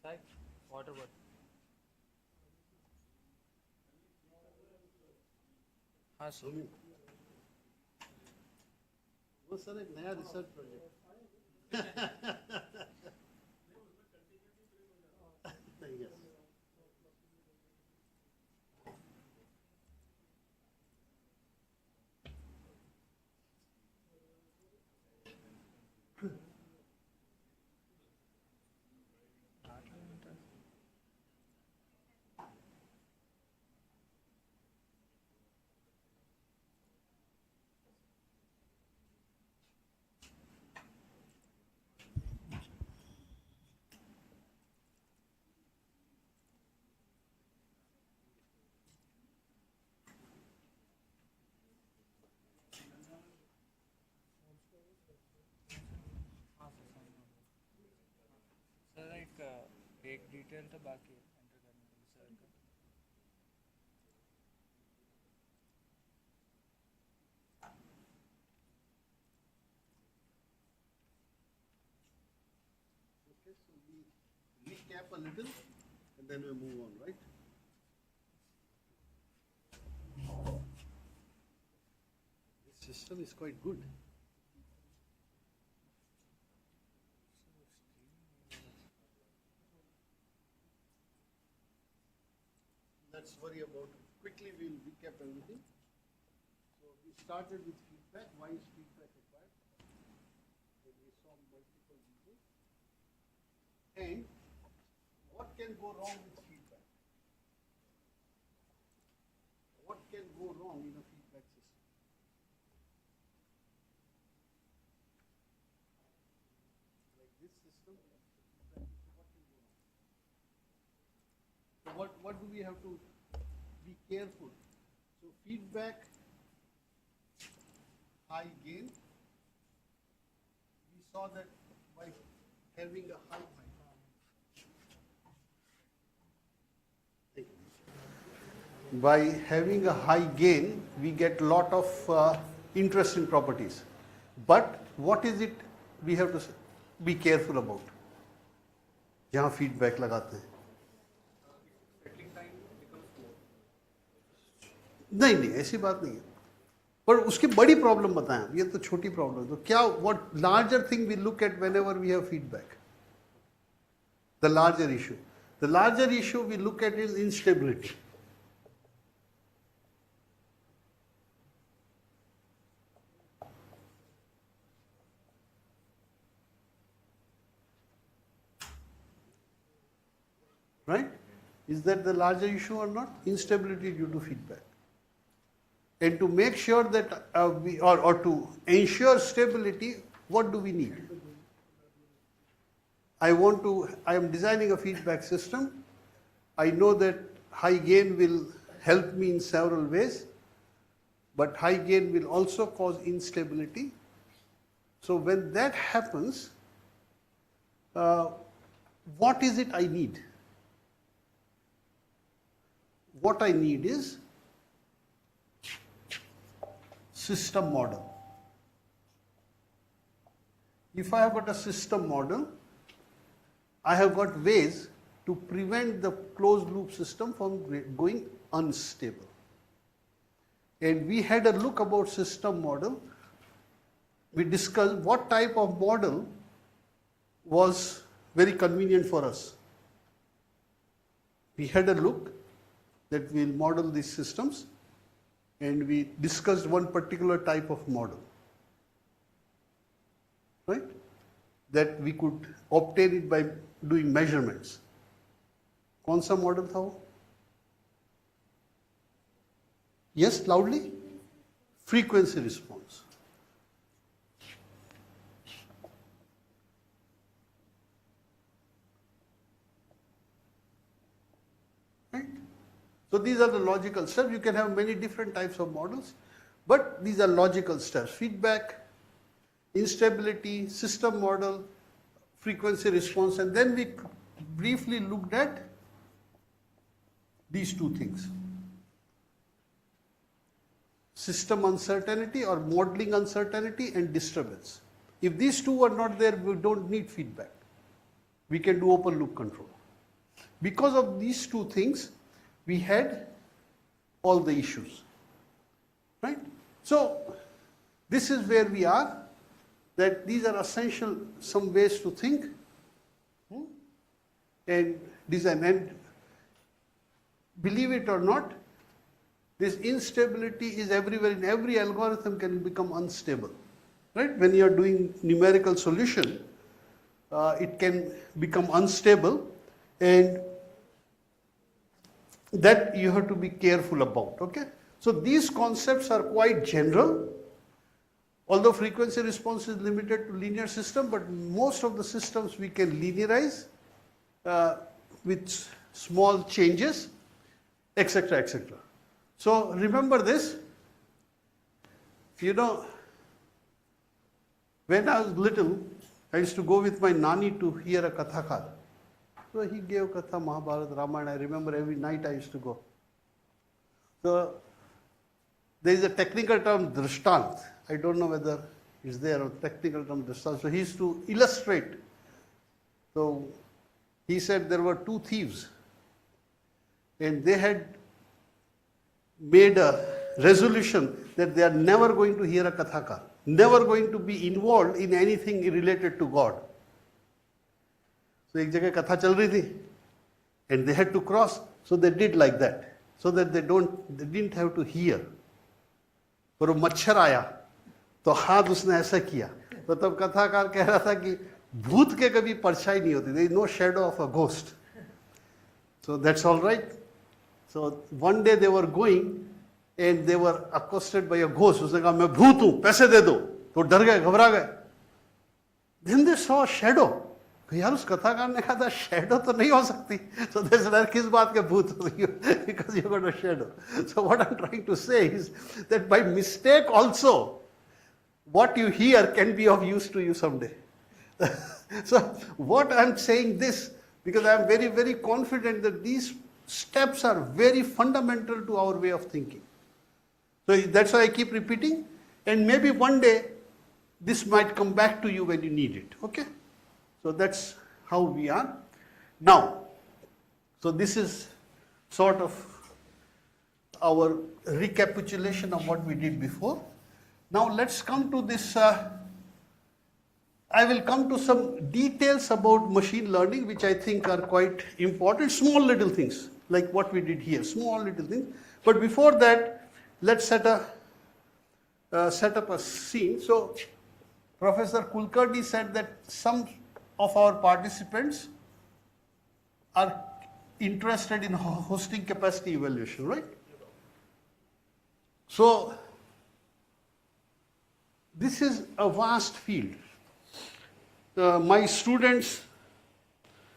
Like water bottle. हाँ sir वो sir एक नया रिसर्च प्रोजेक्ट yes. सर एक डिटेल तो बाकी है एंटर करने के लिए सर का Okay, so we recap a little and then we move on, right? This system is quite good. Let's worry about it. Quickly we'll recap everything. So we started with feedback. Why is feedback required? Then we saw multiple reasons. And what can go wrong with feedback? What can go wrong in a feedback system? Like this system, feedback system, what can go wrong? So what do we have to be careful? So feedback, high gain. We saw that by having a high by having a high gain, we get lot of interesting properties. But what is it we have to be careful about? जहाँ feedback लगाते हैं नहीं नहीं ऐसी बात नहीं है पर उसकी बड़ी प्रॉब्लम बताएं ये तो छोटी प्रॉब्लम तो क्या what larger thing we look at whenever we have feedback the larger issue we look at is instability right is that the larger issue or not instability due to feedback and to make sure that or to ensure stability, what do we need? I am designing a feedback system. I know that high gain will help me in several ways, but high gain will also cause instability. So when that happens, what is it I need? What I need is system model. If I have got a system model, I have got ways to prevent the closed loop system from going unstable. And we had a look about system model. We discussed what type of model was very convenient for us. We had a look that we'll model these systems and we discussed one particular type of model, right? That we could obtain it by doing measurements. कौन सा model था वो? Yes, loudly? Frequency response. Right? So these are the logical steps. You can have many different types of models, but these are logical steps. Feedback, instability, system model, frequency response, and then we briefly looked at these two things. System uncertainty or modeling uncertainty and disturbance. If these two are not there, we don't need feedback. We can do open loop control. because of these two things, we had all the issues. Right? So, this is where we are, that these are essential, some ways to think and design. And believe it or not, this instability is everywhere. In every algorithm can become unstable. Right? When you are doing numerical solution, it can become unstable, and that you have to be careful about. Okay? So these concepts are quite general. Although frequency response is limited to linear system, but most of the systems we can linearize with small changes, etc., etc. So remember this. You know, when I was little, I used to go with my nani to hear a kathakar. So he gave katha, Mahabharata, Ramayana. I remember every night I used to go. So there is a technical term, drishtant. I don't know whether it's there a technical term, drishtant. So he used to illustrate. So he said there were two thieves, and they had made a resolution that they are never going to hear a kathakar, never going to be involved in anything related to God. So एक जगह कथा चल रही थी, and they had to cross, so they did like that, so that they didn't have to hear. और वो मच्छर आया, तो हाथ उसने ऐसा किया, तो तब कथाकार कह रहा था कि भूत के कभी परछाई नहीं होती, there is no shadow of a ghost. So that's all right. So one day they were going and they were accosted by a ghost. उसने कहा मैं भूत हूँ, पैसे दे दो, तो डर गए, घबरा गए. Then they saw a shadow. यार उस कथाकार ने कहा था शेडो तो नहीं हो सकती. So they said किस बात के भूत हो you, because you got a shadow. So what I'm trying to say is that by mistake also, what you hear can be of use to you someday. So what I'm saying this, because I'm very, very confident that these steps are very fundamental to our way of thinking. So that's why I keep repeating, and maybe one day this might come back to you when you need it. Okay? So that's how we are now. So this is sort of our recapitulation of what we did before. Now let's come to this. I will come to some details about machine learning, which I think are quite important. Small little things like what we did here, small little things. But before that, let's set up a scene. So Professor Kulkarni said that some of our participants are interested in hosting capacity evaluation, right? So this is a vast field. My students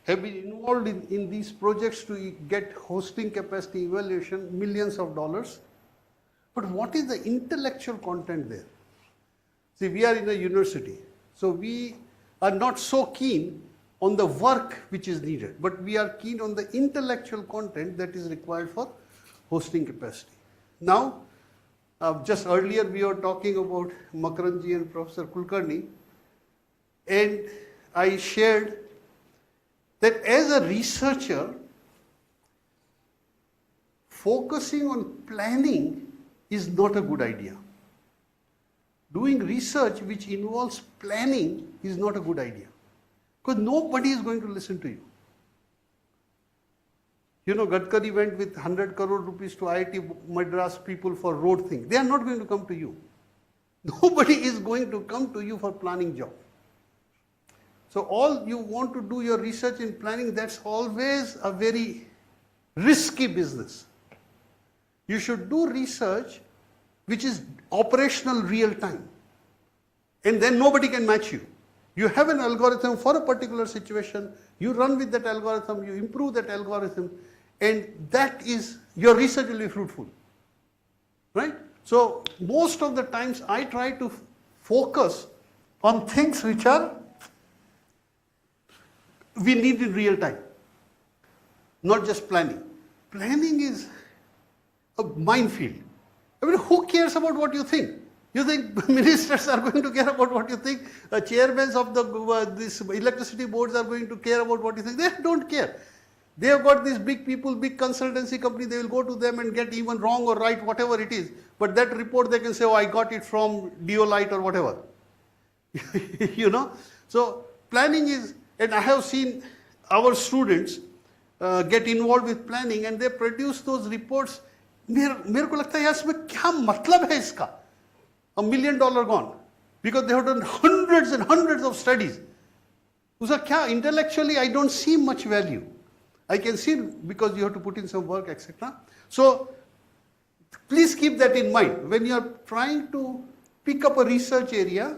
have been involved in these projects to get hosting capacity evaluation, millions of dollars. But what is the intellectual content there? See, we are in a university, so we are not so keen on the work which is needed, but we are keen on the intellectual content that is required for hosting capacity. Now, just earlier we were talking about Makaranji and Professor Kulkarni, and I shared that as a researcher, focusing on planning is not a good idea. Doing research which involves planning is not a good idea, because nobody is going to listen to you. You know, Gadkari went with 100 crore rupees to IIT Madras people for road thing. They are not going to come to you. Nobody is going to come to you for planning job. So all you want to do your research in planning, that's always a very risky business. You should do research which is operational real time. And then nobody can match you. You have an algorithm for a particular situation, you run with that algorithm, you improve that algorithm, and that is, your research will be fruitful. Right? So most of the times I try to focus on things which are we need in real time, not just planning. Planning is a minefield. I mean, who cares about what you think? You think ministers are going to care about what you think? Chairmen of the these electricity boards are going to care about what you think? They don't care. They have got these big people, big consultancy company, they will go to them and get even wrong or right, whatever it is. But that report they can say, oh, I got it from Deolite or whatever. You know. So planning is, and I have seen our students get involved with planning and they produce those reports. मेरे को लगता है यार इसमें क्या मतलब है इसका? $1 million gone because they have done hundreds and hundreds of studies. उसका क्या? Intellectually I don't see much value. I can see because you have to put in some work, etc. So please keep that in mind when you are trying to pick up a research area.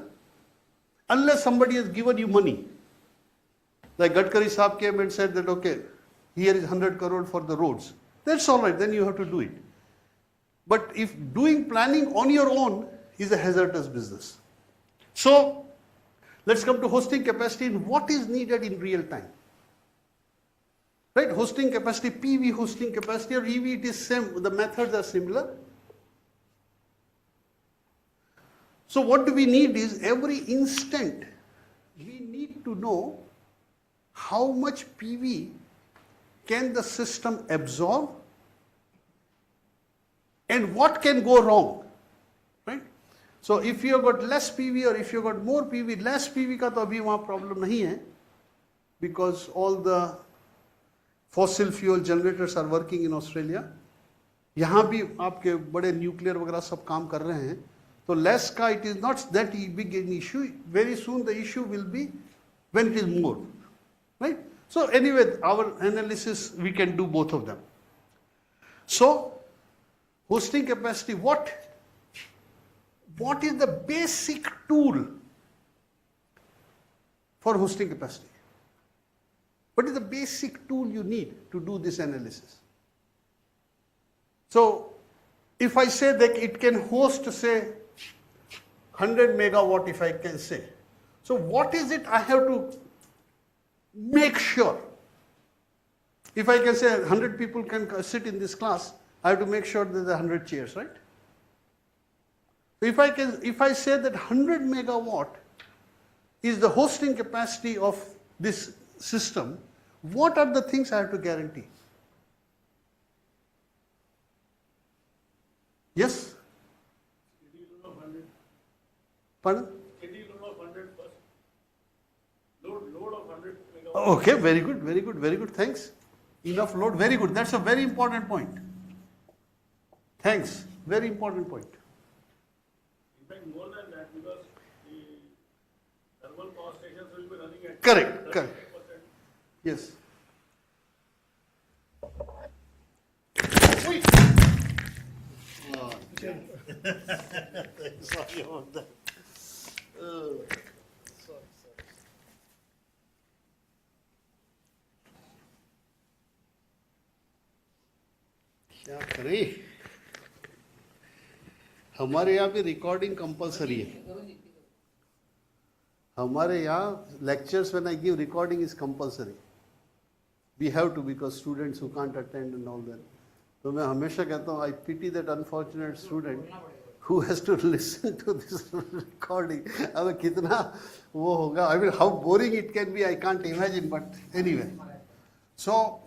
Unless somebody has given you money, like Gadkari Saab came and said that, okay, here is 100 crore for the roads. That's all right, then you have to do it. But if doing planning on your own is a hazardous business. So, let's come to hosting capacity and what is needed in real time. Right, hosting capacity, PV hosting capacity or EV, it is same, the methods are similar. So what do we need is every instant we need to know how much PV can the system absorb and what can go wrong, right? So if you have got less PV or if you have got more PV, less PV का तो अभी वहाँ problem नहीं है because all the fossil fuel generators are working in Australia. यहाँ भी आपके बड़े nuclear वगैरह सब काम कर रहे हैं. So less का it is not that big an issue. Very soon the issue will be when it is more, right? So anyway, our analysis we can do both of them. So hosting capacity, what is the basic tool for hosting capacity? What is the basic tool you need to do this analysis? So if I say that it can host, say, 100 megawatt, if I can say. So what is it I have to make sure? If I can say 100 people can sit in this class, I have to make sure that there are 100 chairs, right? If I say that 100 megawatt is the hosting capacity of this system, what are the things I have to guarantee? Yes? Pardon? Load of 100 first. Load of 100 megawatt. Okay, very good, very good, very good. Thanks. Enough load, very good. That's a very important point. Thanks. Very important point. In fact, more than that, because the thermal power stations will be running at Correct, correct. 35%. Yes. Sorry about that. क्या करें? हमारे यहाँ भी recording compulsory है. हमारे यहाँ lectures when I give recording is compulsory. We have to because students who can't attend and all that. तो मैं हमेशा कहता हूँ I pity that unfortunate student who has to listen to this recording. अब कितना वो होगा? I mean, how boring it can be, I can't imagine. But anyway, so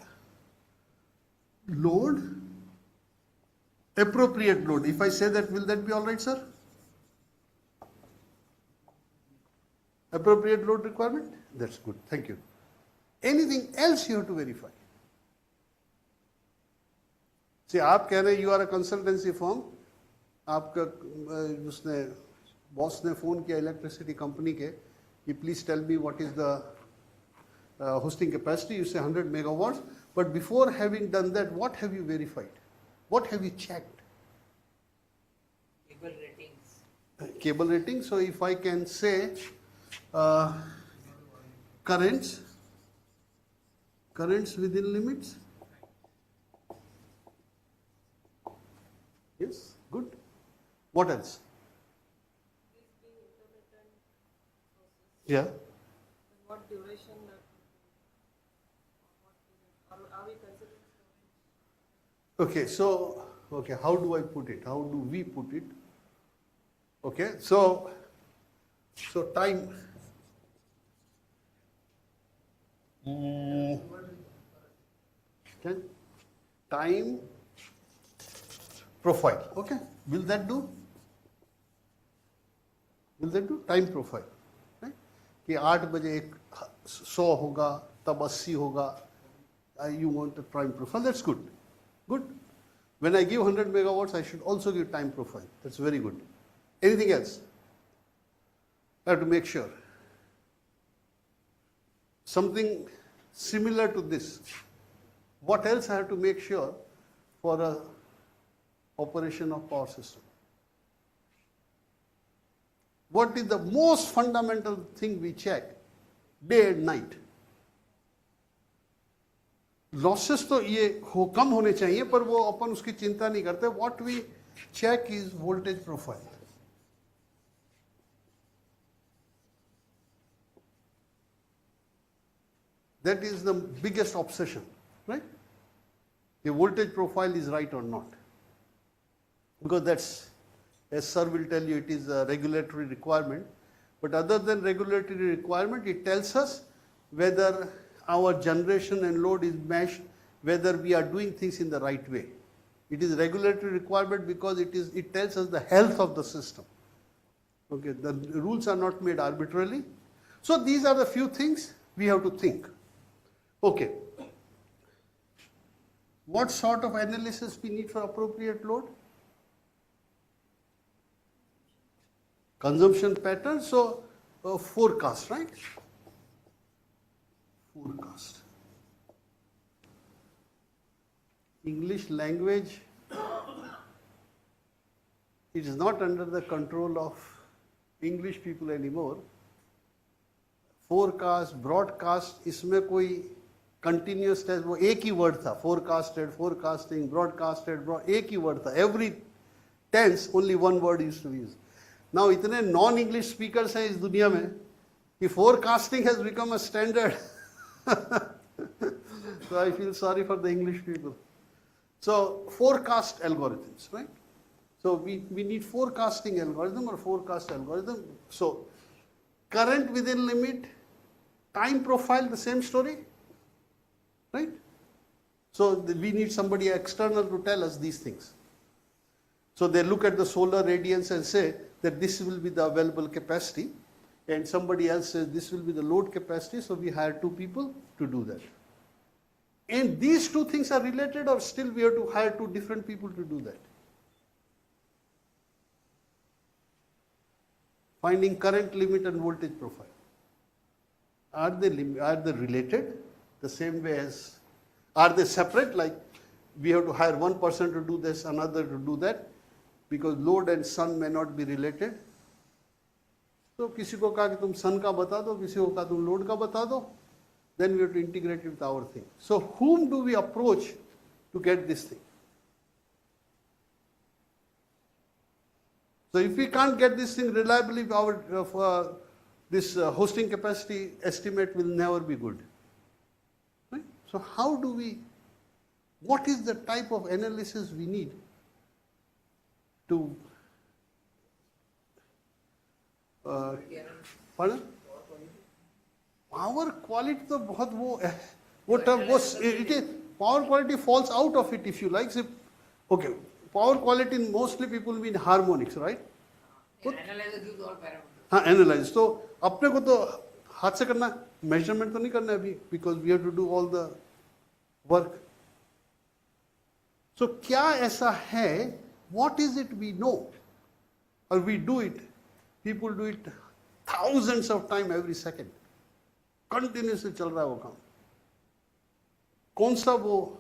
load, appropriate load. If I say that, will that be all right, sir? Appropriate load requirement? That's good. Thank you. Anything else you have to verify? See, आप कह रहे हैं you are a consultancy firm. आपका उसने boss ने phone किया electricity company के कि please tell me what is the hosting capacity. You say 100 megawatts, but before having done that, what have you verified? What have you checked? Cable ratings. Cable rating. So if I can say currents within limits. Yes, good. What else? This being intermittent process, Yeah. and what duration that will be, or what period? Are we considering storage? Okay, so, okay, how do I put it? How do we put it? Okay, so time. Okay? Time profile. Okay? Will that do? Will that do? Time profile. Right? कि 8 बजे एक 100 होगा, तब 80 होगा. You want a time profile. That's good. Good. When I give 100 megawatts, I should also give time profile. That's very good. Anything else? I have to make sure. Something similar to this. What else I have to make sure for a operation of power system? What is the most fundamental thing we check day and night? Losses तो ये कम होने चाहिए, पर वो अपन उसकी चिंता नहीं करते. What we check is voltage profile. That is the biggest obsession, right? The voltage profile is right or not, because that's, as sir will tell you, it is a regulatory requirement. But other than regulatory requirement, it tells us whether our generation and load is meshed, whether we are doing things in the right way. It is regulatory requirement because it tells us the health of the system. Okay, the rules are not made arbitrarily. So these are the few things we have to think. Okay. What sort of analysis we need for appropriate load? Consumption pattern, so forecast, right? Forecast. English language, it is not under the control of English people anymore. Forecast, broadcast, इसमें कोई continuous test, वो एक ही word था. Forecasted, forecasting, broadcasted, एक ही word था. Every tense, only one word used to be used. Now इतने non-English speakers हैं इस दुनिया में कि forecasting has become a standard. So I feel sorry for the English people. So forecast algorithms, right? So we need forecasting algorithm or forecast algorithm. So current within limit, time profile, the same story, right? So we need somebody external to tell us these things. So they look at the solar radiance and say that this will be the available capacity, and somebody else says this will be the load capacity, so we hire 2 people to do that. And these 2 things are related, or still we have to hire 2 different people to do that? Finding current limit and voltage profile. Are they related the same way as, are they separate? Like we have to hire one person to do this, another to do that, because load and sun may not be related. So किसी को कहा कि तुम sun का बता दो, किसी को कहा तुम load का बता दो. Then we have to integrate it with our thing. So whom do we approach to get this thing? So if we can't get this thing reliably, our this hosting capacity estimate will never be good. Right? So how do we, what is the type of analysis we need to, pardon? Power quality तो बहुत वो term it is, power quality falls out of it if you like. So, okay, power quality mostly people mean harmonics, right? Analyzer gives all parameters. हाँ, analyze. तो अपने को तो हाथ से करना, measurement तो नहीं करना अभी, because we have to do all the work. So क्या ऐसा है? What is it we know, or we do it? People do it thousands of times every second. Continuously चल रहा है वो काम. कौन सा वो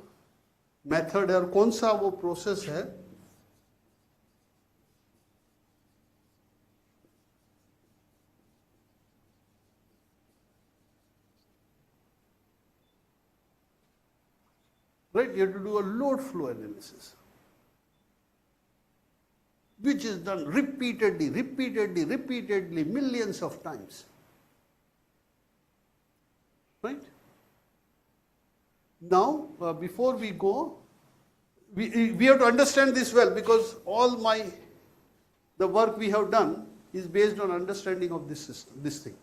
मेथड है और कौन सा वो प्रोसेस है? Right, you have to do a load flow analysis, which is done repeatedly, millions of times. Right? Now, before we go, we have to understand this well, because all the work we have done is based on understanding of this system, this thing.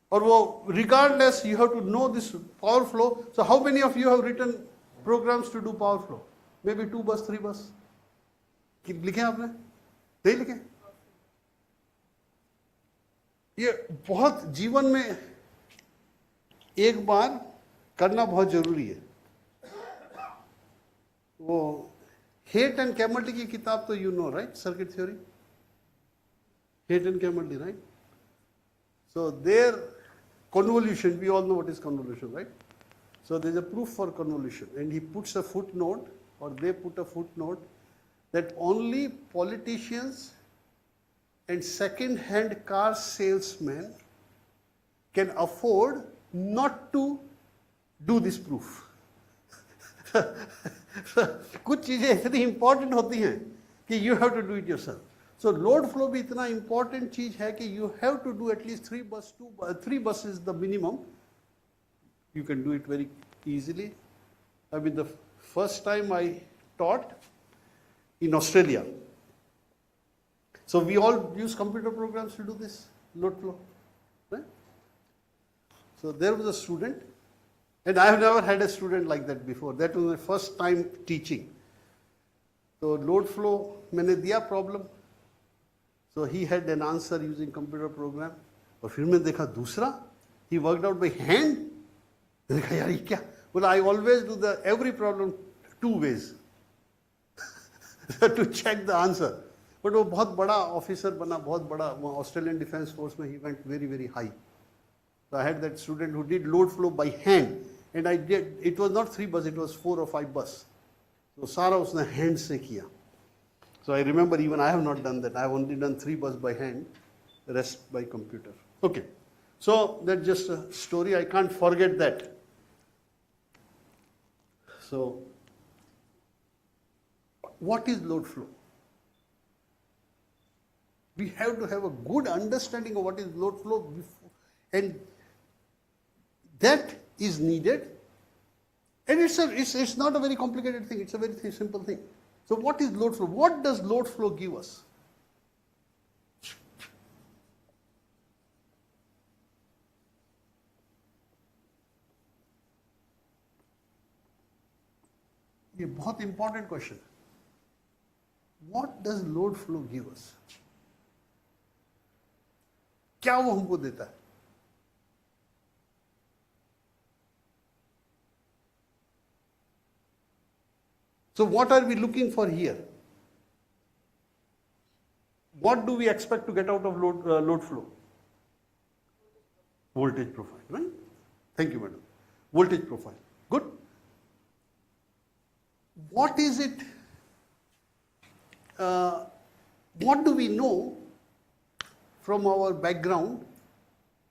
Or regardless, you have to know this power flow. So how many of you have written programs to do power flow, maybe 2 bus, 3 bus. लिखे आपने? नहीं लिखे? ये बहुत जीवन में एक बार करना बहुत जरूरी है. वो हेट एंड कैमर्ली की किताब तो you know right, circuit theory, Hayt and Kemmerly, right? So their convolution, we all know what is convolution, right? So there is a proof for convolution, and he puts a footnote, or they put a footnote, that only politicians and second-hand car salesmen can afford not to do this proof. कुछ चीजें इतनी important होती हैं कि you have to do it yourself. So load flow भी इतना important चीज है कि you have to do at least 3 buses is the minimum. You can do it very easily. I mean, the first time I taught in Australia. So we all use computer programs to do this load flow, right? So there was a student, and I have never had a student like that before. That was my first time teaching. So load flow, मैंने दिया problem. So he had an answer using computer program. और फिर मैंने देखा दूसरा, he worked out by hand. मैंने कहा यार ये क्या? Well, I always do every problem 2 ways to check the answer. But वो बहुत बड़ा ऑफिसर बना, बहुत बड़ा ऑस्ट्रेलियन डिफेंस फोर्स में, he went very very high. So I had that student who did load flow by hand, and I did. It was not 3 bus, it was 4 or 5 bus. So सारा उसने hand से किया. So I remember even I have not done that. I have only done 3 bus by hand, the rest by computer. Okay. So that's just a story. I can't forget that. So what is load flow? We have to have a good understanding of what is load flow before, and that is needed. And it's not a very complicated thing. It's a very simple thing. So what is load flow? What does load flow give us? ये बहुत important question. What does load flow give us? क्या वो हमको देता है? So what are we looking for here? What do we expect to get out of load flow? Voltage profile, right? Thank you, madam. Voltage profile. Good. What is it? What do we know from our background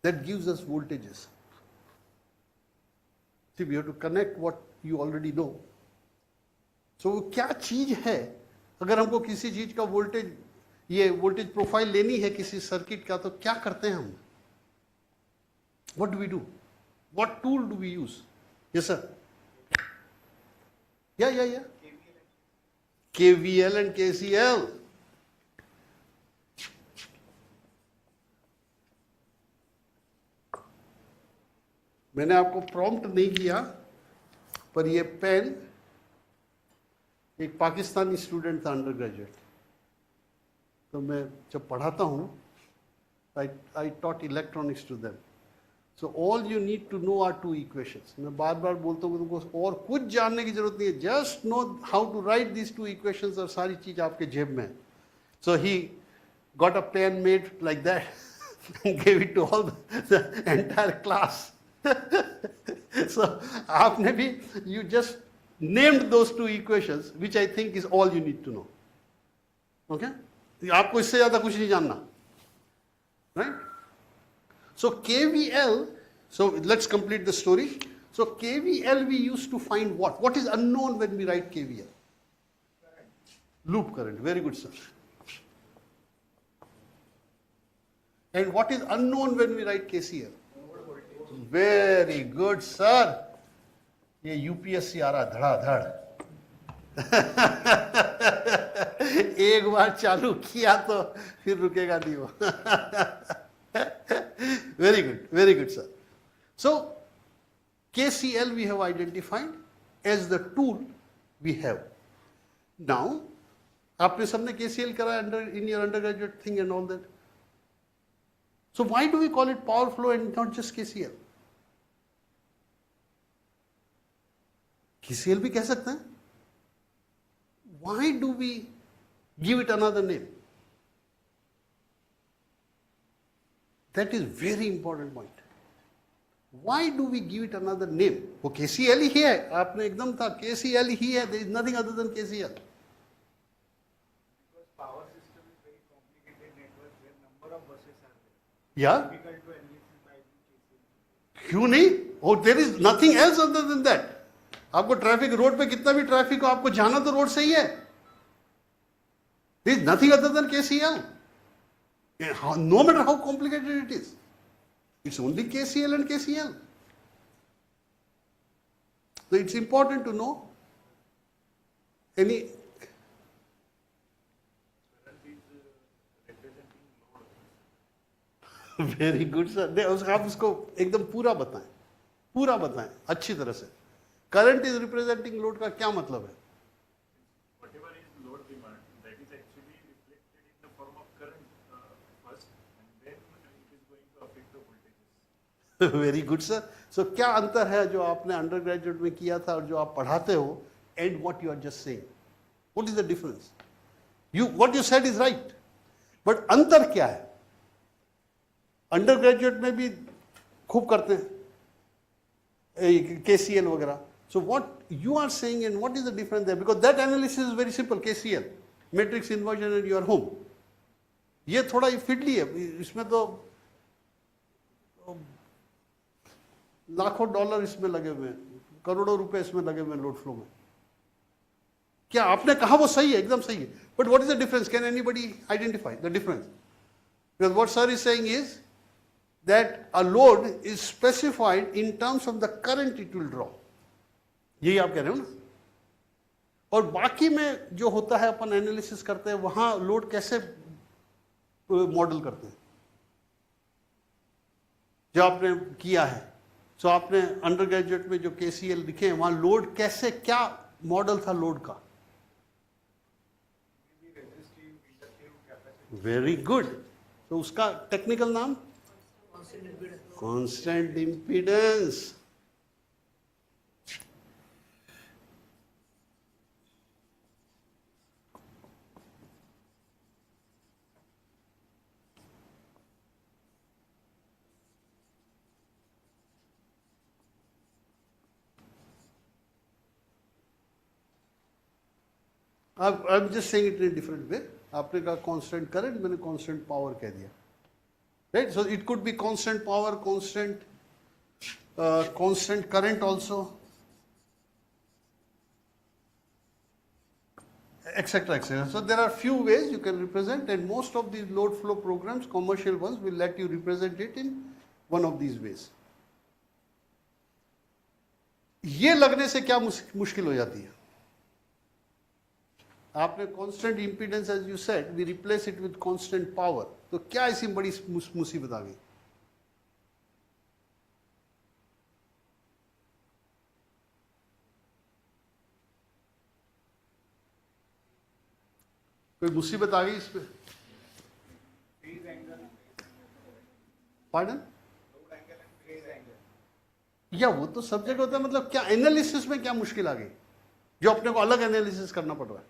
that gives us voltages? See, we have to connect what you already know. So वो क्या चीज है? अगर हमको किसी चीज का voltage profile लेनी है किसी सर्किट का, तो क्या करते हैं हम? What do we do? What tool do we use? Yes, sir. Yeah. KVL and KCL. मैंने आपको प्रॉम्प्ट नहीं किया, पर ये पेन एक पाकिस्तानी स्टूडेंट था, अंडर ग्रेजुएट. तो मैं जब पढ़ाता हूँ, I taught electronics to them. So all you need to know are 2 equations. मैं बार बार बोलता हूँ तुमको और कुछ जानने की जरूरत नहीं है, just know how to write this 2 equations और सारी चीज आपके जेब में. So he got a pen made like that, gave it to all the entire class. So आपने भी, you just named those 2 equations, which I think is all you need to know. Okay? आपको इससे ज्यादा कुछ नहीं जानना, right? So KVL, so let's complete the story. So KVL we used to find what? What is unknown when we write KVL? Loop current. Very good, sir. And what is unknown when we write KCL? Very good, sir. ये UPSC आ रहा धड़ाधड़. एक बार चालू किया तो फिर रुकेगा नहीं वो. Very good, sir. So KCL we have identified. as the tool we have. Now, आपने सबने KCL करा in your undergraduate thing and all that. So why do we call it power flow and not just KCL? KCL भी कह सकते हैं. Why do we give it another name? That is very important point. Why do we give it another name? वो KCL ही है, आपने एकदम था KCL ही है. There is nothing other than KCL. Because power system is very complicated network where number of buses are there. Yeah. Difficult to analyze by KCL. क्यों नहीं? Oh, there is nothing else other than that. आपको traffic road पे कितना भी traffic हो आपको जाना तो रोड से ही है. There is nothing other than KCL. No matter how complicated it is, it's only KCL and KCL. So it's important to know any. Very good sir. आप उसको एकदम पूरा बताएं अच्छी तरह से. Current is representing load का क्या मतलब है? Whatever is load demand, that is actually reflected in the form of current first, and then it is going to affect the voltages. Very good sir. So क्या अंतर है जो आपने undergraduate में किया था और जो आप पढ़ाते हो and what you are just saying? What is the difference? What you said is right, but अंतर क्या है? Undergraduate में भी खूब करते हैं KCL वगैरह. So what you are saying and what is the difference there? Because that analysis is very simple. KCL, matrix inversion and you are home. ये थोड़ा fiddly है. इसमें तो लाखों डॉलर इसमें लगे हुए हैं, करोड़ों रुपए इसमें लगे हुए हैं लोड फ्लो में. क्या आपने कहा वो सही है, एकदम सही है. But what is the difference? Can anybody identify the difference? Because what sir is saying is that a load is specified in terms of the current it will draw. यही आप कह रहे हो ना. और बाकी में जो होता है अपन एनालिसिस करते हैं वहां लोड कैसे मॉडल करते हैं जो आपने किया है. सो आपने अंडर ग्रेजुएट में जो KCL लिखे हैं वहां लोड कैसे, क्या मॉडल था लोड का? Very good. तो उसका टेक्निकल नाम constant impedance. I'm just saying it in a different way. आपने कहा constant current, मैंने constant power कह दिया. Right? So it could be constant power, constant current also, etc., etc. So there are few ways you can represent, and most of these load flow programs, commercial ones, will let you represent it in one of these ways. ये लगने से क्या मुश्किल हो जाती है? आपने constant impedance, as you said, we replace it with constant power. तो क्या ऐसी बड़ी मुसीबत आ गई? कोई मुसीबत आ गई इस पे? Pardon? या वो तो सब्जेक्ट होता है, मतलब क्या एनालिसिस में क्या मुश्किल आ गई जो अपने को अलग एनालिसिस करना पड़ रहा है?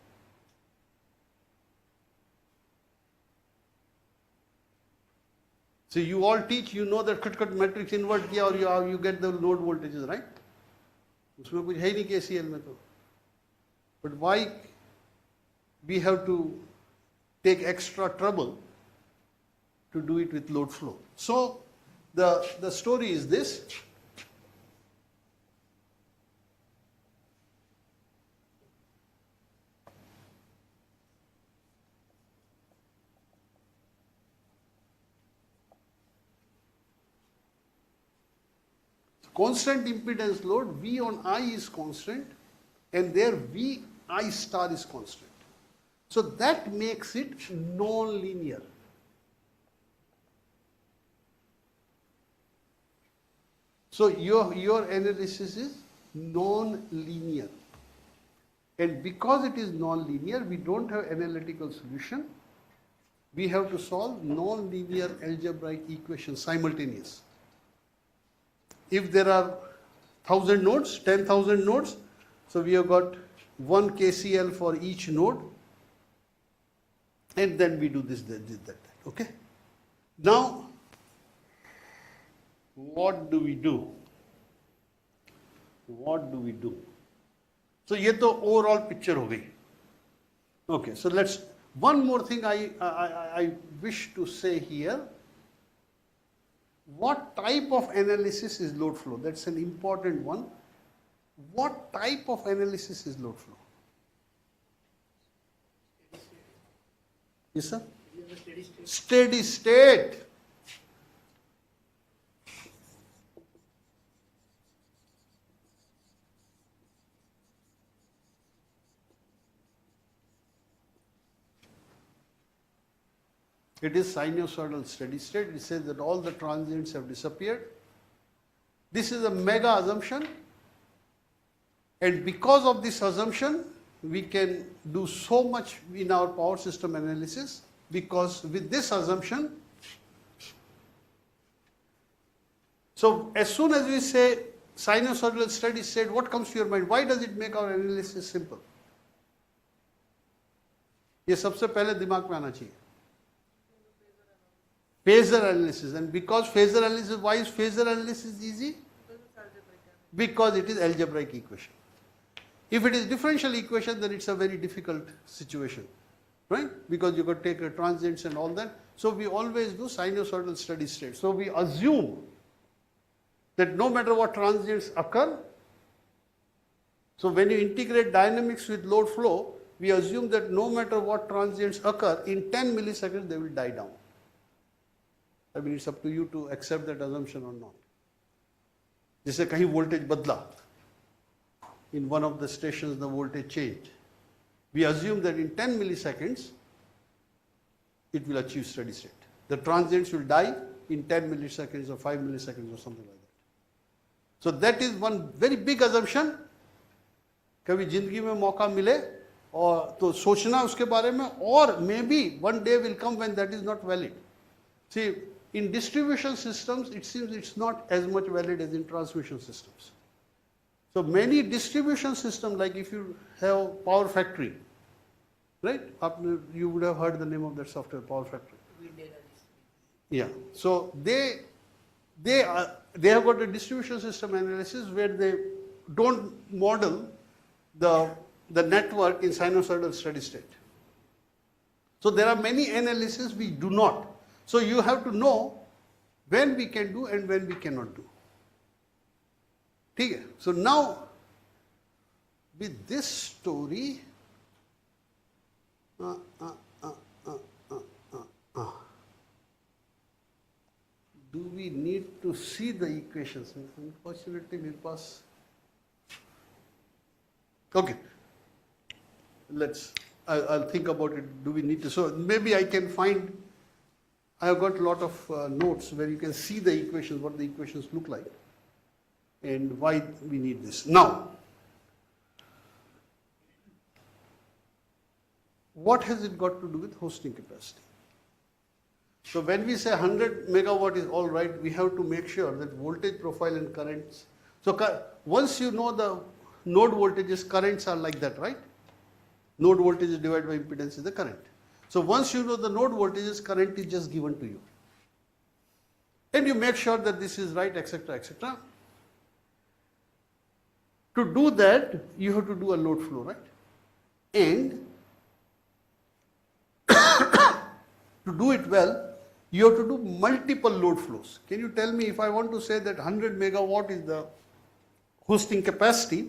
So you all teach, you know that cut matrix invert किया और you get the load voltages, right? उसमें कुछ है ही नहीं KCL में तो. But why we have to take extra trouble to do it with load flow? So the story is this. Constant impedance load, V on I is constant, and there V I star is constant. So that makes it non-linear. So your analysis is non-linear. And because it is non-linear, we don't have analytical solution. We have to solve non-linear algebraic equations simultaneous. If there are 1,000 nodes, 10,000 nodes, so we have got one KCL for each node, and then we do this, that. Okay? Now, what do we do? What do we do? So ये तो overall picture हो गई. Okay, so let's, one more thing I wish to say here. What type of analysis is load flow? That's an important one. What type of analysis is load flow? Yes, sir? Steady state. It is sinusoidal steady state. It says that all the transients have disappeared. This is a mega assumption. And because of this assumption, we can do so much in our power system analysis, because with this assumption, so as soon as we say sinusoidal steady state, what comes to your mind? Why does it make our analysis simple? ये सबसे पहले दिमाग में आना चाहिए. Phasor analysis. And because phasor analysis, why is phasor analysis easy? Because it is algebraic equation. If it is differential equation, then it's a very difficult situation, right? Because you got to take transients and all that. So we always do sinusoidal steady state. So we assume that no matter what transients occur, so when you integrate dynamics with load flow, we assume that no matter what transients occur, in 10 milliseconds they will die down. I mean, it's up to you to accept that assumption or not. जैसे कहीं voltage बदला, in one of the stations the voltage changed. We assume that in 10 milliseconds it will achieve steady state. The transients will die in 10 milliseconds or 5 milliseconds or something like that. So that is one very big assumption. कभी जिंदगी में मौका मिले और तो सोचना उसके बारे में, or maybe one day will come when that is not valid. See, in distribution systems, it seems it's not as much valid as in transmission systems. So many distribution systems, like if you have Power Factory, right? You would have heard the name of that software, Power Factory. Yeah. So they have got a distribution system analysis where they don't model the network in sinusoidal steady state. So there are many analyses we do not. So you have to know when we can do and when we cannot do. Okay. So now, with this story, do we need to see the equations? Unfortunately, मेरे पास. Okay. I'll think about it. Do we need to? So maybe I can find. I have got a lot of notes where you can see the equations, what the equations look like, and why we need this. Now, what has it got to do with hosting capacity? So when we say 100 megawatt is all right, we have to make sure that voltage profile and currents. So once you know the node voltages, currents are like that, right? Node voltage is divided by impedance is the current. So once you know the node voltages, current is just given to you. And you make sure that this is right, etc., etc. To do that, you have to do a load flow, right? And to do it well, you have to do multiple load flows. Can you tell me, if I want to say that 100 megawatt is the hosting capacity,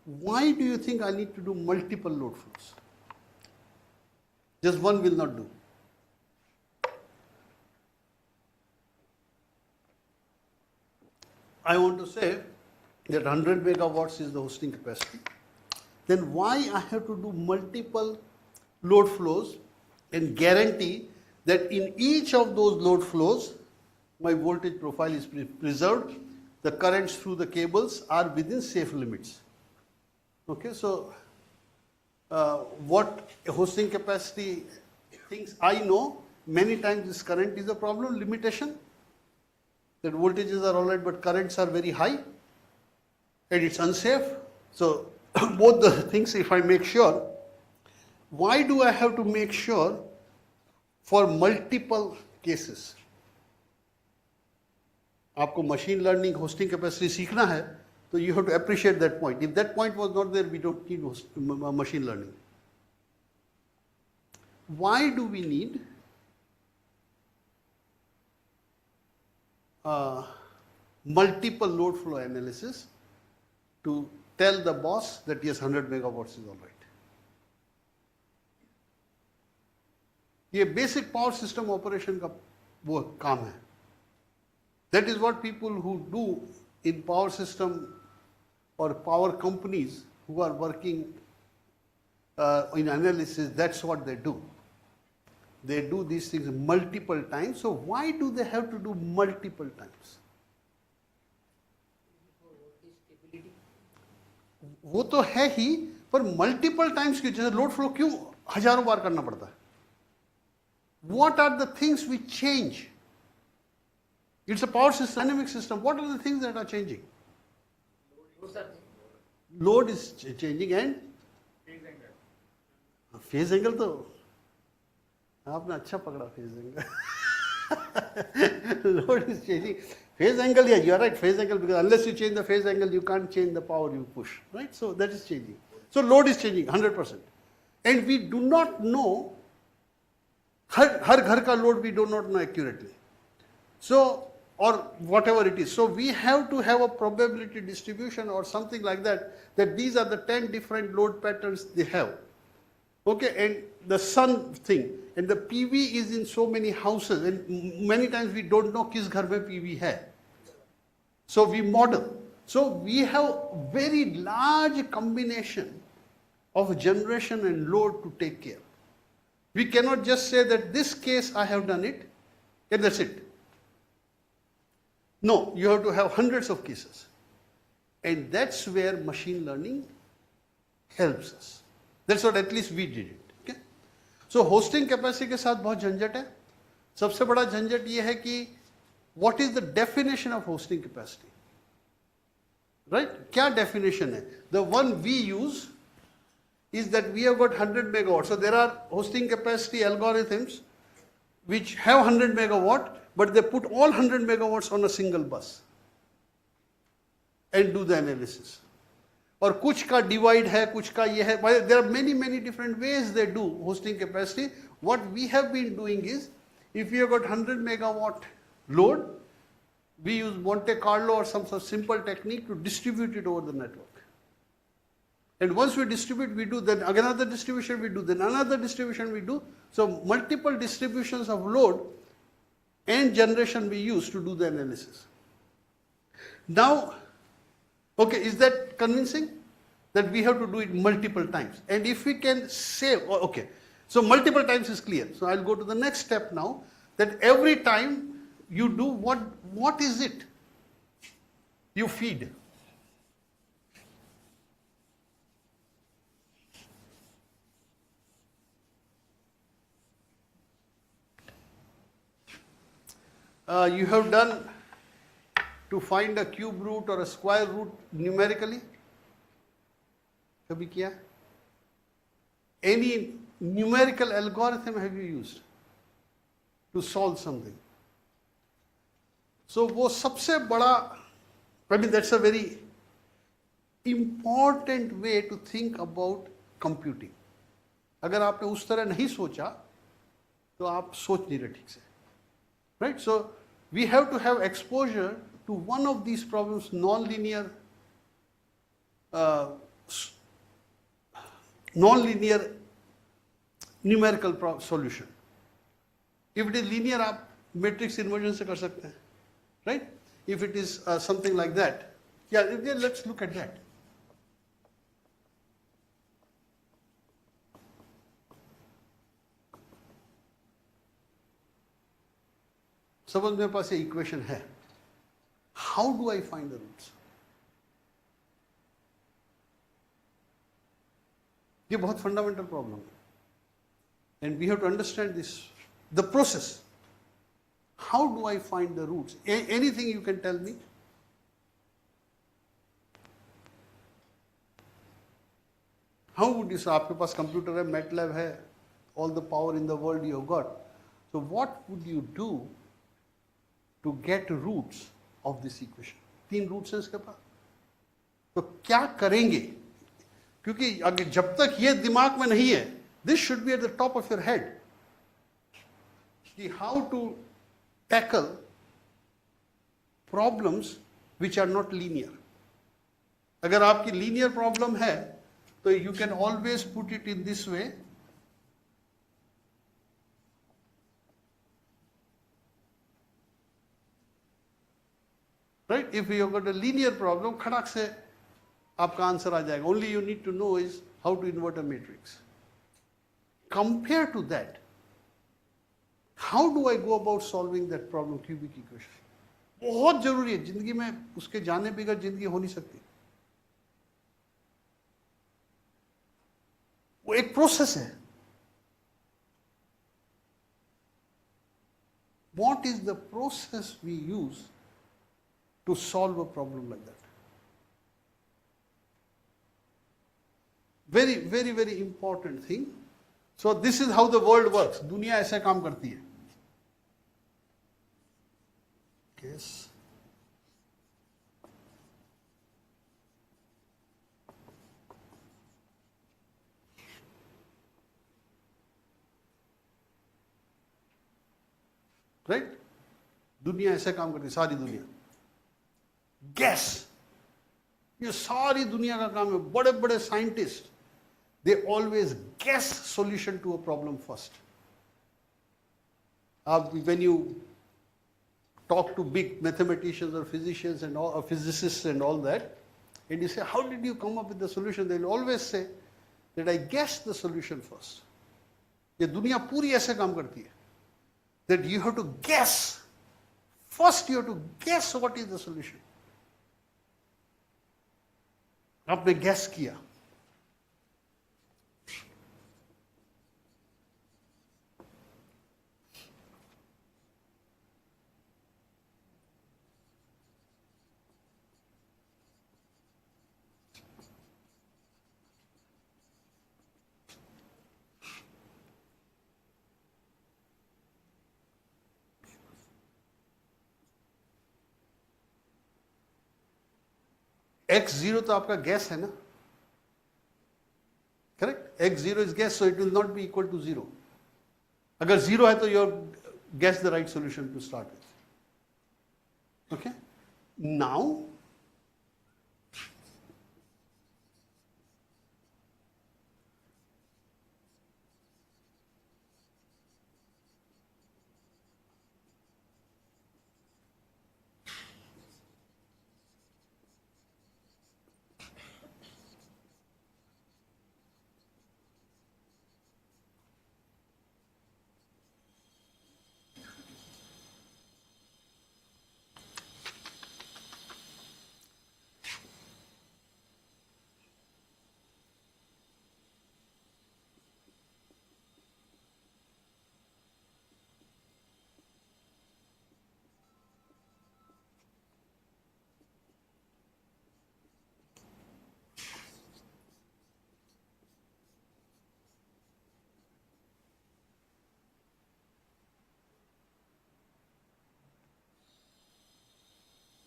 why do you think I need to do multiple load flows? Just one will not do. I want to say that 100 megawatts is the hosting capacity. Then why I have to do multiple load flows and guarantee that in each of those load flows, my voltage profile is preserved, the currents through the cables are within safe limits. Okay, so what hosting capacity things I know, many times this current is a problem, limitation, that voltages are alright but currents are very high and it's unsafe. So both the things, if I make sure, why do I have to make sure for multiple cases? आपको machine learning hosting capacity सीखना है, तो you have to appreciate that point. If that point was not there, we don't need machine learning. Why do we need multiple load flow analysis to tell the boss that yes, 100 megawatts is all right? ये basic power system operation का वो काम है. That is what people who do in power system or power companies who are working in analysis, that's what they do. They do these things multiple times. So why do they have to do multiple times? वो तो है ही, पर multiple times क्यों? जैसे load flow क्यों हजारों बार करना पड़ता है? What are the things which change? It's a power system, dynamic system. What are the things that are changing? Load is changing and phase angle तो आपने अच्छा पकड़ा phase angle. Load is changing. Phase angle, yeah, you are right, phase angle, because unless you change the phase angle, you can't change the power you push, right? So that is changing. So load is changing 100%. And we do not know, हर घर का load we do not know accurately. So, or whatever it is. So we have to have a probability distribution or something like that, that these are the 10 different load patterns they have. Okay, and the sun thing, and the PV is in so many houses, and many times we don't know किस घर में PV है. So we model. So we have very large combination of generation and load to take care. We cannot just say that this case I have done it, and that's it. No, you have to have hundreds of cases. And that's where machine learning helps us. That's what at least we did it. Okay? So hosting capacity के साथ बहुत झंझट है. सबसे बड़ा झंझट ये है कि what is the definition of hosting capacity? Right? क्या definition है? The one we use is that we have got 100 megawatts. So there are hosting capacity algorithms which have 100 megawatt, but they put all 100 megawatts on a single bus and do the analysis. और कुछ का divide है, कुछ का ये है. There are many different ways they do hosting capacity. What we have been doing is, if we have got 100 megawatt load, we use Monte Carlo or some sort of simple technique to distribute it over the network. And once we distribute, we do then another distribution we do, then another distribution we do. So multiple distributions of load and generation we use to do the analysis. Now, okay, is that convincing? That we have to do it multiple times. And if we can save, okay, so multiple times is clear. So I'll go to the next step now, that every time you do what is it? You feed. You have done to find a cube root or a square root numerically? कभी किया? Any numerical algorithm have you used to solve something? So वो सबसे बड़ा, I mean that's a very important way to think about computing. अगर आपने उस तरह नहीं सोचा, तो आप सोच नहीं रहे ठीक से. Right? So we have to have exposure to one of these problems, non-linear numerical solution. If it is linear, आप matrix inversion से कर सकते हैं, right? If it is something like that, yeah, let's look at that. Suppose मेरे पास ये equation है. How do I find the roots? ये बहुत fundamental problem है. And we have to understand this, the process. How do I find the roots? Anything you can tell me? How would you say, आपके पास computer है, MATLAB है, all the power in the world you have got. So what would you do to get roots of this equation? 3 roots हैं इसके पास. तो क्या करेंगे? क्योंकि अगर जब तक ये दिमाग में नहीं है, this should be at the top of your head. कि how to tackle problems which are not linear. अगर आपकी linear problem है, तो you can always put it in this way. Right? If you have got a linear problem, खड़क से आपका answer आ जाएगा. Only you need to know is how to invert a matrix. Compared to that, how do I go about solving that problem, cubic equation? बहुत जरूरी है. जिंदगी में उसके जाने बगैर जिंदगी हो नहीं सकती. वो एक प्रोसेस है. What is the process we use to solve a problem like that? Very, very, very important thing. So this is how the world works. दुनिया ऐसे काम करती है. Yes. Right? दुनिया ऐसे काम करती है, सारी दुनिया. गैस, ये सारी दुनिया का काम है. बड़े बड़े scientist, they always guess solution to a problem first. When you talk to big mathematicians or physicians and all, or physicists and all that, and you say, how did you come up with the solution? They'll always say that I guessed the solution first. ये दुनिया पूरी ऐसे काम करती है. That you have to guess. First you have to guess what is the solution. आपने guess किया. x0 तो आपका guess है ना? Correct? x0 is guess, so it will not be equal to 0. अगर 0 है तो you have guessed the right solution to start with. Okay? Now,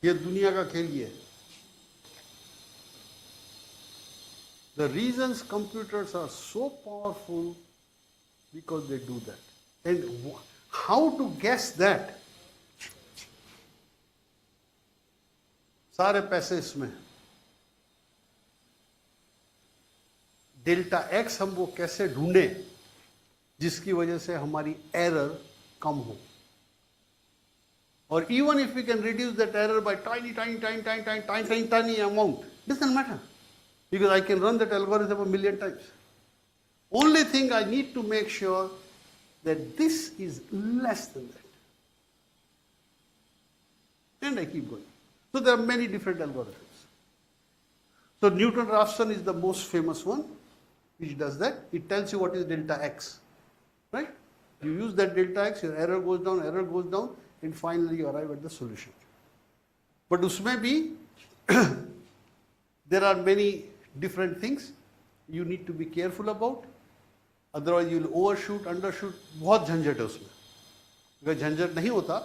ये दुनिया का खेल ये है. The reasons computers are so powerful because they do that. And how to guess that? सारे पैसे इसमें. डेल्टा एक्स हम वो कैसे ढूंढे जिसकी वजह से हमारी एरर कम हो. Or even if we can reduce that error by tiny amount, doesn't matter. Because I can run that algorithm 1,000,000 times. Only thing I need to make sure that this is less than that. And I keep going. So there are many different algorithms. So Newton-Raphson is the most famous one, which does that. It tells you what is delta x, right? You use that delta x, your error goes down, and finally you arrive at the solution. But usme bhi there are many different things you need to be careful about. Otherwise you will overshoot, undershoot. बहुत झंझट है उसमें. अगर झंझट नहीं होता,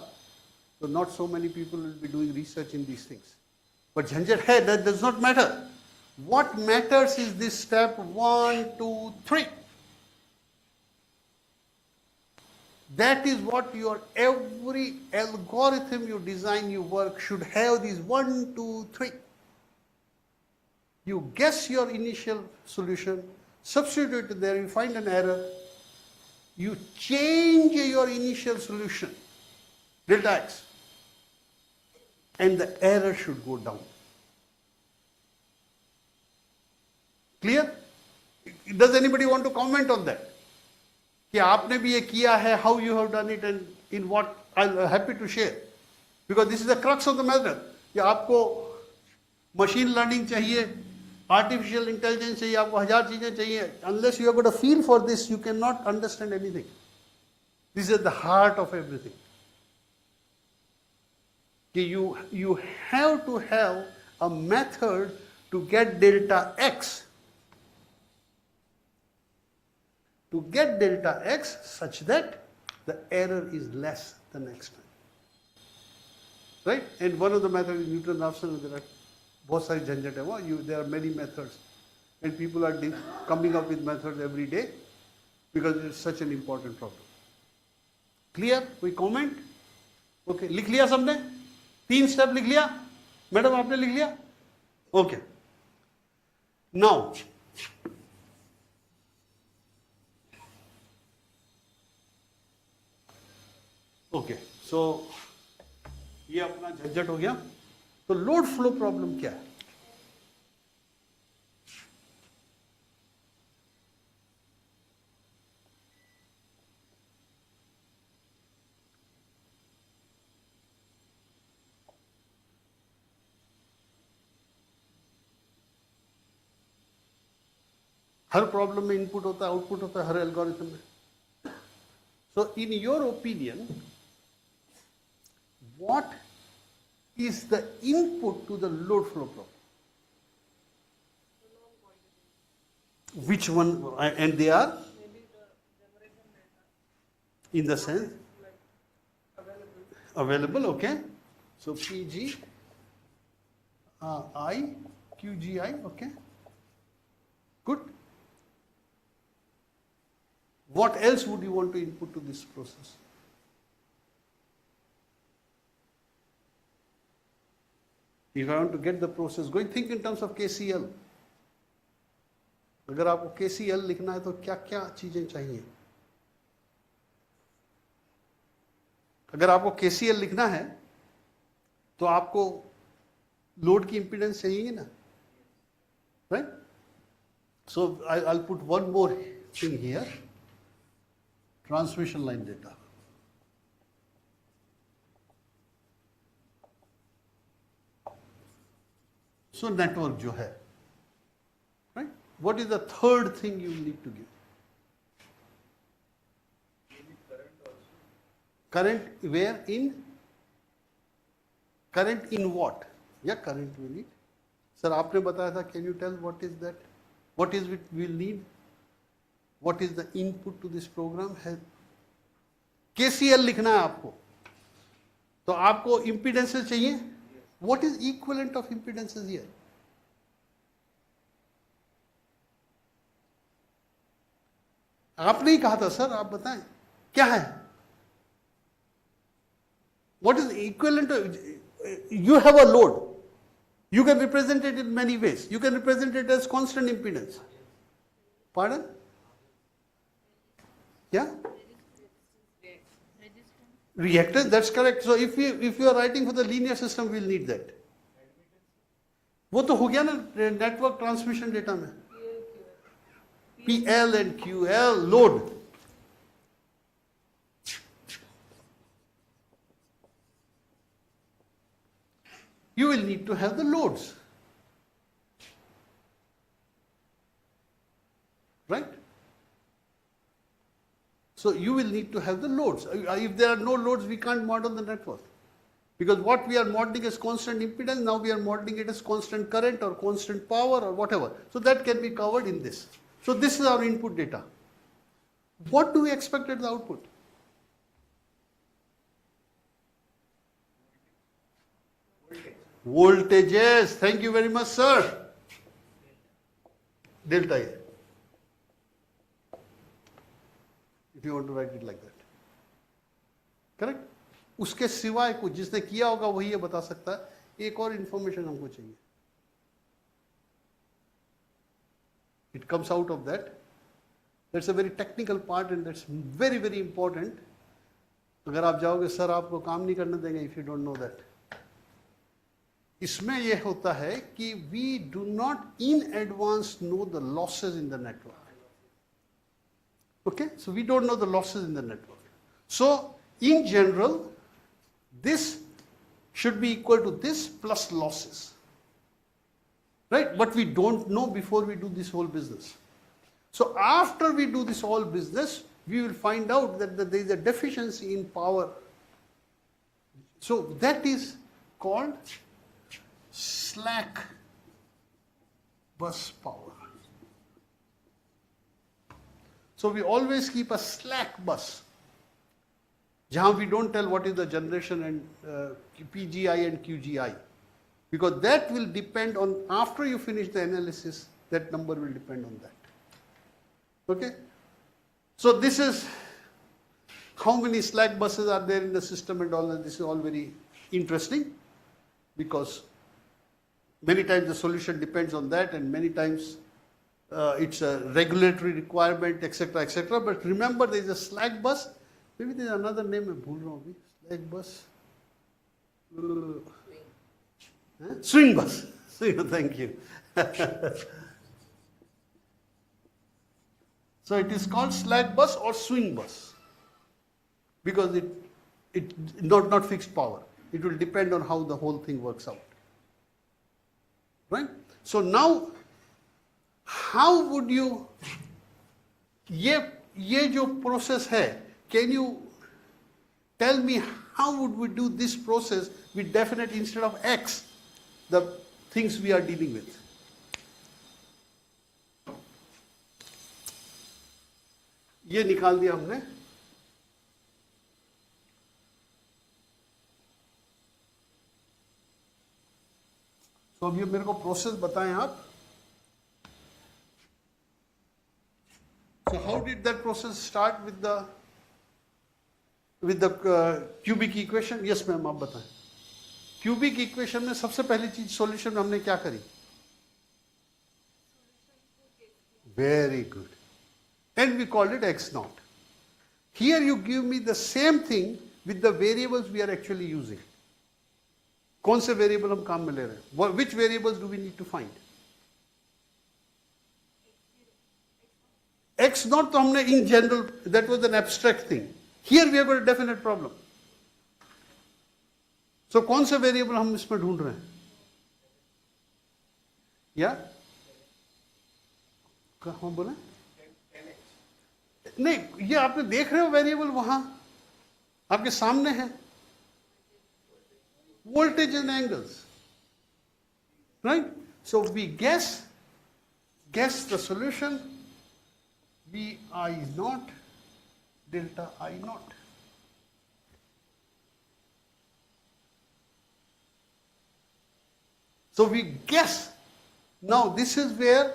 so not so many people will be doing research in these things. But झंझट है, that does not matter. What matters is this step 1, 2, 3. That is what your every algorithm you design, you work should have these 1, 2, 3. You guess your initial solution, substitute it there, you find an error, you change your initial solution, delta x, and the error should go down. Clear? Does anybody want to comment on that? कि आपने भी ये किया है, how you have done it and in what, I'm happy to share. Because this is the crux of the matter. कि आपको machine learning चाहिए, artificial intelligence चाहिए, आपको हजार चीजें चाहिए. Unless you have got a feel for this, you cannot understand anything. This is at the heart of everything. कि you have to have a method to get delta x. To get delta x such that the error is less the next time. Right? And one of the methods is Newton-Raphson. There are बहुत सारी झंझट है वो. There are many methods. And people are coming up with methods every day because it's such an important problem. Clear? कोई comment? Okay. लिख लिया सबने? 3 step लिख लिया? मैडम आपने लिख लिया? Okay. Now, ओके सो ये अपना झंझट हो गया. तो लोड फ्लो प्रॉब्लम क्या है? हर प्रॉब्लम में इनपुट होता है, आउटपुट होता है, हर एल्गोरिथम में. So in your opinion, what is the input to the load flow problem? Which one? And they are? Maybe the generation data In the sense? like available. Available, okay. So PG, I, QGI, okay. Good. What else would you want to input to this process? If I want to get the process going, think in terms of KCL. अगर आपको KCL लिखना है तो क्या क्या चीजें चाहिए? अगर आपको KCL लिखना है तो आपको लोड की इंपीडेंस चाहिए ना, right? So I'll put one more thing here. Transmission line data. So network जो है, right? What is the third thing you need to give? Current where in? Current in what? Yeah, current we need. Sir, आपने बताया था. Can you tell what is that? What is it we'll need? What is the input to this program? KCL लिखना है आपको, तो आपको impedances चाहिए. What is equivalent of impedances here? आपने ही कहा था सर, आप बताएं क्या है? What is equivalent of? You have a load. You can represent it in many ways. You can represent it as constant impedance. Pardon? Yeah? Reactance, that's correct. So if you are writing for the linear system, we'll need that. वो तो हो गया ना network transmission data में. PL and QL, load. you will need to have the loads. Right? So you will need to have the loads. If there are no loads, we can't model the network. Because what we are modeling as constant impedance, now we are modeling it as constant current or constant power or whatever. So that can be covered in this. So this is our input data. What do we expect at the output? Voltages. Thank you very much, sir. Delta A. If you want to write it like that. Correct? उसके सिवाय कुछ जिसने किया होगा वही ये बता सकता है. एक और इंफॉर्मेशन हमको चाहिए. It comes out of that. That's a very technical part and that's very, very important. अगर आप जाओगे सर आपको काम नहीं करने देंगे if you don't know that. इसमें यह होता है कि we do not in advance know the losses in the network. Okay, so we don't know the losses in the network. So in general, this should be equal to this plus losses. Right? But we don't know before we do this whole business. So after we do this whole business, we will find out that there is a deficiency in power. So that is called slack bus power. So we always keep a slack bus. Jahan we don't tell what is the generation and PGI and QGI. Because that will depend on, after you finish the analysis, that number will depend on that. Okay? So this is how many slack buses are there in the system and all that. This is all very interesting because many times the solution depends on that and many times it's a regulatory requirement, etc., etc. But remember there is a slack bus. Maybe there is another name I bhul raha hu. Slack bus. Swing bus. Thank you. So it is called slack bus or swing bus because it not fixed power. It will depend on how the whole thing works out. Right? So now, how would you, ये जो process है, can you tell me how would we do this process with definite instead of X, the things we are dealing with? ये निकाल दिया हमने. तो अब ये मेरे को प्रोसेस बताएं आप. So how did that process start with the cubic equation? Yes ma'am आप बताएं. क्यूबिक इक्वेशन में सबसे पहली चीज सॉल्यूशन में हमने क्या करी? Very good. And we called it x naught. Here you give me the same thing with the variables we are actually using. कौन से वेरिएबल हम काम में ले रहे हैं? Which variables do we need to find? X naught तो हमने in general, that was an abstract thing. Here we have got a definite problem. So कौन से वेरिएबल हम इसमें ढूंढ रहे हैं? या कहाँ बोला? नहीं, ये आपने देख रहे हो वेरिएबल वहां आपके सामने है. Voltage and angles, right? So we guess the solution Vi naught delta I naught. So we guess. Now this is where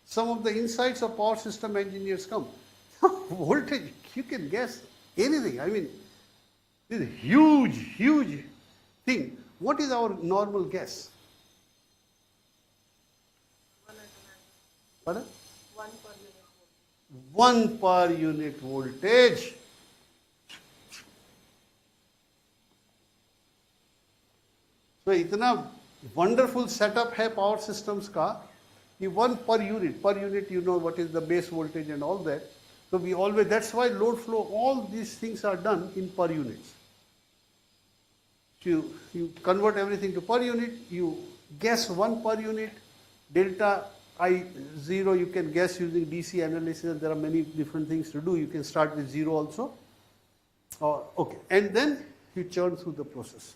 some of the insights of power system engineers come. Voltage, you can guess anything. I mean, this is a huge thing. What is our normal guess? Pardon? 1 per unit voltage. So इतना wonderful setup है power systems का कि 1 per unit you know what is the base voltage and all that. So we always, that's why load flow, all these things are done in per units. You convert everything to per unit, you guess one per unit, delta I0 you can guess using DC analysis. There are many different things to do. You can start with 0 also. Okay, and then you churn through the process.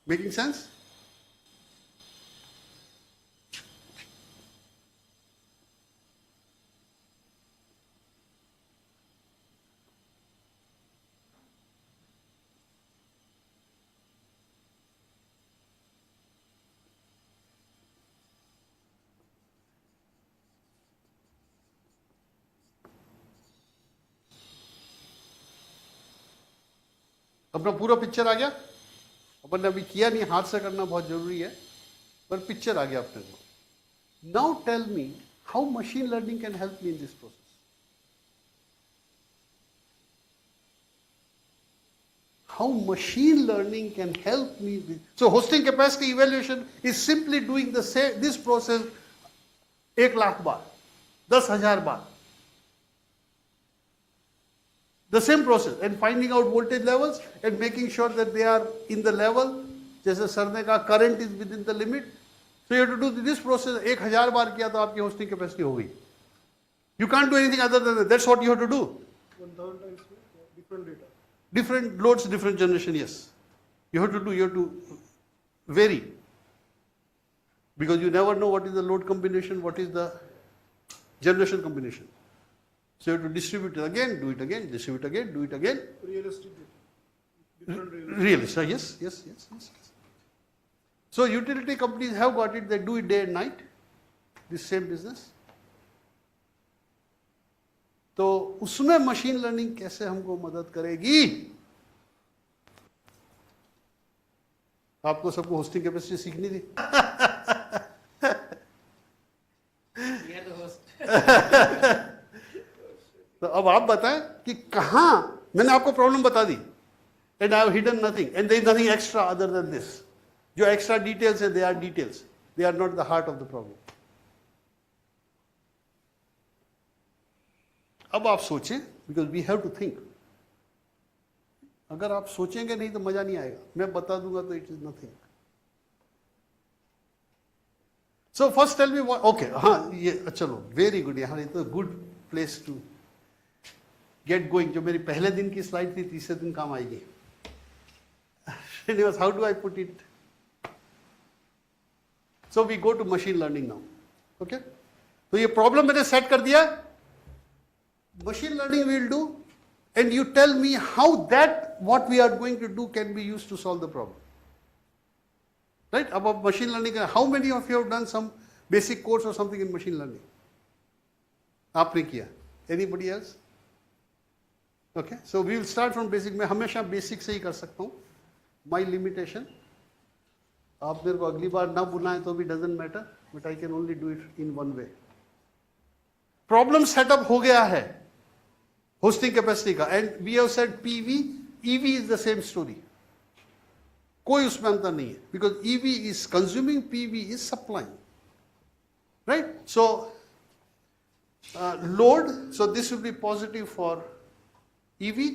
Making sense? अपना पूरा picture आ गया. अपन ने अभी किया नहीं, हाथ से करना बहुत जरूरी है, पर पिक्चर आ गया अपने को. Now tell me how machine learning can help me in this process. How machine learning can help me with, so hosting capacity evaluation is simply doing the same, this process 1,00,000 bar, 10,000 bar. The same process, and finding out voltage levels and making sure that they are in the level. जैसे sir ने कहा current is within the limit. So you have to do this process 1,000 बार किया तो आपकी hosting capacity हो गई. You can't do anything other than that. That's what you have to do. 1,000 times different data. Different loads, different generation, yes. You have to vary. Because you never know what is the load combination, what is the generation combination. So you have to distribute it again, do it again, distribute again, do it again. Realistic data. Different Realist, yes. So utility companies have got it, they do it day and night, this same business. तो उसमें machine learning कैसे हमको मदद करेगी? आपको सबको hosting capacity सीखनी थी. We are the host. तो अब आप बताएं कि कहां. मैंने आपको प्रॉब्लम बता दी, and I have hidden nothing, and there is nothing extra other than this. जो एक्स्ट्रा डिटेल्स है, they are details, they are not the heart of the problem. अब आप सोचें, because we have to think. अगर आप सोचेंगे नहीं तो मजा नहीं आएगा. मैं बता दूंगा तो it is nothing. So first tell me what. Okay, हाँ ये चलो, वेरी गुड. यहाँ तो good place to get going. जो मेरी पहले दिन की स्लाइड थी, तीसरे दिन काम आएगी. How do I put it? So we go to machine learning now. Okay, तो ये प्रॉब्लम मैंने सेट कर दिया. Machine learning we will do, and you tell me how that what we are going to do can be used to solve the problem. Right? About machine learning, how many of you have done some basic course or something in machine learning? आपने किया? Anybody else? Okay, so we will start from basic. मैं हमेशा basic से ही कर सकता हूँ. My limitation. आप मेरे को अगली बार ना बुलाएं तो भी doesn't matter, but I can only do it in one way. Problem setup हो गया है hosting capacity का, and we have said PV, EV is the same story. कोई उसमें अंतर नहीं है, because EV is consuming, PV is supplying. Right? So load, so this will be positive for EV,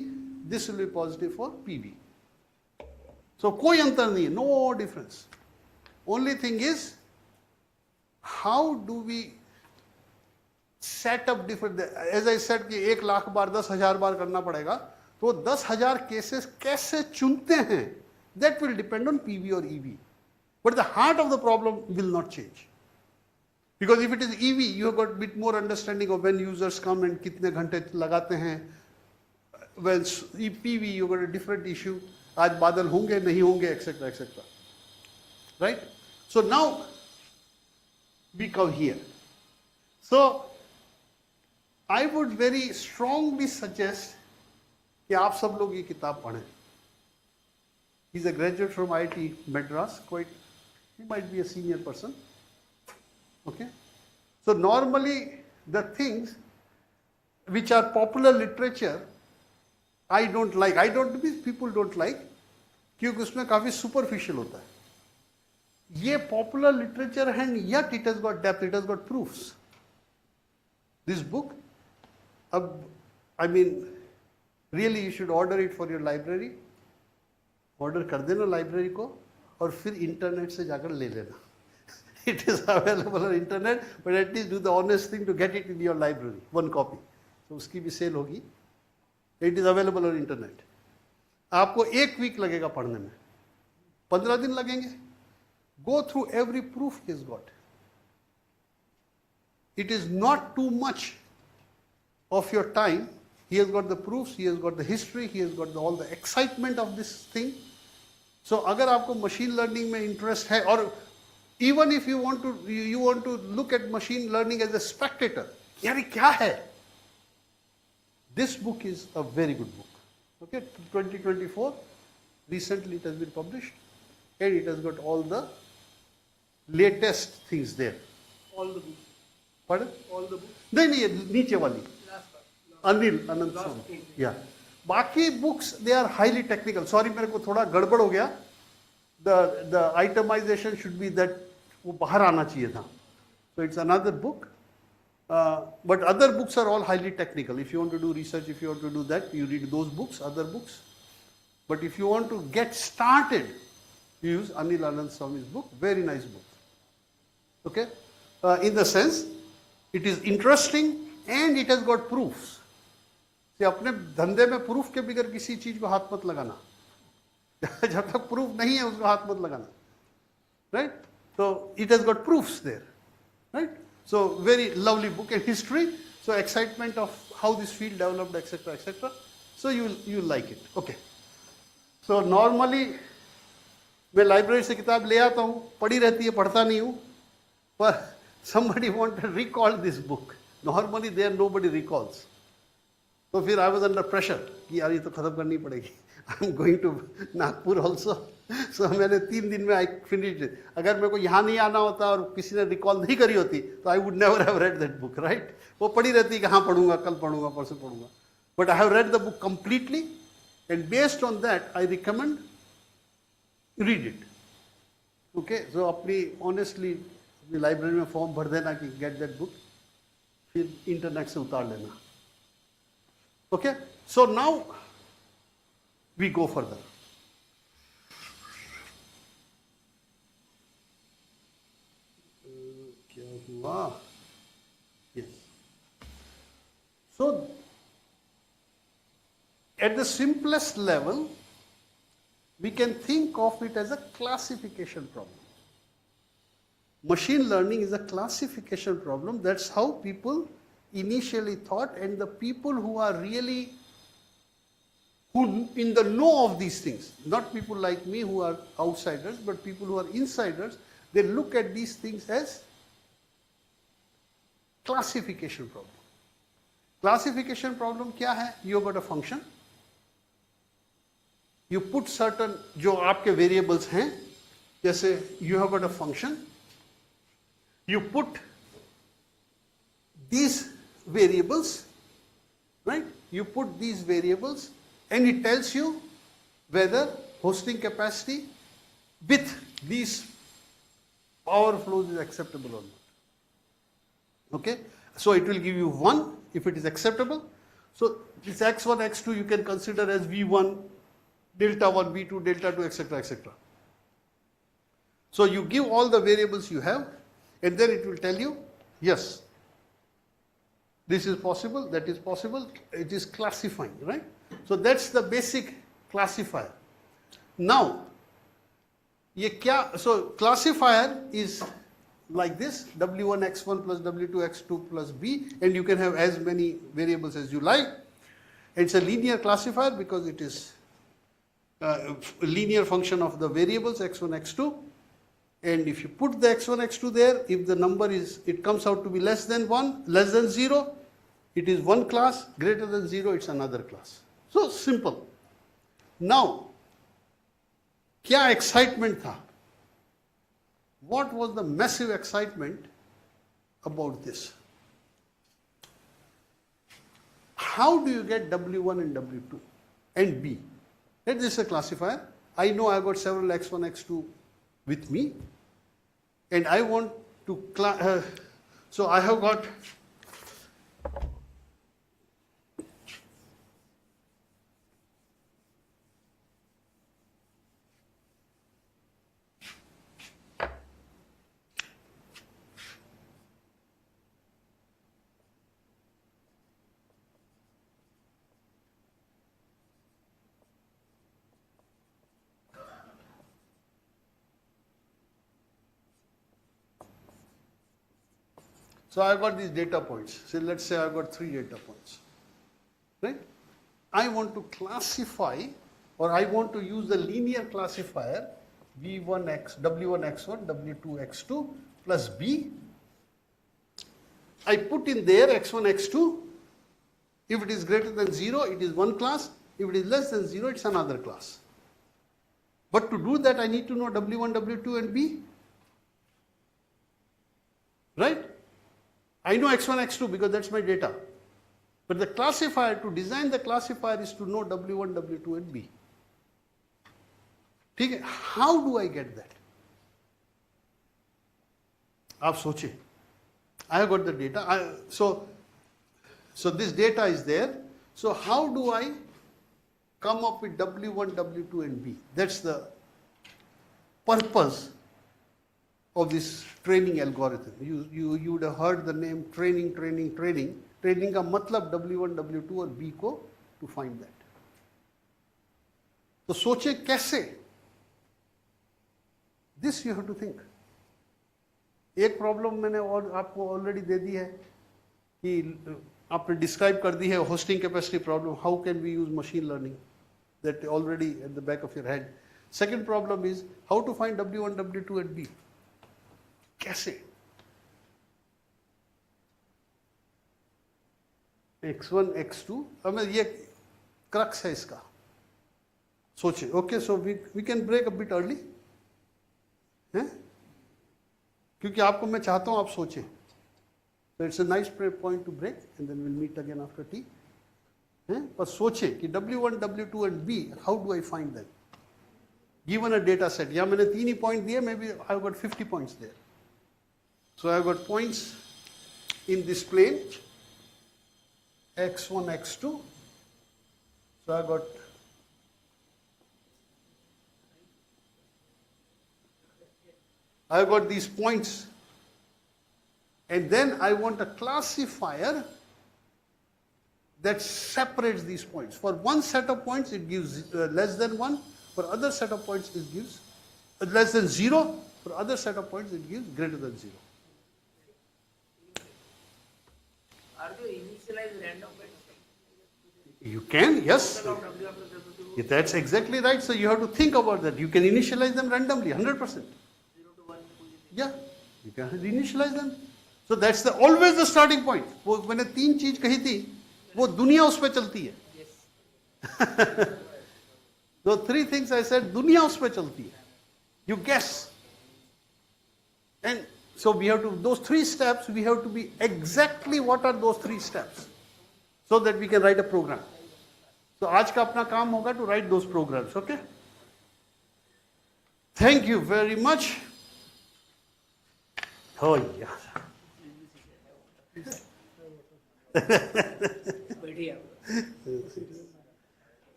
this will be positive for PV. So कोई अंतर नहीं है, no difference. Only thing is, how do we setup different. As I said कि 1,00,000 बार 10,000 बार करना पड़ेगा, तो 10,000 cases कैसे चुनते हैं, that will depend on PV और EV. But the heart of the problem will not change, because if it is EV you have got bit more understanding of when users come and कितने घंटे लगाते हैं. When PV you got a different issue, आज बादल होंगे नहीं होंगे, etcetera etcetera. Right? So now we come here. So I would very strongly suggest कि आप सब लोग ये किताब पढ़ें. He is a graduate from IIT Madras, he might be a senior person. Okay? So normally the things which are popular literature, I don't like. People don't like, क्योंकि उसमें काफी superficial होता है. ये popular literature है, and yet it has got depth, it has got proofs. This book, I mean, really you should order it for your library. Order कर देना library को और फिर इंटरनेट से जाकर ले लेना. It is available on internet, but at least do the honest thing to get it in your library, one copy. So उसकी भी सेल होगी. It is available on internet. आपको 1 वीक लगेगा पढ़ने में, 15 दिन लगेंगे. Go through every proof he has got. It is not too much of your time. He has got the proofs, he has got the history, he has got all the excitement of this thing. So अगर आपको machine learning में interest है, और even if you want to look at machine learning as a spectator, यार ये क्या है? This book is a very good book. Okay, 2024, recently it has been published, and it has got all the latest things there. All the books. Pardon? All the books. नहीं ये नीचे वाली. Last part. Anil अनंत स्वामी. या बाकी books they are highly technical. Sorry मेरे को थोड़ा गड़बड़ हो गया. The itemization should be that, वो बाहर आना चाहिए था. So it's another book, but other books are all highly technical. If you want to do research, if you want to do that, you read those books, other books. But if you want to get started, you use Anil Anand Swami's book. Very nice book. Okay, in the sense it is interesting and it has got proofs. कि अपने धंधे में proof के बगैर किसी चीज को हाथ मत लगाना. जब तक प्रूफ नहीं है उसको हाथ मत लगाना. Right? So it has got proofs there. Right? So very lovely book. And history, so excitement of how this field developed, etc., etc. So you like it. Okay. So normally मैं library से किताब ले आता हूँ, पढ़ी रहती है, पढ़ता नहीं हूँ. पर somebody wanted to recall this book. Normally there nobody recalls. तो फिर I was under pressure कि यार ये तो खत्म करनी पड़ेगी. I'm going to Nagpur also. So मैंने 3 दिन में I finished it. अगर मेरे को यहाँ नहीं आना होता और किसी ने रिकॉल नहीं करी होती तो I would never have read that book, right? वो पढ़ी रहती है कि हाँ पढ़ूंगा, कल पढ़ूंगा, परसों पढ़ूंगा. But I have read the book completely, and based on that I recommend read it. Okay, so अपनी honestly अपनी लाइब्रेरी में फॉर्म भर देना कि get that book, फिर इंटरनेट से उतार लेना. Okay, so now we go further. क्या हुआ? Yes. So at the simplest level, we can think of it as a classification problem. Machine learning is a classification problem. That's how people initially thought, and the people who are really, who in the know of these things, not people like me who are outsiders, but people who are insiders, they look at these things as classification problem. Classification problem क्या है? You got a function. You put certain जो आपके variables हैं, जैसे you have got a function. You put these variables, right? You put these variables and it tells you whether hosting capacity with these power flows is acceptable or not. Okay? So it will give you 1 if it is acceptable. So this x1, x2 you can consider as v1, delta 1, v2, delta 2, etc., etc. So you give all the variables you have, and then it will tell you, yes, this is possible, that is possible, it is classifying, right? So that's the basic classifier. Now, so classifier is like this, w1 x1 plus w2 x2 plus b, and you can have as many variables as you like. It's a linear classifier because it is a linear function of the variables x1, x2. And if you put the x1, x2 there, if the number is, it comes out to be less than 1, less than 0, it is one class, greater than 0, it's another class. So simple. Now, क्या excitement था? What was the massive excitement about this? How do you get W1 and W2 and B? Let this is a classifier. I know I got several x1, x2 with me, and I want to so I have got So I got these data points. So let's say I got 3 data points, right? I want to classify, or I want to use the linear classifier V1x, W1x1, W2x2 plus B. I put in there x1, x2. If it is greater than 0, it is one class. If it is less than 0, it's another class. But to do that, I need to know W1, W2 and B. Right? I know x1, x2 because that's my data. But the classifier, to design the classifier is to know W1, W2 and B. ठीक है? How do I get that? आप सोचिए. I have got the data. So this data is there. So how do I come up with W1, W2 and B? That's the purpose of this training algorithm. You would have heard the name training. Training का मतलब W1, W2 और B को to find that. तो सोचे कैसे? This you have to think. एक problem मैंने और आपको ऑलरेडी दे दी है कि आपने डिस्क्राइब कर दी है hosting capacity problem. How can we use machine learning? That already at the back of your head. Second problem is how to find W1, W2 and B. कैसे? x1, x2. अब ये crux है इसका. सोचिए. Okay, so we can break a bit early. हैं? क्योंकि आपको मैं चाहता हूं आप सोचें. So it's a nice point to break and then we'll meet again after tea. पर सोचें कि W1, W2 and B, how do I find them? Given a data set, यहाँ मैंने 3 ही point दिए, maybe I've got 50 points there. So I've got points in this plane, x1, x2. So I've got these points, and then I want a classifier that separates these points. For one set of points, it gives less than 1. For other set of points, it gives less than 0. For other set of points, it gives greater than 0. Are they initialized random bits? You can, yes. That's exactly right. So you have to think about that. You can initialize them randomly, 100%. Yeah, you can initialize them. So that's always the starting point. वो मैंने 3 चीज कही थी, वो दुनिया उस पे चलती है. So 3 things I said, दुनिया उस पे चलती है. You guess. And so we have to, those 3 steps, we have to be exactly what are those 3 steps, so that we can write a program. So आज का अपना काम होगा to write those programs, okay? Thank you very much. Oh yeah. बढ़िया.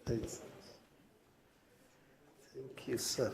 Thanks. Thank you, sir.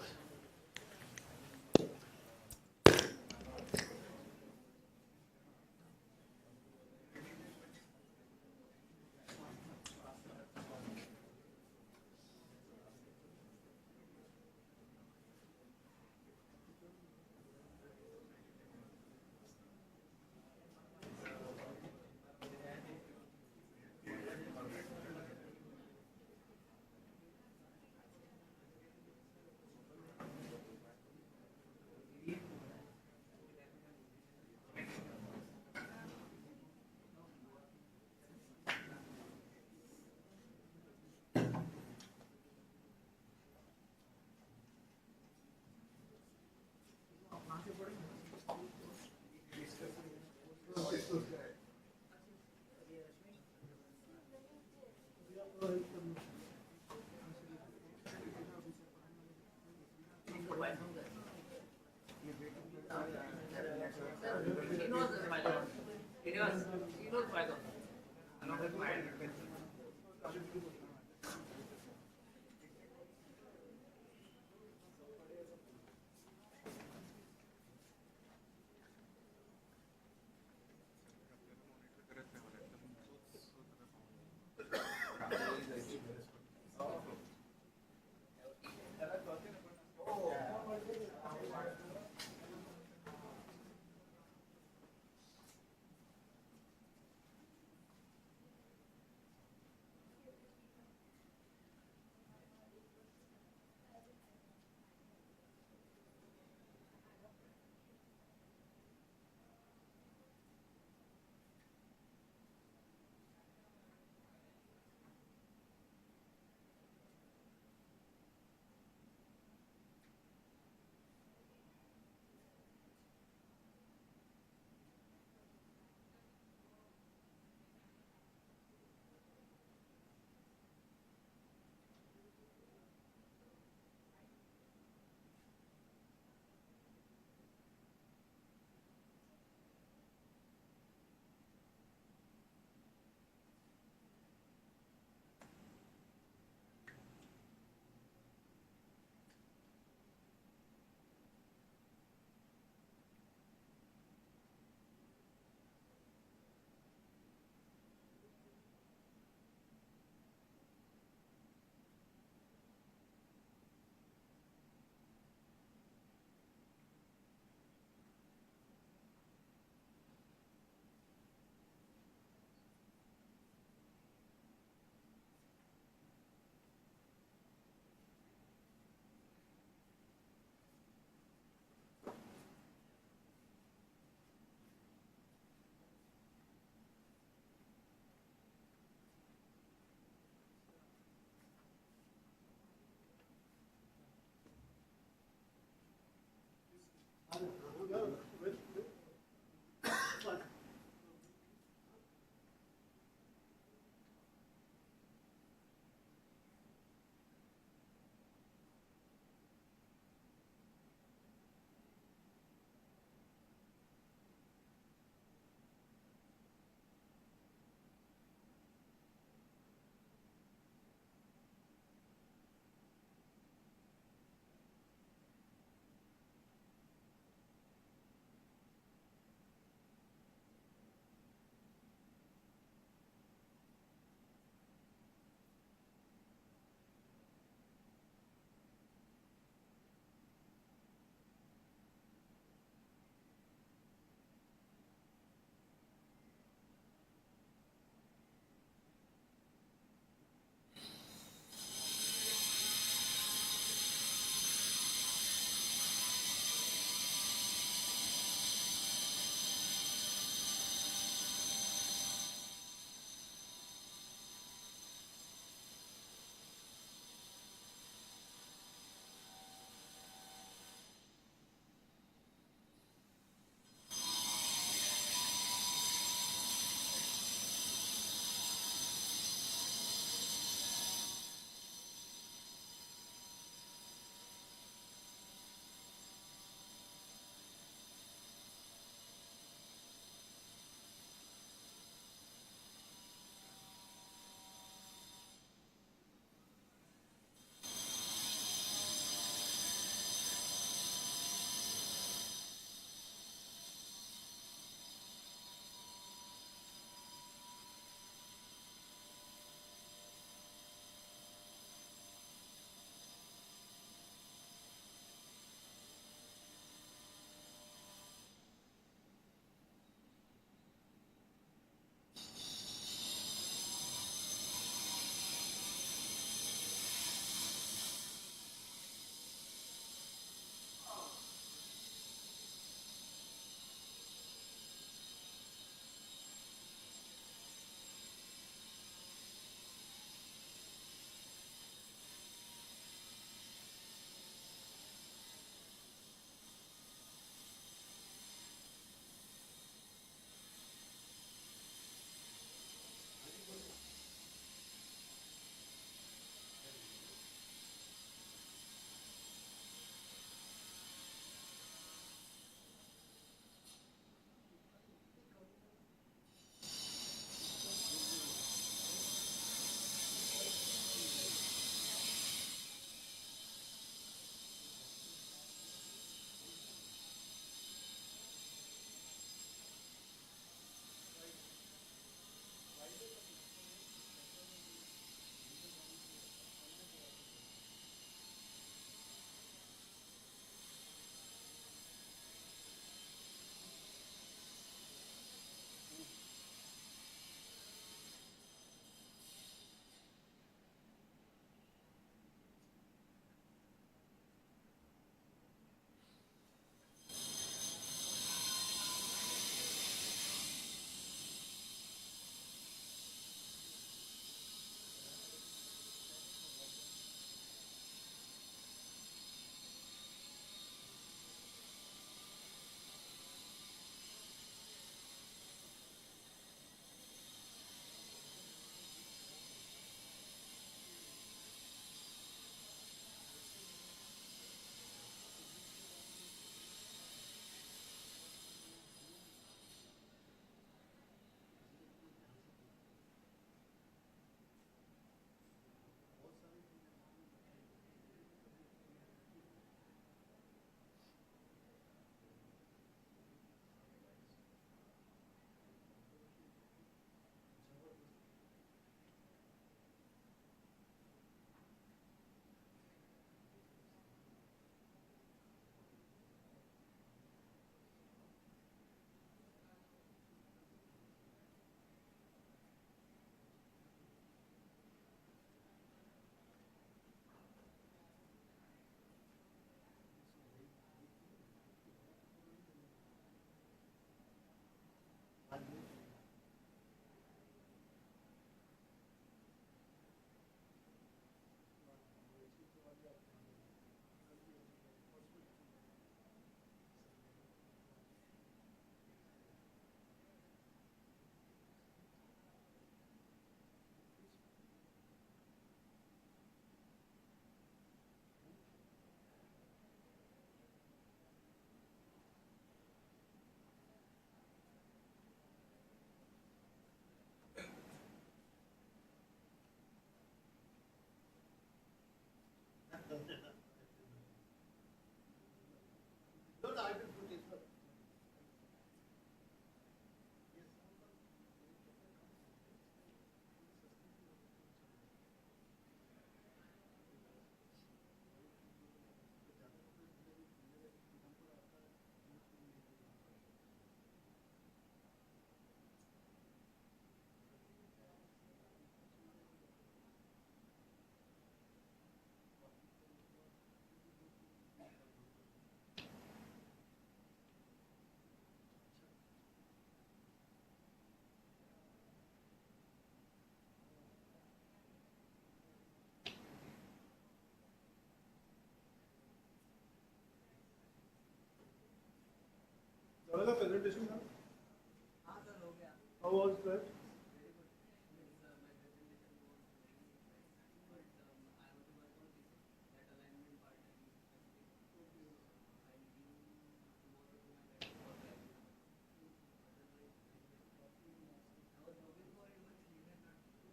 How was that?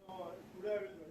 No, today I will join.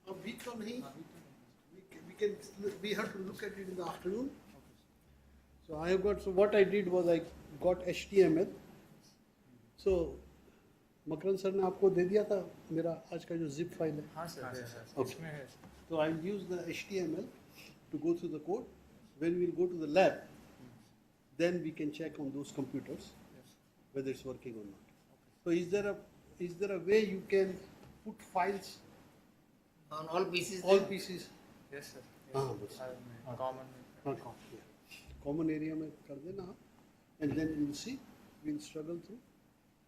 अभी तो नहीं. We have to look at it in the afternoon. So I have got. So what I did was I got HTML. So Makaran sir ने आपको दे दिया था मेरा आज का जो zip file है. हाँ सर Okay. इसमें है So I'll use the HTML to go through the code. When we'll go to the lab, then we can check on those computers whether it's working or not. So is there a way you can put files On all pieces. all pieces? Yes sir हाँ बस. Common हाँ common area में कर देना and then we'll see. We'll struggle through.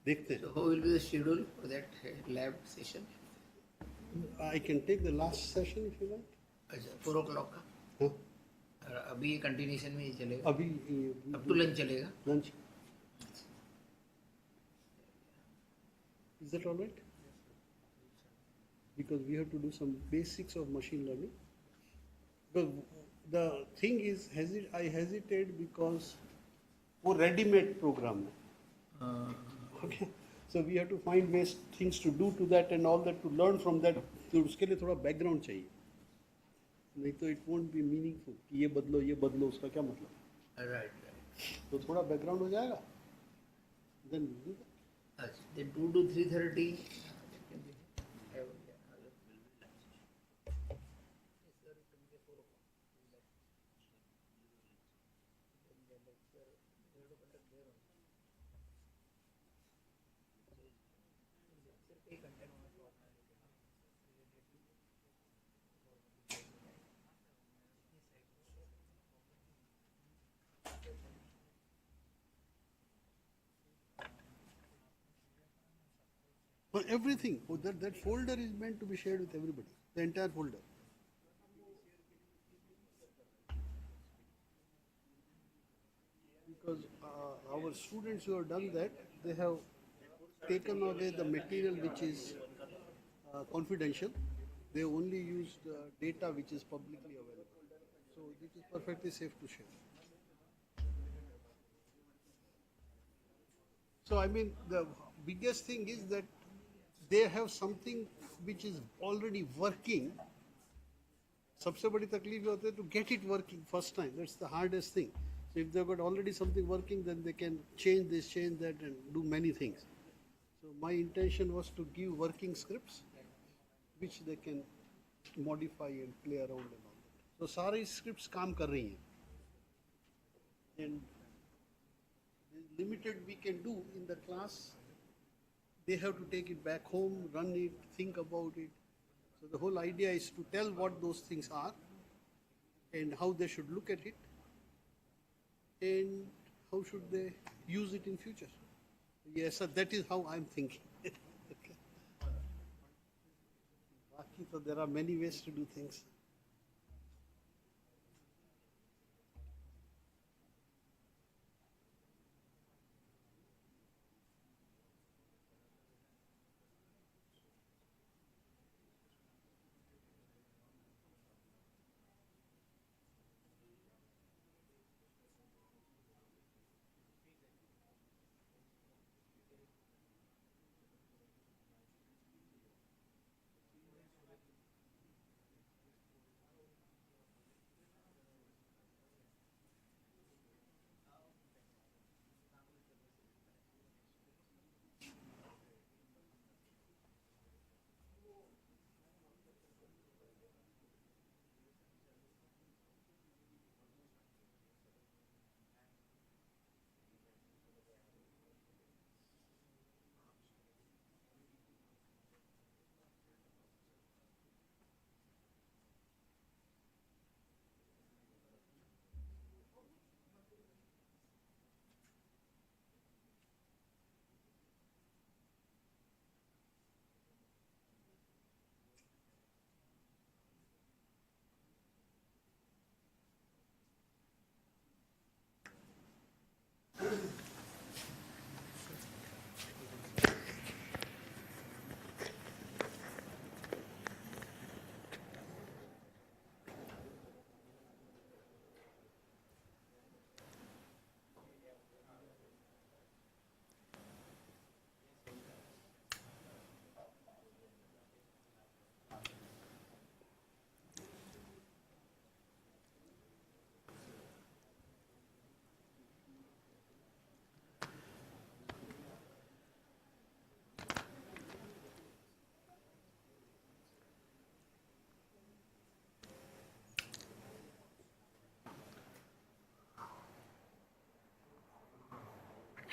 देखते हैं. So how will be the schedule for that lab session? I can take the last session if you like. अच्छा 4 o'clock का. हाँ और अभी कंटिन्यूशन में ही चलेगा. अभी अब टू लंच चलेगा. lunch. Is that all right? Because we have to do some basics of machine learning. But the thing is, I hesitate because वो ready-made program है. Okay. So we have to find ways, things to do to that and all that to learn from that. तो उसके लिए थोड़ा background चाहिए. नहीं तो it won't be meaningful. कि ये बदलो उसका क्या मतलब? Right. तो थोड़ा background हो जाएगा. Then we'll do that. अच्छा then 2 to 3:30. For everything, that folder is meant to be shared with everybody, the entire folder. Because our students who have done that, they have taken away the material which is confidential. They only used data which is publicly available. So it is perfectly safe to share. So I mean, the biggest thing is that they have something which is already working. सबसे बड़ी तकलीफ ये होती है to get it working first time. That's the hardest thing. So if they've got already something working, then they can change this, change that, and do many things. So my intention was to give working scripts, which they can modify and play around and all that. So सारी scripts काम कर रही हैं. And the limited we can do in the class. They have to take it back home, run it, think about it. So the whole idea is to tell what those things are and how they should look at it. And how should they use it in future? Yes, sir, that is how I'm thinking. Okay. Baki, so there are many ways to do things.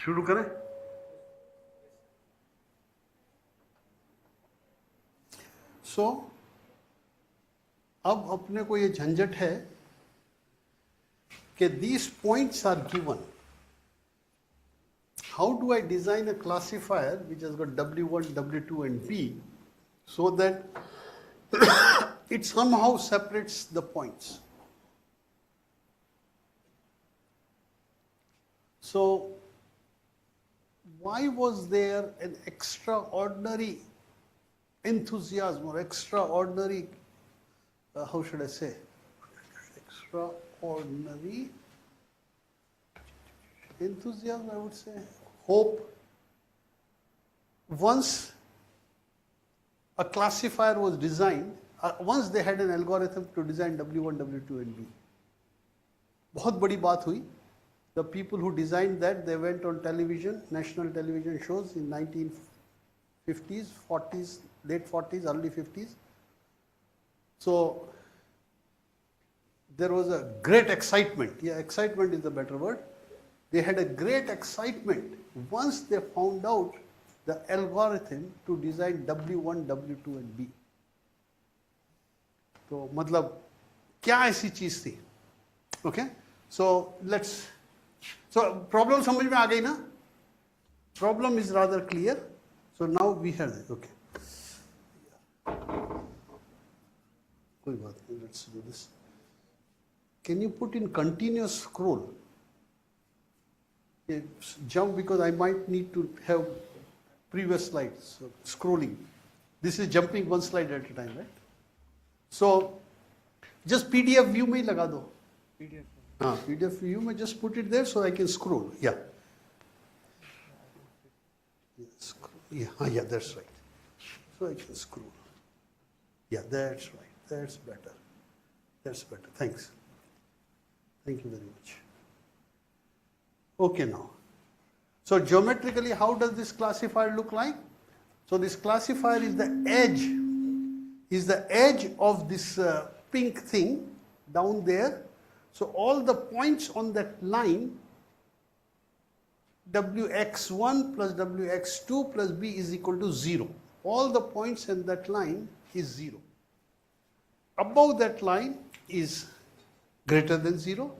शुरू करें? सो अब अपने को ये झंझट है कि these points are given. How do I design a classifier which has got W1, W2 and B so that it somehow separates the points? So why was there an extraordinary enthusiasm or extraordinary, how should I say, extraordinary enthusiasm, I would say, hope, once a classifier was designed, once they had an algorithm to design W1, W2 and B. बहुत बड़ी बात हुई. The people who designed that, they went on television, national television shows in 1950s, 40s, late 40s, early 50s. So there was a great excitement. Yeah, excitement is the better word. They had a great excitement once they found out the algorithm to design W1, W2 and B. तो मतलब क्या ऐसी चीज थी? Okay, so let's. So problem समझ में आ गई ना? Problem is rather clear. So now we have it. Okay. कोई बात नहीं. Let's do this. Can you put in continuous scroll? Jump, because I might need to have previous slides. So scrolling. This is jumping one slide at a time, right? So just PDF view में ही लगा दो. PDF. PDF view में just put it there so I can scroll. Yeah. Yeah, that's right. So I can scroll. Yeah, that's right. That's better. That's better. Thanks. Thank you very much. Okay, now. So geometrically, how does this classifier look like? So this classifier is the edge of this pink thing down there. So all the points on that line, Wx1 plus Wx2 plus B is equal to 0. All the points in that line is 0. Above that line is greater than 0.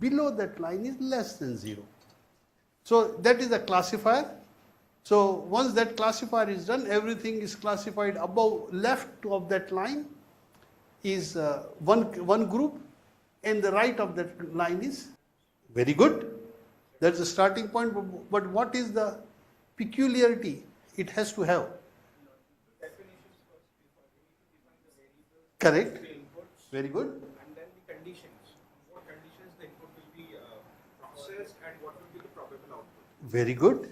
Below that line is less than 0. So that is a classifier. So once that classifier is done, everything is classified above left of that line is one group, and the right of that line is very good. That's the starting point. But what is the peculiarity it has to have? Definitions first. Before we need to define the variables, Correct. the inputs, Very good. and then the conditions. What conditions the input will be processed and what will be the probable output. Very good.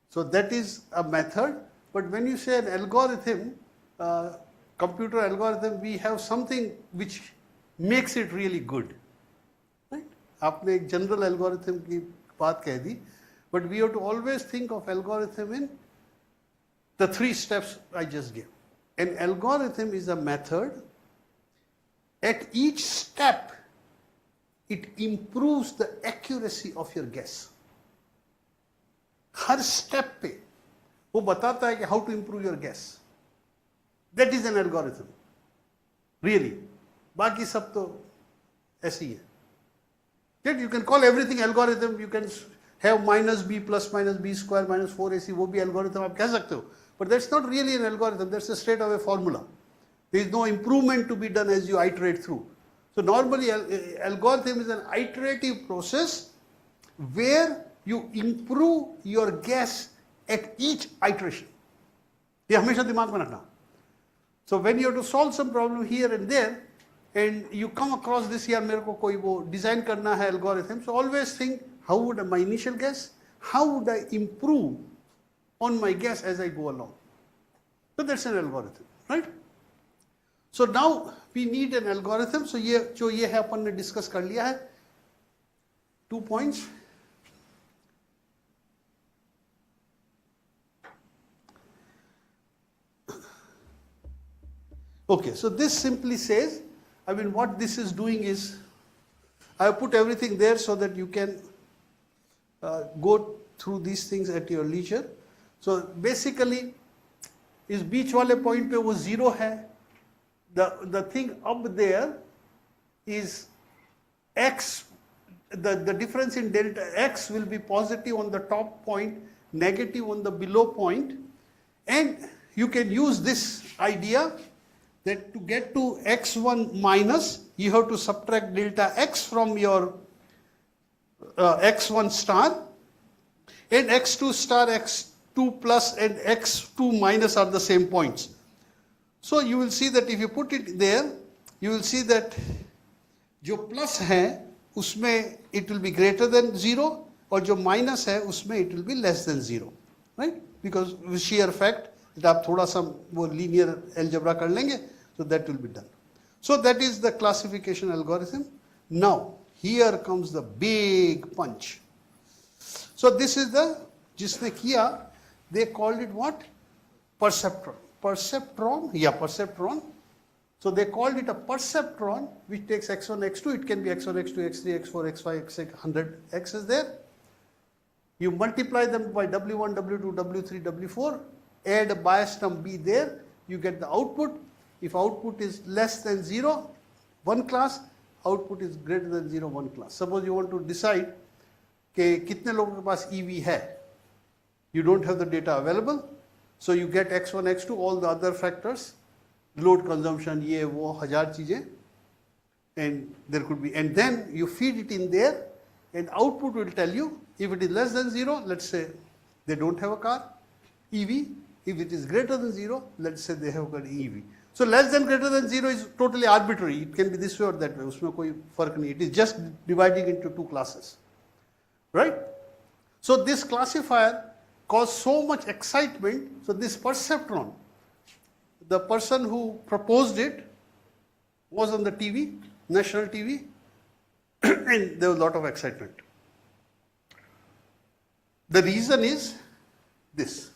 So that is a method. But when you say an algorithm, computer algorithm, we have something which makes it really good. Right? आपने एक general algorithm की बात कह दी, but we have to always think of algorithm in the 3 steps I just gave. An algorithm is a method. At each step, it improves the accuracy of your guess. हर step पे वो बताता है कि how to improve your guess. That is an algorithm really. बाकी सब तो ऐसे ही है. That you can call everything algorithm. You can have minus B plus minus B square minus 4ac, वो भी एल्गोरिथम आप कह सकते हो. But that's not really an algorithm. That's a straight away formula. There is no improvement to be done as you iterate through. So normally algorithm is an iterative process where you improve your guess at each iteration. ये हमेशा दिमाग में रखना. So when you have to solve some problem here and there and you come across this, यार मेरे को कोई वो डिजाइन करना है algorithm, so always think how would my initial guess, how would I improve on my guess as I go along. So that's an algorithm, right? So now we need an algorithm. So ये जो ये है अपन ने discuss कर लिया है. 2 points. Okay, so this simply says, I mean what this is doing is, I have put everything there so that you can go through these things at your leisure. So basically इस बीच वाले point पे वो 0 है. The thing up there is x, the difference in delta x will be positive on the top point, negative on the below point, and you can use this idea that to get to x1 minus, you have to subtract delta x from your x1 star, and x2 star, x2 plus and x2 minus are the same points. So you will see that if you put it there, you will see that जो plus है उसमें it will be greater than 0 और जो minus है उसमें it will be less than 0, right? Because sheer fact that आप थोड़ा सा वो linear algebra कर लेंगे, so that will be done. So that is the classification algorithm. Now here comes the big punch. So this is the जिसने किया, they called it what? Perceptron. Perceptron. So they called it a perceptron, which takes x1, x2. It can be x1, x2, x3, x4, x5, x6, 100 x is there. You multiply them by w1, w2, w3, w4. Add a bias term b there. You get the output. If output is less than 0, 1 class. Output is greater than 0, 1 class. Suppose you want to decide कि कितने लोगों के पास EV है. You don't have the data available. So you get x1, x2, all the other factors, load consumption, ये वो 1000 चीजें, and there could be, and then you feed it in there, and output will tell you if it is less than 0, let's say they don't have a car, EV. If it is greater than 0, let's say they have got EV. So less than greater than 0 is totally arbitrary. It can be this way or that way. उसमें कोई फर्क नहीं. It is just dividing into 2 classes, right? So this classifier caused so much excitement. So this perceptron, the person who proposed it was on the TV, national TV, and there was a lot of excitement. The reason is this.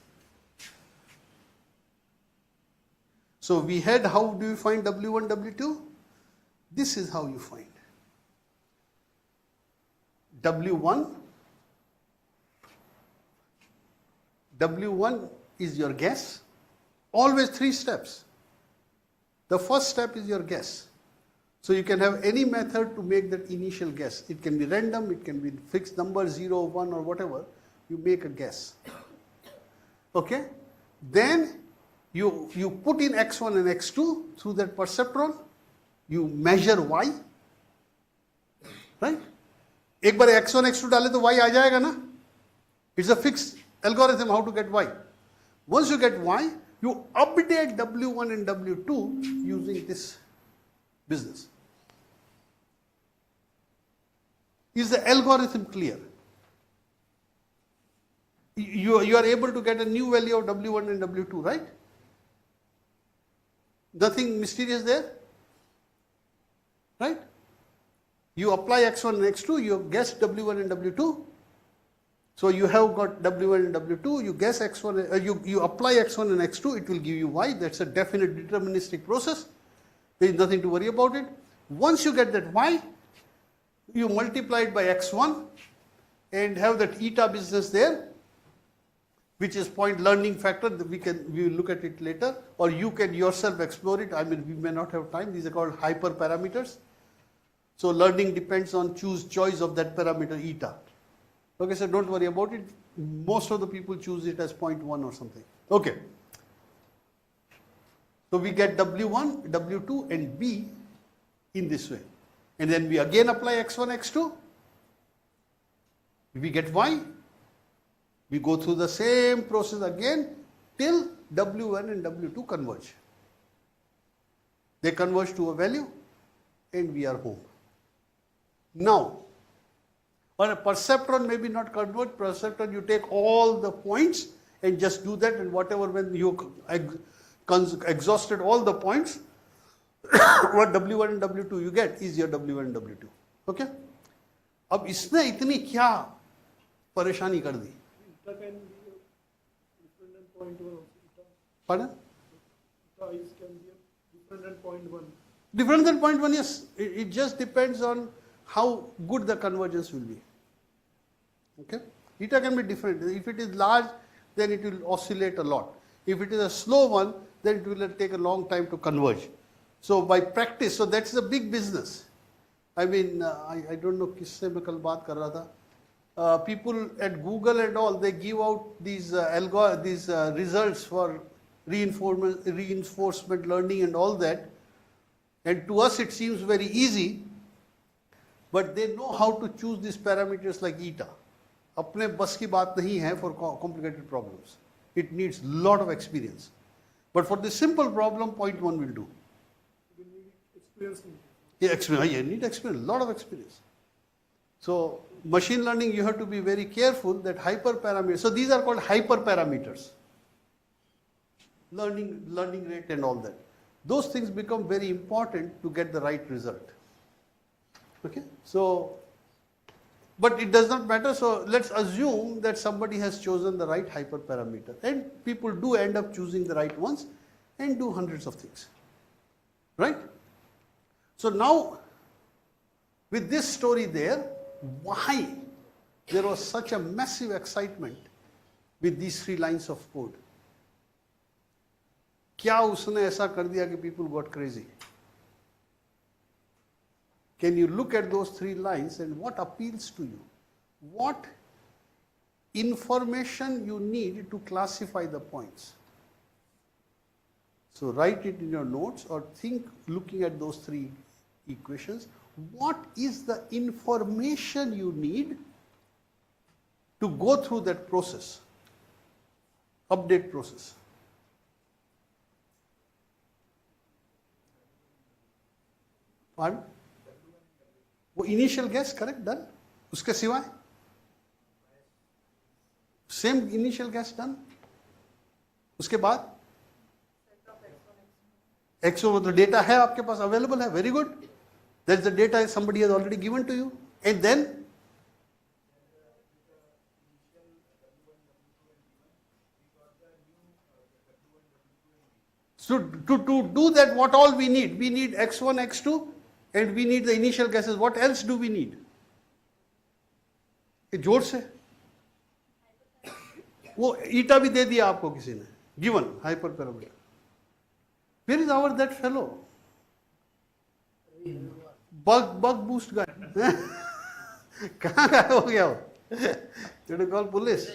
So we had, how do you find W1, W2? This is how you find. W1 is your guess. Always 3 steps. The first step is your guess. So you can have any method to make that initial guess. It can be random, it can be fixed number 0, 1 or whatever. You make a guess. Okay? Then you put in x1 and x2 through that perceptron. You measure y. Right? एक बार x1 x2 डाले तो y आ जाएगा ना? It's a fixed algorithm how to get y. Once you get y, you update W1 and W2 using this business. Is the algorithm clear? You are able to get a new value of W1 and W2, right? Nothing mysterious there? Right? You apply x1 and x2, you guess W1 and W2. So you have got W1 and W2, you guess x1, you apply x1 and x2, it will give you y. That's a definite deterministic process. There is nothing to worry about it. Once you get that y, you multiply it by x1 and have that eta business there, which is point learning factor. We will look at it later, or you can yourself explore it. I mean, we may not have time. These are called hyperparameters. So learning depends on choice of that parameter eta. Okay, so don't worry about it. Most of the people choose it as 0.1 or something. Okay. So we get W1, W2 and B in this way. And then we again apply x1, x2. We get y. We go through the same process again till W1 and W2 converge. They converge to a value and we are home. Now, on a perceptron maybe not converge. Perceptron you take all the points and just do that, and whatever when you exhausted all the points, what W1 and W2 you get is your W1 and W2. Okay? अब इसने इतनी क्या परेशानी कर दी? Eta can be different than 0.1 also. Pardon? Eta is can be different than 0.1. Different than 0.1, yes. It just depends on how good the convergence will be. Okay? Eta can be different. If it is large, then it will oscillate a lot. If it is a slow one, then it will take a long time to converge. So by practice, so that's a big business. I mean, I don't know किससे मैं कल बात कर रहा था. People at Google and all, they give out these results for reinforcement learning and all that. And to us it seems very easy, but they know how to choose these parameters like eta. अपने बस की बात नहीं है for complicated problems. It needs lot of experience. But for the simple problem, 0.1 will do. You need experience. Yeah, experience. You need experience, lot of experience. So machine learning, you have to be very careful that hyperparameters. So these are called hyperparameters. Learning rate and all that. Those things become very important to get the right result. Okay? So, but it does not matter. So let's assume that somebody has chosen the right hyperparameter. And people do end up choosing the right ones and do hundreds of things. Right? So now, with this story there, why there was such a massive excitement with these 3 lines of code? क्या उसने ऐसा कर दिया कि people got crazy? Can you look at those 3 lines and what appeals to you? What information you need to classify the points? So write it in your notes or think looking at those 3 equations. What is the information you need to go through that process? Update process. Pardon? वो initial guess correct done उसके सिवाय same initial guess done उसके बाद एक्सो मतलब data है आपके पास available है very good that's the data somebody has already given to you and then so to do that what all we need x1 x2 and we need the initial guesses. What else do we need? ये जोर से वो ईटा भी दे दिया आपको किसी ने given hyper parameter. Where is our that fellow? bug boost guy. कहाँ गायब हो गया वो? You to call police.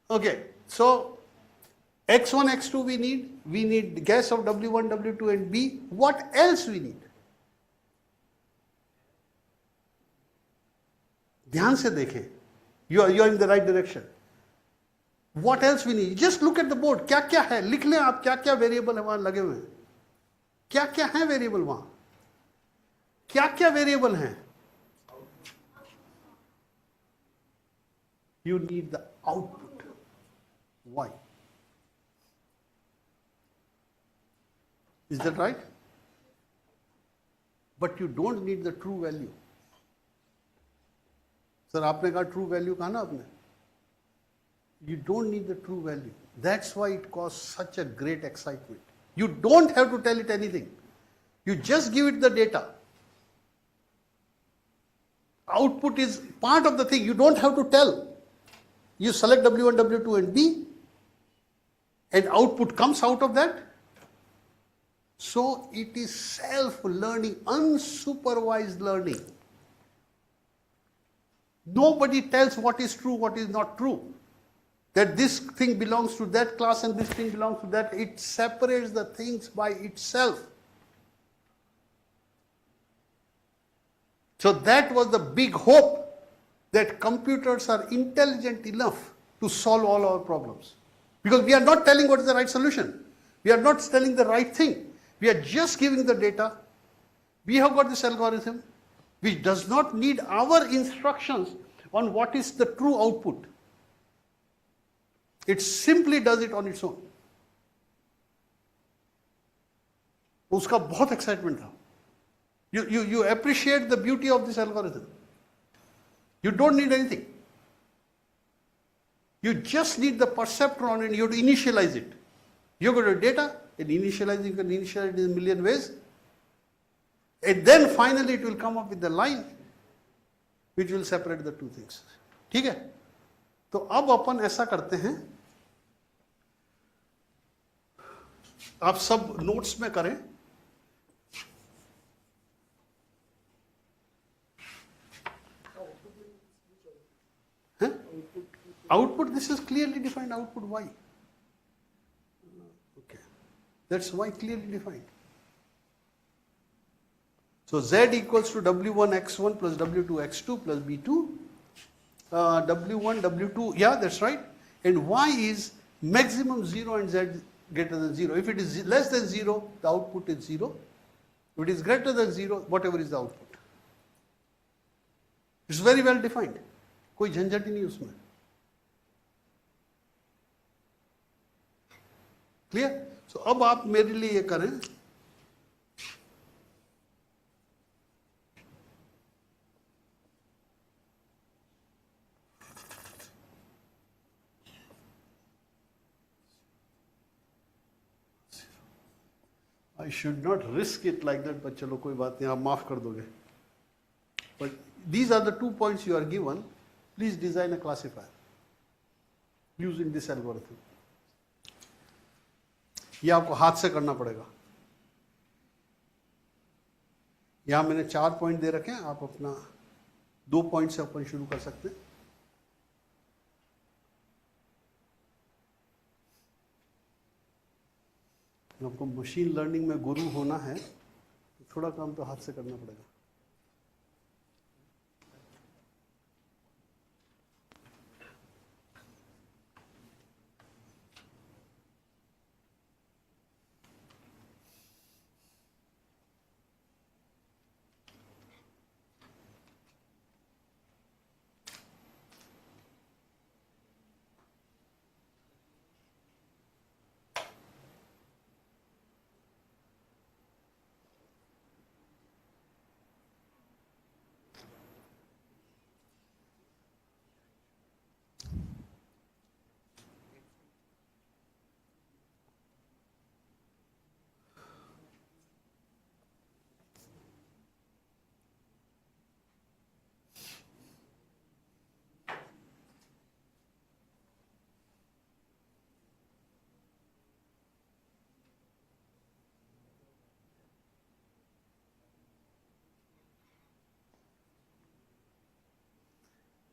Okay, so x1, x2 we need guess of w1, w2 and b. What else we need? ध्यान से देखें. You are in the right direction. What else we need? Just look at the board. क्या क्या है? लिख लें आप क्या क्या वेरिएबल है वहां लगे हुए हैं. क्या क्या है वेरिएबल वहां? क्या क्या वेरिएबल हैं? You need the output. Why? Is that right? But you don't need the true value. Sir, आपने कहा true value कहा ना आपने? You don't need the true value. That's why it caused such a great excitement. You don't have to tell it anything. You just give it the data. Output is part of the thing. You don't have to tell. You select W1, W2 and B, and output comes out of that. So it is self-learning, unsupervised learning. Nobody tells what is true, what is not true. That this thing belongs to that class and this thing belongs to that. It separates the things by itself. So that was the big hope, that computers are intelligent enough to solve all our problems. Because we are not telling what is the right solution. We are not telling the right thing. We are just giving the data. We have got this algorithm which does not need our instructions on what is the true output. It simply does it on its own. उसका बहुत excitement था. You appreciate the beauty of this algorithm. You don't need anything. You just need the perceptron and you have to initialize it. You go to data and initialize, you can initialize it in a million ways. And then finally it will come up with the line which will separate the two things. ठीक है? तो अब अपन ऐसा करते हैं, आप सब notes में करें. Output, this is clearly defined output y. Okay. That's y clearly defined. So z equals to w1 x1 plus w2 x2 plus b2. W1, w2, yeah, that's right. And y is maximum 0 and z greater than 0. If it is less than 0, the output is 0. If it is greater than 0, whatever is the output. It's very well defined. कोई झंझट ही नहीं उसमें. Clear? सो अब आप मेरे लिए ये करें. I should not risk it like that, but चलो कोई बात नहीं, आप माफ कर दोगे. But these are the 2 points you are given. Please design a classifier using this algorithm. ये आपको हाथ से करना पड़ेगा. यहां मैंने 4 पॉइंट दे रखे हैं, आप अपना 2 पॉइंट से अपन शुरू कर सकते हैं. आपको मशीन लर्निंग में गुरु होना है तो थोड़ा काम तो हाथ से करना पड़ेगा.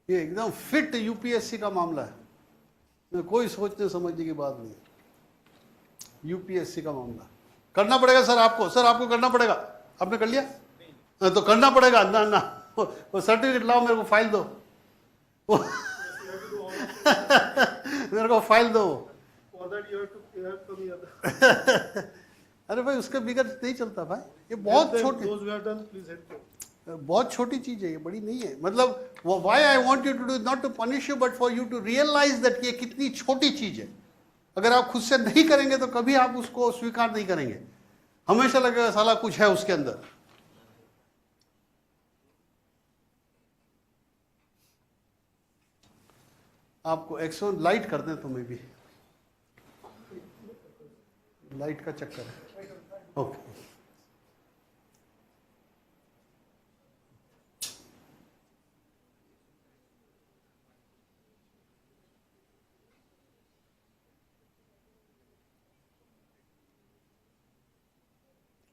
ये एकदम फिट यूपीएससी का मामला है, में कोई सोचने समझने की बात नहीं। यूपीएससी का मामला करना पड़ेगा सर आपको, करना पड़ेगा। आपने कर लिया? तो करना पड़ेगा ना ना, वो सर्टिफिकेट लाओ, मेरे को फाइल दो। मेरे को फाइल दो। For that you have to be other. अरे भाई उसके बिगड़ नहीं चलता भाई, ये बहुत छोटी, Those who have done, please help them. बहुत छोटी चीज है, ये बड़ी नहीं है। मतलब why I want you to do not to punish you but for you to realize that ये कितनी छोटी चीज है। अगर आप खुद से नहीं करेंगे तो कभी आप उसको स्वीकार नहीं करेंगे, हमेशा लगेगा साला कुछ है उसके अंदर। आपको एक्सो लाइट कर दें तो मैं भी, लाइट का चक्कर है। Okay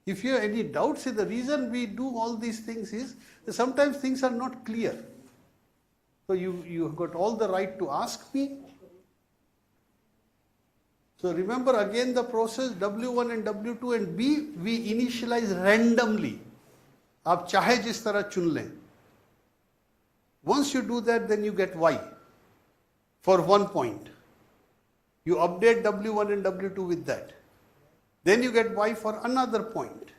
If you have any doubts, see the reason we do all these things is that sometimes things are not clear. So you have got all the right to ask me. So remember again the process W1 and W2 and B we initialize randomly. आप चाहे जिस तरह चुन लें. Once you do that, then you get Y for 1 point. You update W1 and W2 with that. Then you get Y for another point.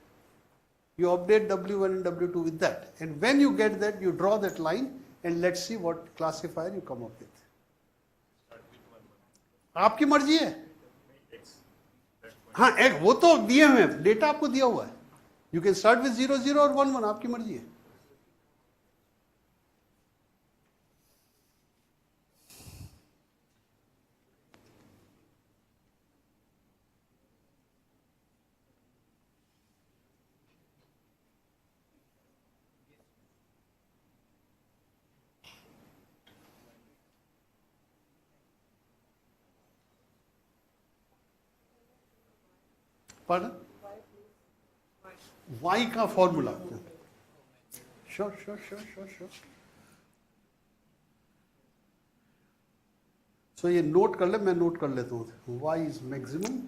You update W1 and W2 with that. And when you get that, you draw that line and let's see what classifier you come up with. आपकी मर्जी है। हाँ, एक वो तो दिए हुए हैं, डेटा आपको दिया हुआ है। You can start with 0, 0 और 1, 1, आपकी मर्जी है। Pardon? Y का फॉर्मूला। श्योर। सो ये नोट कर ले, मैं नोट कर लेता हूँ। Y is maximum,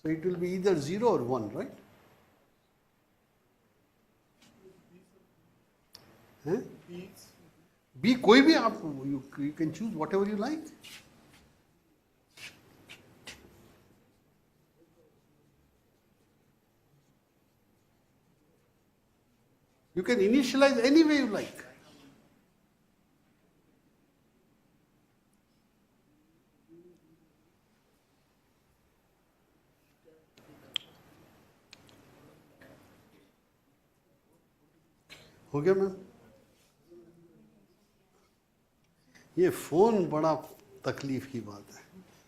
so it will be either 0 or 1, right? हैं? B कोई भी आप, you can choose whatever you like. You can initialize any way you like. हो गया मैम? ये फोन बड़ा तकलीफ की बात है।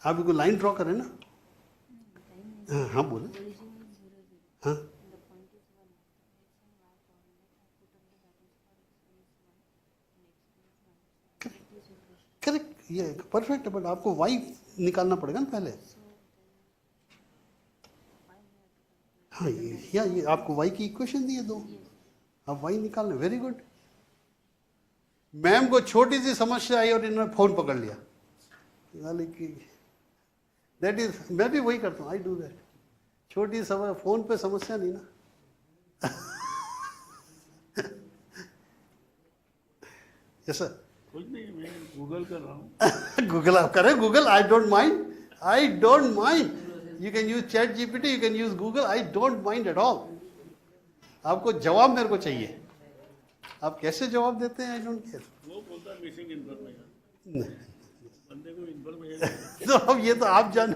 आप इसको लाइन ड्रॉ करें ना। हाँ बोले। हाँ करेक्ट, ये परफेक्ट है, बट आपको वाई निकालना पड़ेगा ना पहले। हाँ ये आपको वाई की इक्वेशन दी है दो, आप वाई निकालने। Very good. मैम को छोटी सी समस्या आई और इन्होंने फोन पकड़ लिया। दैट इज, मैं भी वही करता हूँ, आई डू दैट। छोटी समस्या, फोन पे समस्या नहीं ना। Yes sir. कुछ नहीं, मैं गूगल कर रहा हूँ। गूगल आप करें, Google, I don't mind. You can use chat GPT, you can use Google, I don't mind at all. आपको जवाब मेरे को चाहिए, आप कैसे जवाब देते हैं, आई डोंट केयर। वो बोलता है मिसिंग इन्फॉर्मेशन, बंदे को इन्फॉर्मेशन। तो अब ये तो आप जाने।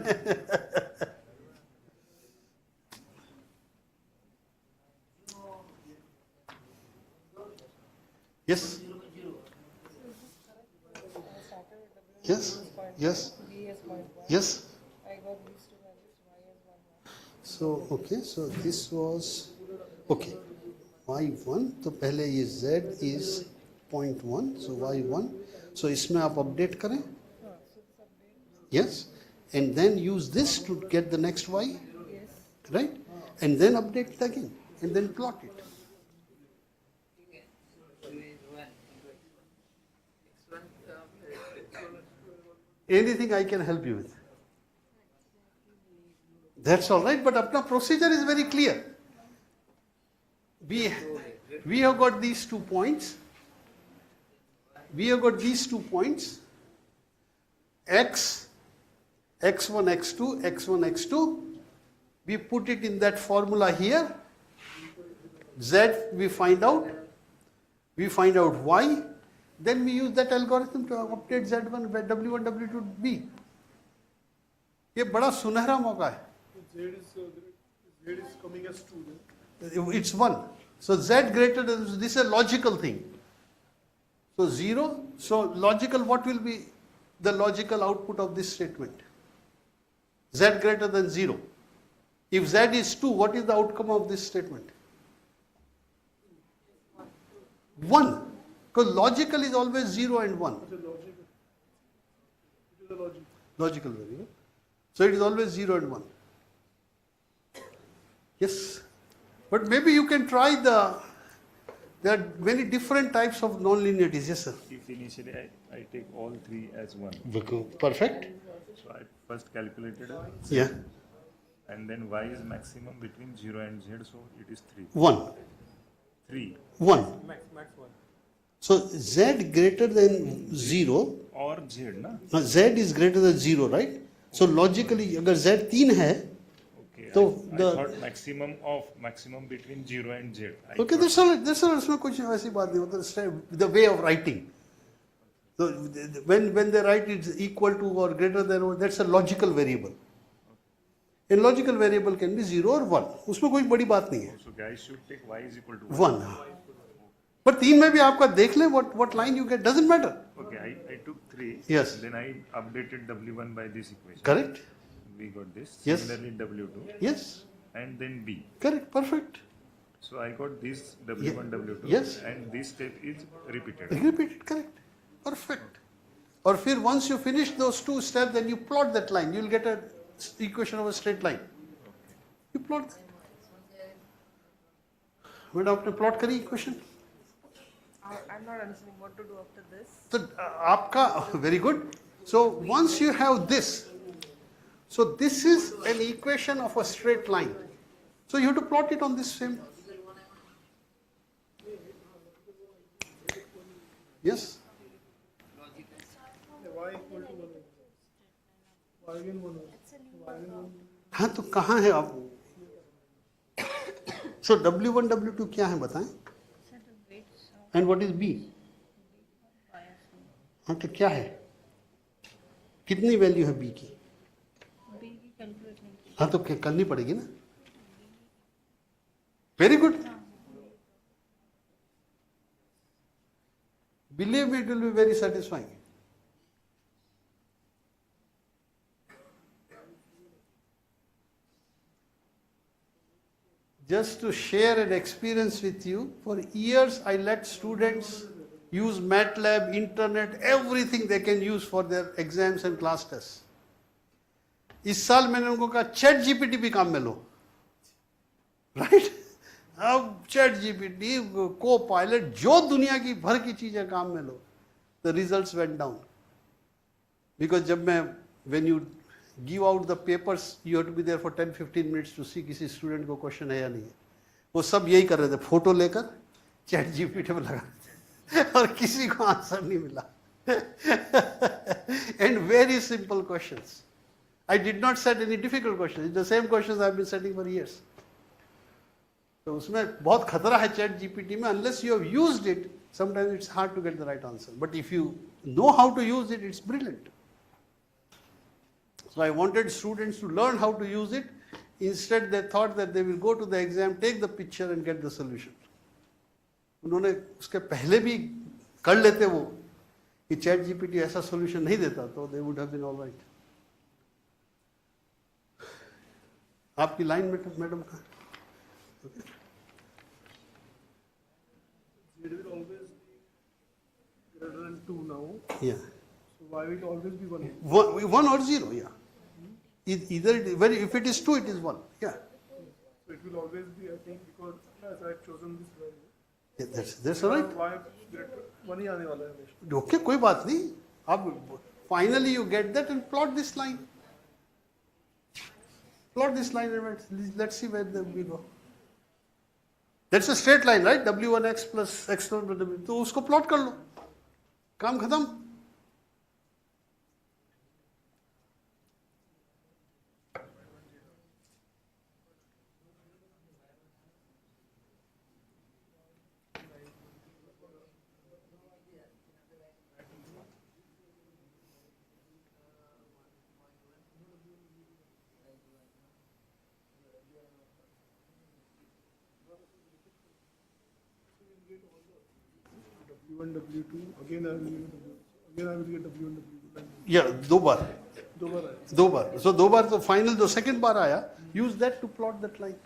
Yes yes yes yes. I got these two values, y as 1, 1. So okay, so this was okay. y1 तो पहले ये z is 0.1 so y1 so इसमें आप अपडेट करें yes and then use this to get the next y right and then update it again and then plot it anything I can help you with that's all right but apna procedure is very clear we have got these 2 points x x1 x2 x1 x2 we put it in that formula here z we find out y then we use that algorithm to update z1 w1 w2 b ये बड़ा सुनहरा मौका है Z is coming as 2 then. it's 1 so z greater than this is a logical thing so 0 so logical what will be the logical output of this statement z greater than 0 if z is 2 what is the outcome of this statement 1 because logical is always 0 and 1 It's a logical. It is a logic. logical variable so it is always 0 and 1 yes but maybe you can try there are many different types of non-linearities yes sir If initially I take all three as one, perfect so I first calculated yeah and then y is maximum between 0 and z, so it is 3. 1 3 1 Max one. so z greater than 0 or z, na? z is greater than 0 right so logically अगर z 3 है Okay. So I the- thought maximum between 0 and z. okay that's all उसमें कुछ ऐसी बात नहीं होता the way of writing so when they write it's equal to or greater than or that's a logical variable a logical variable can be 0 or 1 उसमें कोई बड़ी बात नहीं है So guys should take y is equal to 1 पर 3 में भी आपका देख लें what line you get doesn't matter Okay, I took 3. Yes. Then I updated W1 by this equation. correct We got this. Yes. Similarly W2 yes and then B. correct perfect So I got this W1, W2. Yes. And this step is repeated. repeat it correct perfect और फिर once you finish those 2 steps then you plot that line you'll get a equation of a straight line you plot that madam आपने plot करी equation I'm not understanding what to do after this. तो आपका very good so once you have this so this is an equation of a straight line so you have to plot it on this same yes Y equal to 1. Y again 1. Y again 1. हाँ तो कहाँ है आप so W1 W2 क्या है बताएं and what is B हाँ तो क्या है कितनी वैल्यू है B की हाँ तो क्या करनी पड़ेगी ना very good believe me it will be very satisfying just to share an experience with you for years I let students use MATLAB internet everything they can use for their exams and class tests इस साल मैंने उनको कहा chat GPT भी काम में लो right अब चैट जीपीटी को पायलट जो दुनिया की भर की चीजें काम में लो the results went down because जब मैं when you give out the papers you have to be there for 10-15 minutes to see किसी स्टूडेंट को क्वेश्चन है या नहीं है वो सब यही कर रहे थे फोटो लेकर चैट जीपीटी में लगा और किसी को आंसर नहीं मिला and very simple questions I did not set any difficult questions. It's the same questions I have been setting for years. तो उसमें बहुत खतरा है चैट जीपीटी में unless you have used it sometimes it's hard to get the right answer but if you know how to use it it's brilliant. So I wanted students to learn how to use it. Instead they thought that they will go to the exam, take the picture and get the solution. उन्होंने उसके पहले भी कर लेते वो कि chat GPT ऐसा solution नहीं देता तो they would have been all right. आपकी लाइन मैडम का 2 now. Yeah. So why will it always be 1? 1 or 0, yeah. Either, if it is 2, it is 1. Yeah. So it will always be, I think, because as I have chosen this value. Yeah, that's all right. Why 1 ही आने वाला है हमेशा. Okay, कोई बात नहीं. अब finally you get that and plot this line. Plot this line and let's see where we go. That's a straight line, right? W1x plus x1 plus W. तो उसको plot कर लो. काम खत्म. W1, W2, again I will get W1, W2. Yeah, दो बार. दो बार आया. दो बार. So दो बार तो final जो second बार आया, use that to plot that line.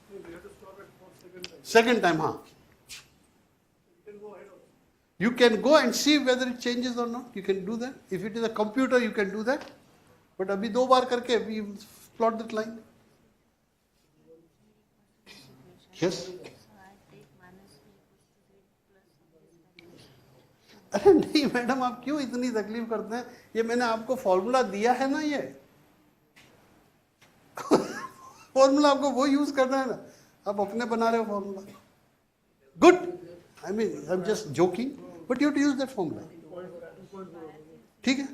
So we have to stop at for second time. Second time, हाँ. You can go ahead also. You can go and see whether it changes or not. You can do that. If it is a computer, you can do that. But अभी दो बार करके we plot that line. Yes. अरे नहीं madam, आप क्यों इतनी तकलीफ करते हैं? ये मैंने आपको फॉर्मूला दिया है ना, ये फॉर्मूला आपको वो यूज करना है ना. आप अपने बना रहे हो formula. Good. I mean I am just joking, but you to use that formula. ठीक है.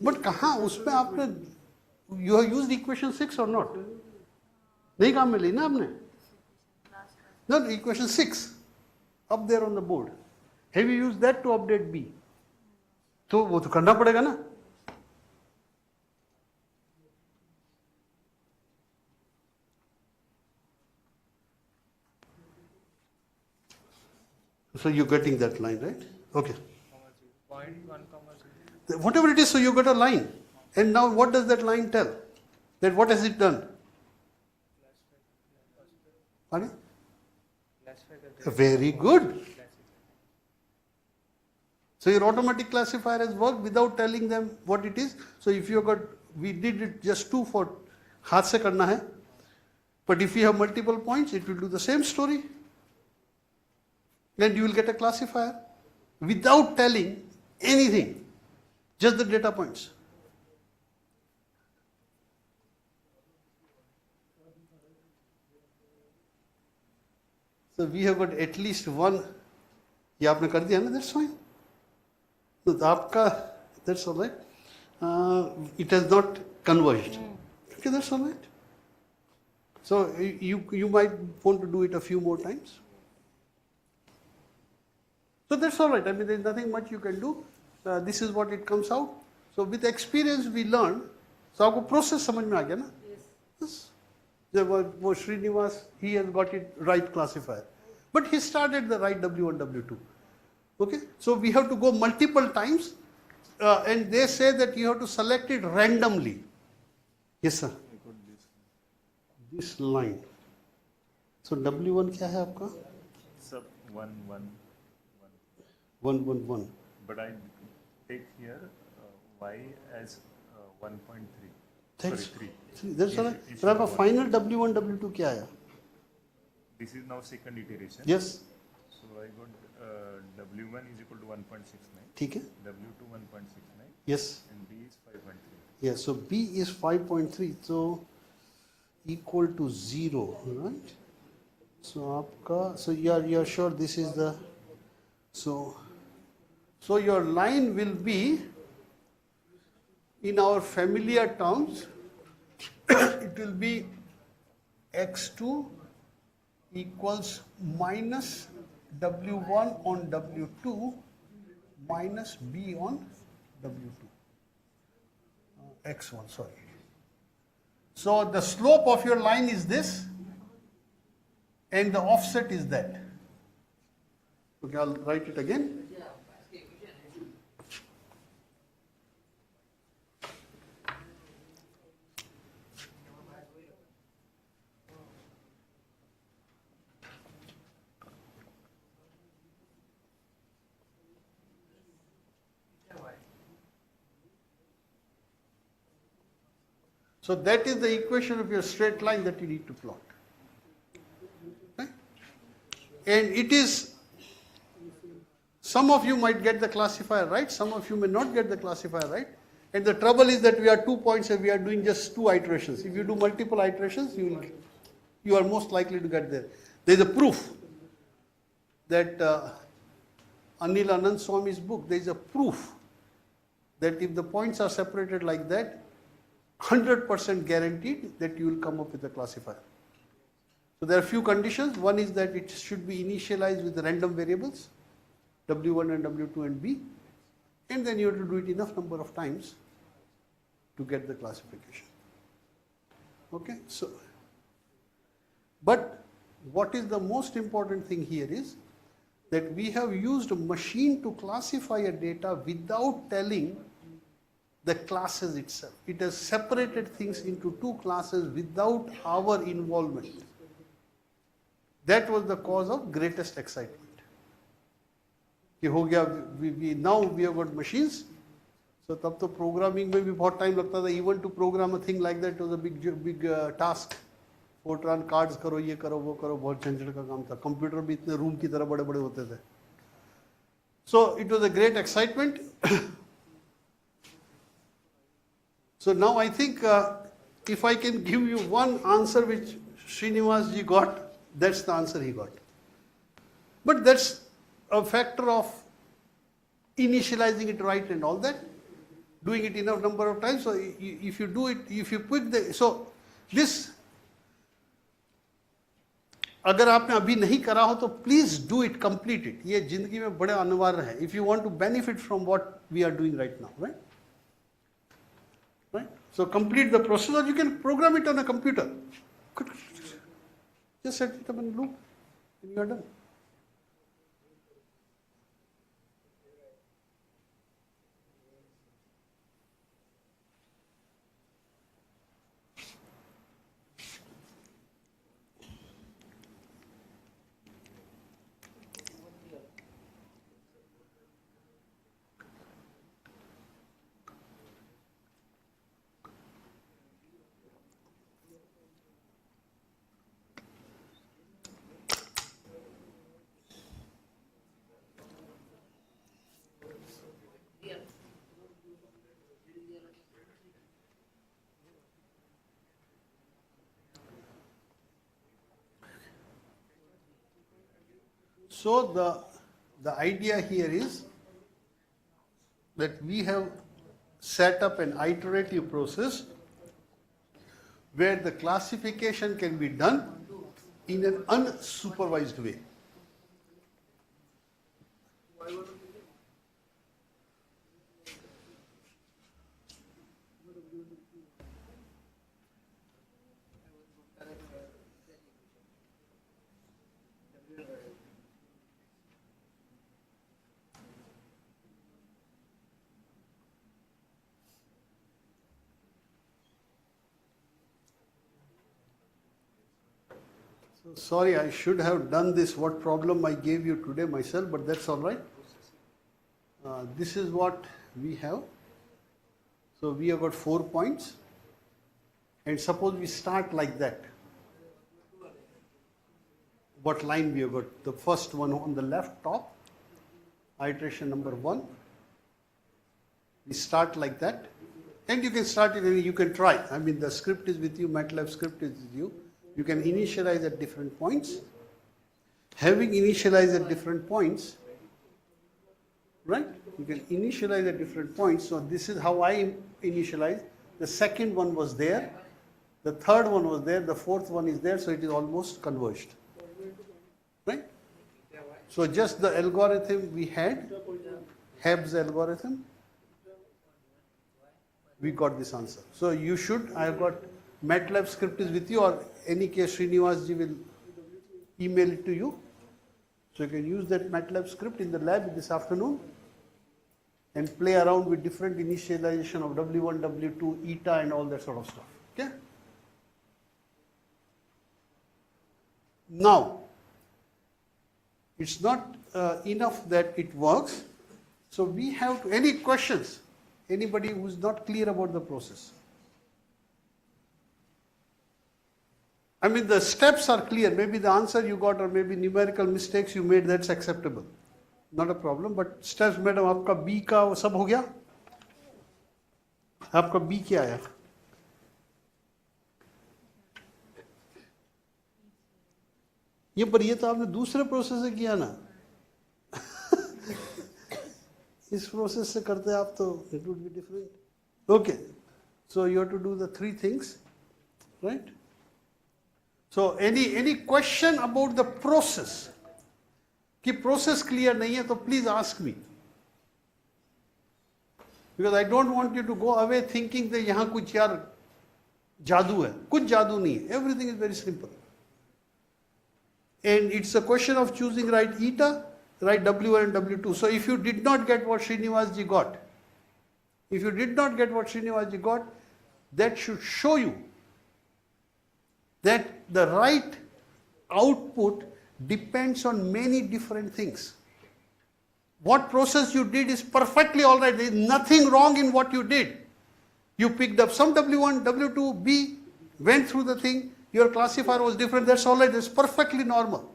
बट कहाँ उसमें आपने यू हैव यूज्ड इक्वेशन 6 और नॉट? नहीं काम मिली ना आपने? No, equation 6 up there on the board. Have you used that to update B? तो वो तो करना पड़ेगा ना. So you're getting that line, right? Okay. Point 1, 0. Whatever it is, so you got a line. And now what does that line tell? That what has it done? Pardon? Classify करके. Very good. So your automatic classifier has worked without telling them what it is. So if you got, we did it just 2 for हाथ से करना है. But if you have multiple points, it will do the same story. And you will get a classifier without telling anything, just the data points. So we have got at least one. ये आपने कर दिया ना? That's fine. तो आपका that's all right. It has not converged. Okay, that's all right. So you might want to do it a few more times. So that's all right. I mean, there's nothing much you can do. This is what it comes out. So with experience we learn. So आपको process समझ में आ गया ना? Yes. वो Srinivas, he has got it right classifier. But he started the right W1, W2. Okay, so we have to go multiple times, and they say that you have to select it randomly. Yes, sir. This line. So W1 क्या है आपका? Sub 1, 1, 1, 1, 1. but I take here y as 1.3. Thanks. Sorry, 3. That's all right. So आपका final W1, W2 क्या आया? This is now second iteration. Yes. So I got W1 is equal to 1.69, ठीक है. W2 1.69, Yes. and B is 5.3. Yeah. So B is 5.3. So equal to 0, right? So आपका, so you're sure this is the, so your line will be in our familiar terms. It will be x2 equals minus W1 on W2 minus B on W2. X1, sorry. So the slope of your line is this, and the offset is that. Okay, I'll write it again. So that is the equation of your straight line that you need to plot. Okay? And it is, some of you might get the classifier right, some of you may not get the classifier right. And the trouble is that we are 2 points and we are doing just 2 iterations. If you do multiple iterations, you are most likely to get there. There is a proof that Anil Anand Swami's book, there is a proof that if the points are separated like that, 100% guaranteed that you will come up with a classifier. So there are few conditions. One is that it should be initialized with the random variables, W1 and W2 and B, and then you have to do it enough number of times to get the classification. Okay, so, but what is the most important thing here is that we have used a machine to classify a data without telling the classes itself. It has separated things into 2 classes without our involvement. That was the cause of greatest excitement. कि हो गया, now we have got machines. So तब तो programming में भी बहुत time लगता था. Even to program a thing like that was a big task. Fortran cards करो, ये करो, वो करो, बहुत झंझट का काम था. Computer भी इतने room की तरह बड़े बड़े होते थे. So it was a great excitement. So now I think if I can give you one answer which Srinivas ji got, that's the answer he got. But that's a factor of initializing it right and all that, doing it enough number of times. So if you do it, if you put the, so this, अगर आपने अभी नहीं करा हो तो please do it, complete it. ये जिंदगी में बड़े अनिवार्य है. If you want to benefit from what we are doing right now, right? Right? So complete the process, or you can program it on a computer. Just set it up in a loop and you are done. So the idea here is that we have set up an iterative process where the classification can be done in an unsupervised way. So sorry, I should have done this, what problem I gave you today myself, but that's all right. This is what we have. So we have got 4 points. And suppose we start like that. What line we have got? The first one on the left top, iteration number 1. We start like that. And you can start it and you can try. I mean, the script is with you, MATLAB script is with you. You can initialize at different points. Having initialized at different points, right? You can initialize at different points. So this is how I initialize. The second one was there. The third one was there. The fourth one is there. So it is almost converged. Right? So just the algorithm we had, Hebb's algorithm, we got this answer. So you should, I have got MATLAB script is with you, or any case Srinivas ji will email it to you. So you can use that MATLAB script in the lab this afternoon and play around with different initialization of W1, W2, eta and all that sort of stuff. Okay? Now, it's not enough that it works. So we have to, any questions? Anybody who is not clear about the process? I mean, the steps are clear. Maybe the answer you got or maybe numerical mistakes you made, that's acceptable. Not a problem. But steps, madam, आपका B का वो सब हो गया? आपका B क्या आया? ये पर ये तो आपने दूसरे प्रोसेस से किया ना. इस प्रोसेस से करते आप तो it would be different. Okay. So you have to do the 3 things, right? So any question about the process? कि process clear नहीं है तो please ask me. Because I don't want you to go away thinking that यहाँ कुछ यार जादू है. कुछ जादू नहीं है. Everything is very simple. And it's a question of choosing right eta, right W1 and W2. So if you did not get what Srinivas ji got, that should show you that the right output depends on many different things. What process you did is perfectly all right. There is nothing wrong in what you did. You picked up some W1, W2, B, went through the thing, your classifier was different, that's all right, that's perfectly normal.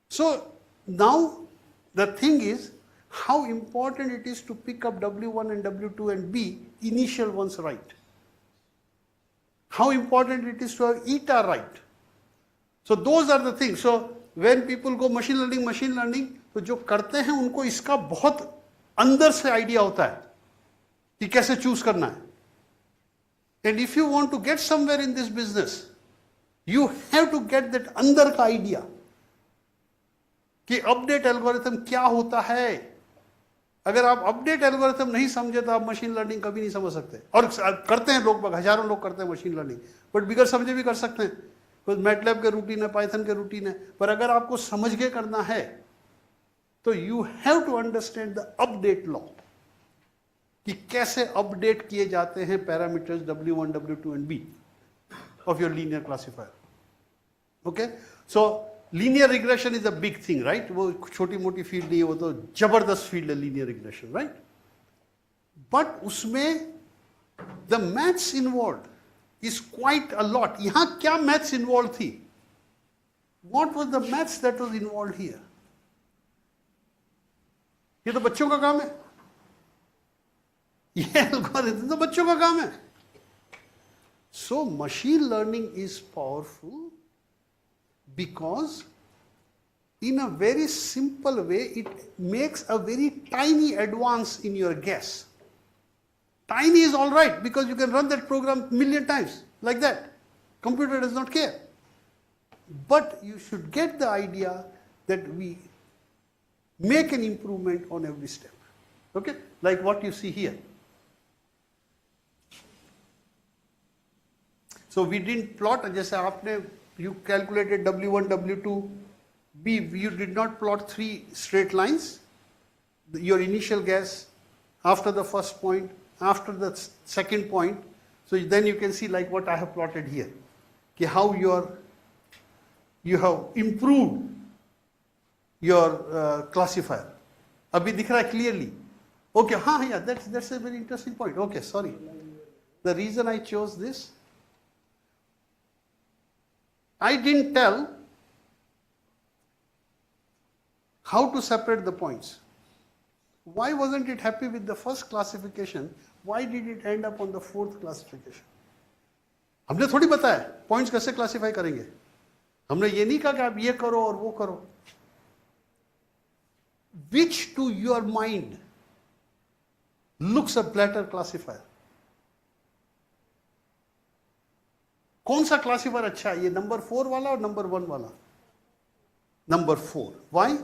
So now the thing is how important it is to pick up W1 and W2 and B, initial ones right. How important it is to have eta right. So those are the things. So when people go machine learning, तो जो करते हैं उनको इसका बहुत अंदर से idea होता है कि कैसे चूज करना है. And if you want to get somewhere in this business, you have to get that अंदर का आइडिया कि अपडेट एल्गोरिथम क्या होता है. अगर आप अपडेट एल्गोरिथम नहीं समझे तो आप मशीन लर्निंग कभी नहीं समझ सकते. और करते हैं लोग, हजारों लोग करते हैं मशीन लर्निंग, बट बिगर समझे भी कर सकते हैं. कुछ मैटलैब के रूटीन है, पाइथन के रूटीन है, पर अगर आपको समझ के करना है तो you have to understand the update law कि कैसे अपडेट किए जाते हैं parameters W1, W2 and B of your linear classifier. Okay? So linear regression is a big thing, right? वो छोटी मोटी फील्ड नहीं है, वो तो जबरदस्त फील्ड है linear regression, right? But उसमें the maths involved is quite a lot. यहाँ क्या maths involved थी? What was the maths that was involved here? ये तो बच्चों का काम है. ये algorithm तो बच्चों का काम है. So machine learning is powerful because in a very simple way it makes a very tiny advance in your guess. Tiny is all right because you can run that program million times like that. Computer does not care. But you should get the idea that we make an improvement on every step. Okay? Like what you see here. So we didn't plot, जैसे आपने, you calculated W1, W2, B, you did not plot 3 straight lines. Your initial guess, after the first point, after the second point. So then you can see like what I have plotted here. Okay, how you have improved your classifier. अभी दिख रहा है clearly. Okay, yeah, that's a very interesting point. Okay, sorry. The reason I chose this, I didn't tell how to separate the points. Why wasn't it happy with the first classification? Why did it end up on the 4th classification? हमने थोड़ी बताया points कैसे classify करेंगे. हमने ये नहीं कहा कि आप ये करो और वो करो. Which to your mind looks a better classifier? कौन सा क्लासिफायर अच्छा है, ये नंबर 4 वाला और नंबर 1 वाला? नंबर 4. Why?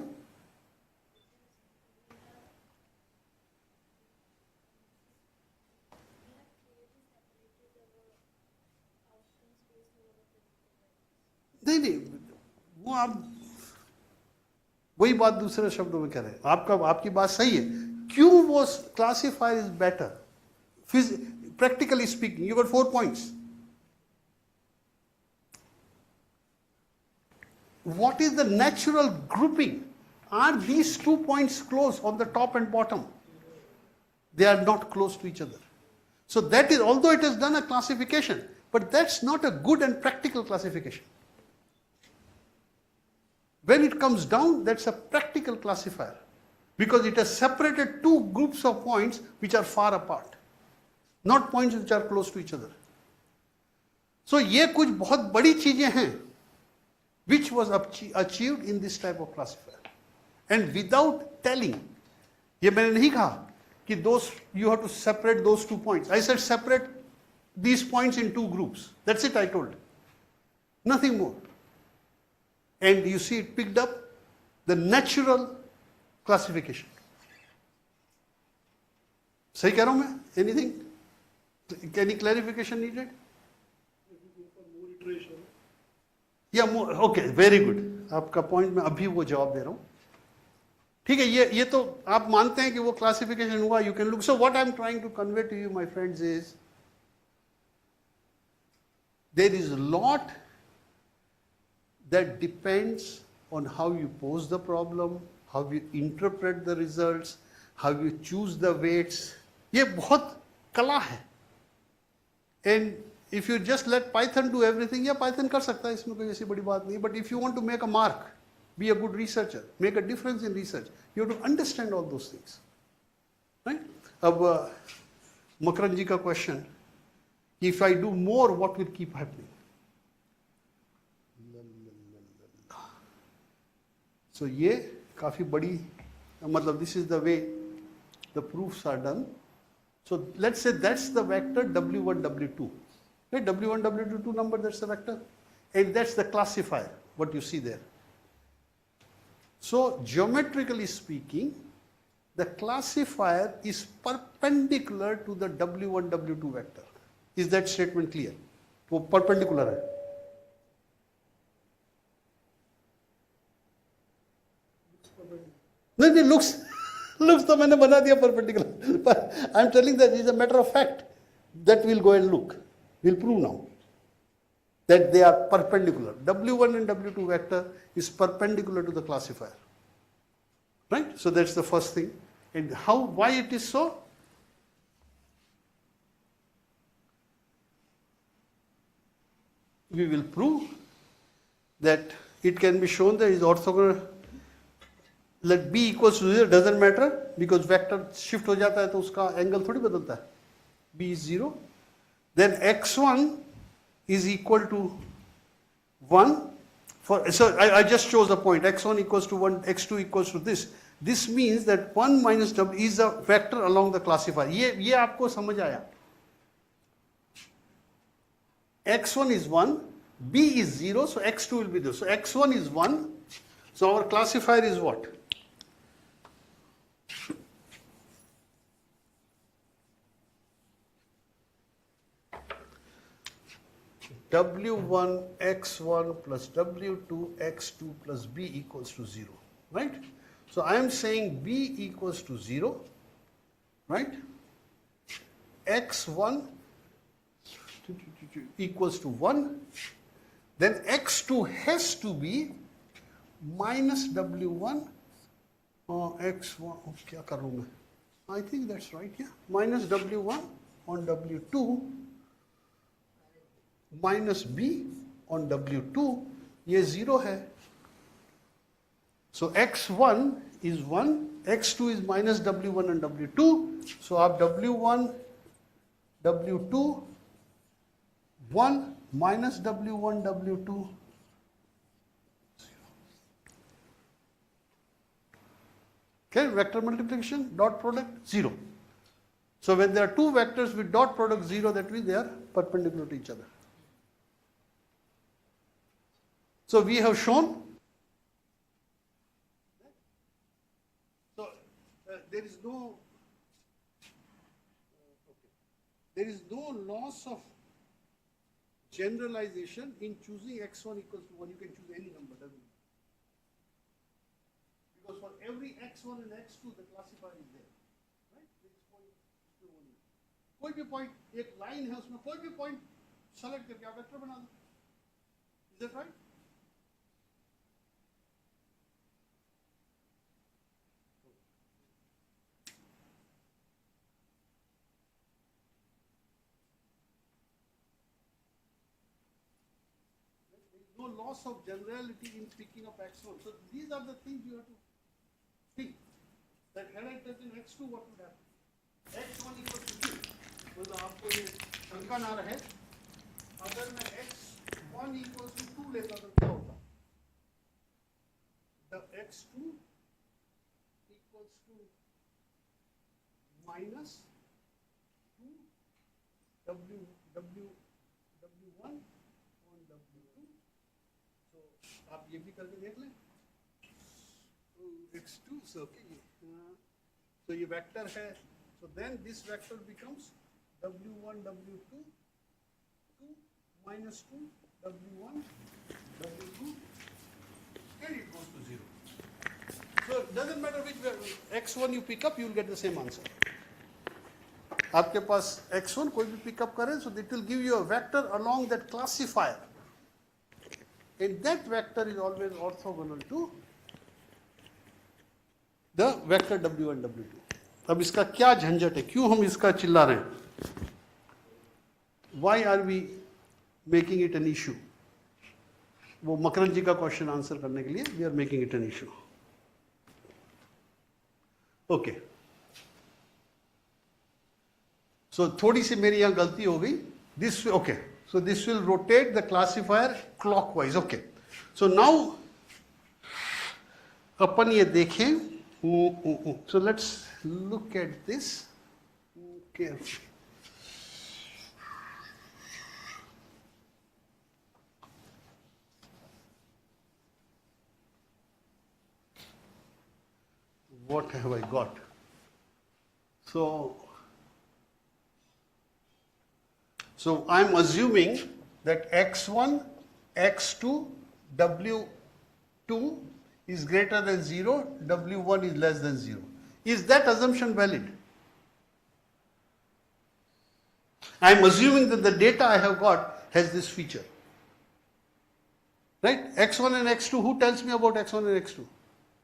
नहीं, वो आप वही बात दूसरे शब्दों में कह रहे हैं. आपकी बात सही है. क्यों वो classifier is better? Practically speaking, you got 4 points. What is the natural grouping? Are these 2 points close on the top and bottom? They are not close to each other. So that is, although it has done a classification, But that's not a good and practical classification. When it comes down, that's a practical classifier because it has separated two groups of points which are far apart, not points which are close to each other. So ये कुछ बहुत बड़ी चीजें हैं which was achieved in this type of classifier. And without telling, ये मैंने नहीं कहा कि those you have to separate those 2 points. I said separate these points in 2 groups. That's it I told. Nothing more. And you see it picked up the natural classification. सही कह रहा हूं मैं? Anything? Any clarification needed? Yeah, more, okay, very good. आपका point मैं अभी वो जवाब दे रहा हूं. ठीक है, ये तो आप मानते हैं कि वो क्लासिफिकेशन हुआ. You can look. So what I'm trying to convey to you, my friends, is there is a lot that depends on how you pose the problem, how you interpret the results, how you choose the weights. ये बहुत कला है. And if you just let Python do everything, yeah, Python कर सकता है, इसमें कोई ऐसी बड़ी बात नहीं. But if you want to make a mark, be a good researcher, make a difference in research, you have to understand all those things. Right? अब मकरन जी का question, if I do more, what will keep happening? So ये काफी बड़ी, मतलब this is the way the proofs are done. So let's say that's the vector W1, W2. Right? W1, W2 two number, that's the vector. And that's the classifier, what you see there. So geometrically speaking, the classifier is perpendicular to the W1, W2 vector. Is that statement clear? वो perpendicular है. नहीं, looks तो मैंने बना दिया perpendicular. But I'm telling that it's a matter of fact that we'll go and look. We'll prove now that they are perpendicular. W1 and W2 vector is perpendicular to the classifier. Right? So that's the first thing. And why it is so? We will prove that it can be shown that is orthogonal. Let B equals to 0 doesn't matter because vector shift हो जाता है तो उसका angle थोड़ी बदलता है. B is 0. Then x1 is equal to 1. So I just chose a point. x1 equals to 1, x2 equals to this. This means that 1 minus w is a vector along the classifier. ये आपको समझ आया. x1 is 1, b is 0, so x2 will be 0. So x1 is 1. So our classifier is what? W1 x1 plus W2 x2 plus b equals to 0, right? So I am saying b equals to 0, right? x1 equals to 1, then x2 has to be minus W1 x1, क्या करूँ मैं? I think that's right, yeah. Minus W1 on W2 minus b on W2, ये 0 है. So x1 is 1, x2 is minus W1 and W2. So आप W1, W2, 1 minus W1, W2, 0. Okay, vector multiplication, dot product, 0. So when there are two vectors with dot product 0, that means they are perpendicular to each other. So we have shown. So there is no loss of generalization in choosing x1 equals to 1. You can choose any number, doesn't it? Because for every x1 and x2, the classifier is there, right? कोई भी point, एक line है उसमें कोई भी point select करके आप vector बना दो. Is that right? no loss of generality in picking up x1. So these are the things you have to think. That had I taken x2, what would happen? x1 equals to 2. मतलब आपको ये शंका ना रहे, अगर मैं x1 equals to 2 लेता तो क्या होता? The x2 equals to minus 2 w1 on w2. So आप ये भी करके देख लें. x2 so okay. So ये vector है. So then this vector becomes w1 w2 2 minus 2 w1 w2 and it goes to 0. So it doesn't matter which x1 you pick up, you will get the same answer. आपके पास x1 कोई भी pick up करें, so it will give you a vector along that classifier, and that vector is always orthogonal to the vector w1 w2. अब इसका क्या झंझट है, क्यों हम इसका चिल्ला रहे हैं? Why are we making it an issue? वो मकरन जी का क्वेश्चन आंसर करने के लिए we are making it an issue. Okay. So थोड़ी सी मेरी यहाँ गलती हो गई. This okay. So this will rotate the classifier clockwise. Okay. So now अपन ये देखें. So let's look at this carefully. What have I got? So I'm assuming that x1, x2, w2 is greater than 0, w1 is less than 0. Is that assumption valid? I am assuming that the data I have got has this feature. Right? x1 and x2, who tells me about x1 and x2?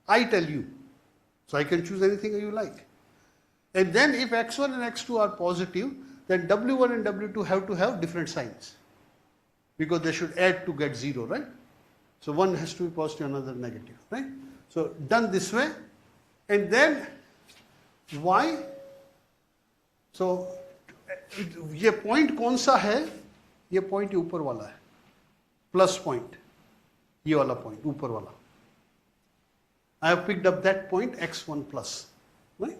I tell you. So I can choose anything you like. And then if x1 and x2 are positive, then w1 and w2 have to have different signs, because they should add to get 0, right? So one has to be positive, another negative, right? So done this way, and then y. So ये point कौन सा है? ये point ये ऊपर वाला है, plus point, ये वाला point ऊपर वाला. I have picked up that point x1 plus, right?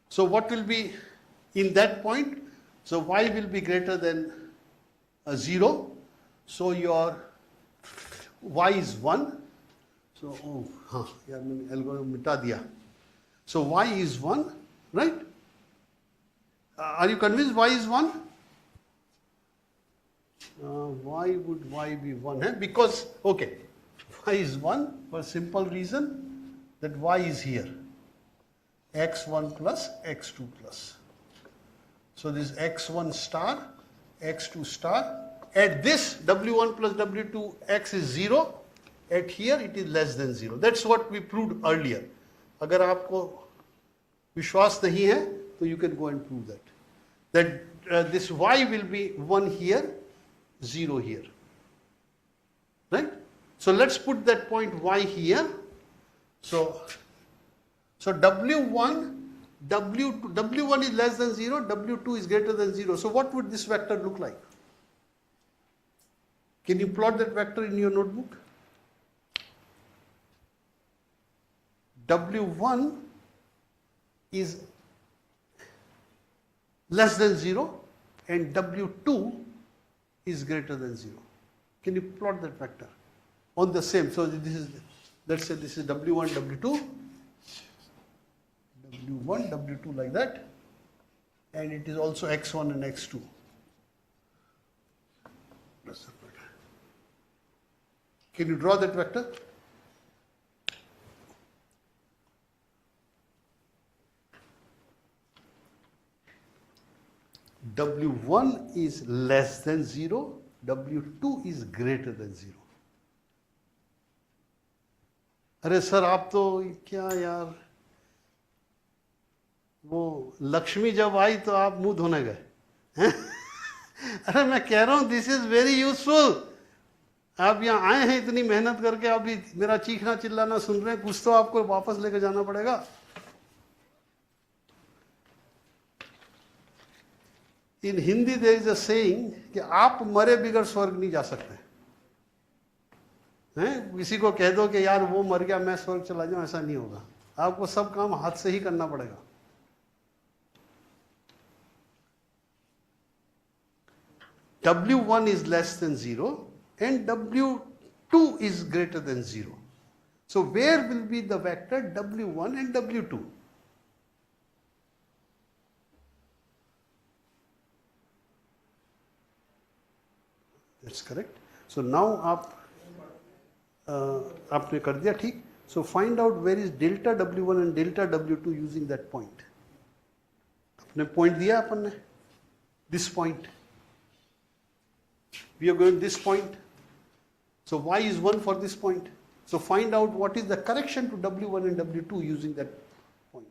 So what will be in that point? So y will be greater than 0. So your y is 1. So यार मैंने algorithm मिटा दिया. So y is 1, right? Are you convinced y is 1? Why would y be 1? Because, okay, y is 1 for a simple reason that y is here. x1 plus x2 plus. So this x1 star, x2 star. At this w1 plus w2 x is 0. At here it is less than 0. That's what we proved earlier. अगर आपको विश्वास नहीं है तो you can go and prove that. That this y will be 1 here, 0 here. Right? So let's put that point y here. So w1, w2, w1 is less than 0, w2 is greater than 0. So what would this vector look like? Can you plot that vector in your notebook? w1 is less than 0 and w2 is greater than 0. Can you plot that vector on the same? So this is, let's say this is w1, w2, w1, w2 like that, and it is also x1 and x2. Can you draw that vector? w1 is less than 0, w2 is greater than 0. अरे sir आप तो क्या यार, वो लक्ष्मी जब आई तो आप मुंह धोने गए हैं? अरे मैं कह रहा हूं दिस इज वेरी यूजफुल। आप यहाँ आए हैं इतनी मेहनत करके, अभी मेरा चीखना चिल्लाना सुन रहे हैं, कुछ तो आपको वापस लेकर जाना पड़ेगा। In Hindi there is a saying कि आप मरे बिगर स्वर्ग नहीं जा सकते हैं। किसी को कह दो कि यार वो मर गया मैं स्वर्ग चला जाऊं, ऐसा नहीं होगा। आपको सब काम हाथ से ही करना पड़ेगा। W1 is less than 0 and W2 is greater than 0. So where will be the vector W1 and W2? That's correct. So now आपने कर दिया ठीक। So find out where is delta W1 and delta W2 using that point. अपने point दिया अपन ने, this point. We are going this point. So y is 1 for this point. So find out what is the correction to W1 and W2 using that point.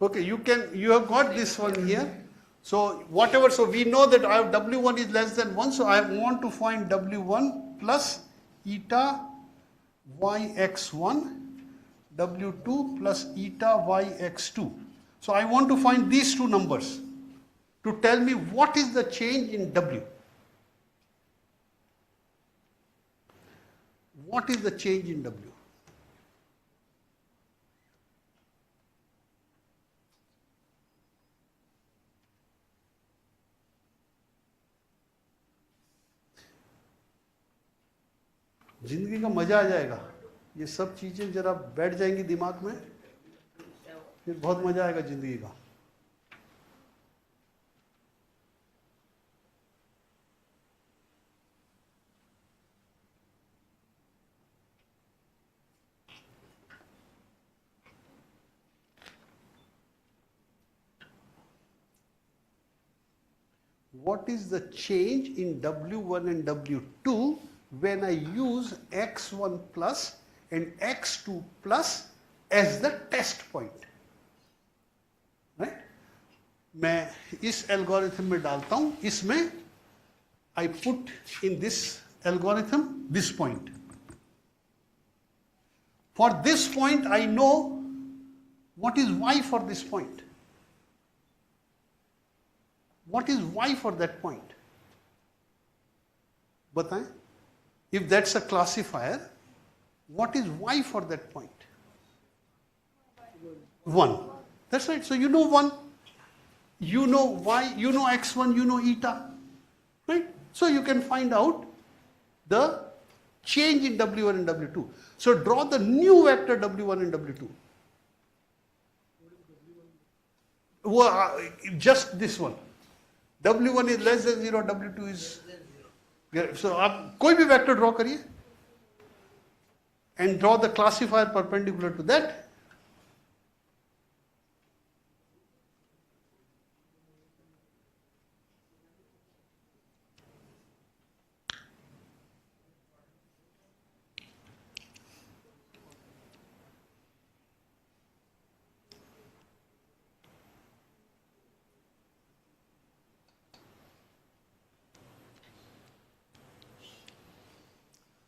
Okay, you have got this one here. So whatever, so we know that I have W1 is less than 1, so I want to find W1 plus eta yx1, W2 plus eta yx2. So I want to find these two numbers to tell me what is the change in W. What is the change in W? जिंदगी का मजा आ जाएगा। ये सब चीजें जरा बैठ जाएंगी दिमाग में, फिर बहुत मजा आएगा जिंदगी का। What is the change in W1 and W2 when I use x1 plus and x2 plus as the test point? Right? मैं इस एल्गोरिथम में डालता हूं, इसमें I put in this algorithm this point. For this point I know what is y for this point. What is y for that point? बताएं? If that's a classifier, what is y for that point? 1. That's right. So you know 1. You know y, you know x1, you know eta. Right? So you can find out the change in W1 and W2. So draw the new vector W1 and W2. Well, just this one. W1 is less than 0, W2 is... So आप कोई भी vector draw करिए and draw the classifier perpendicular to that.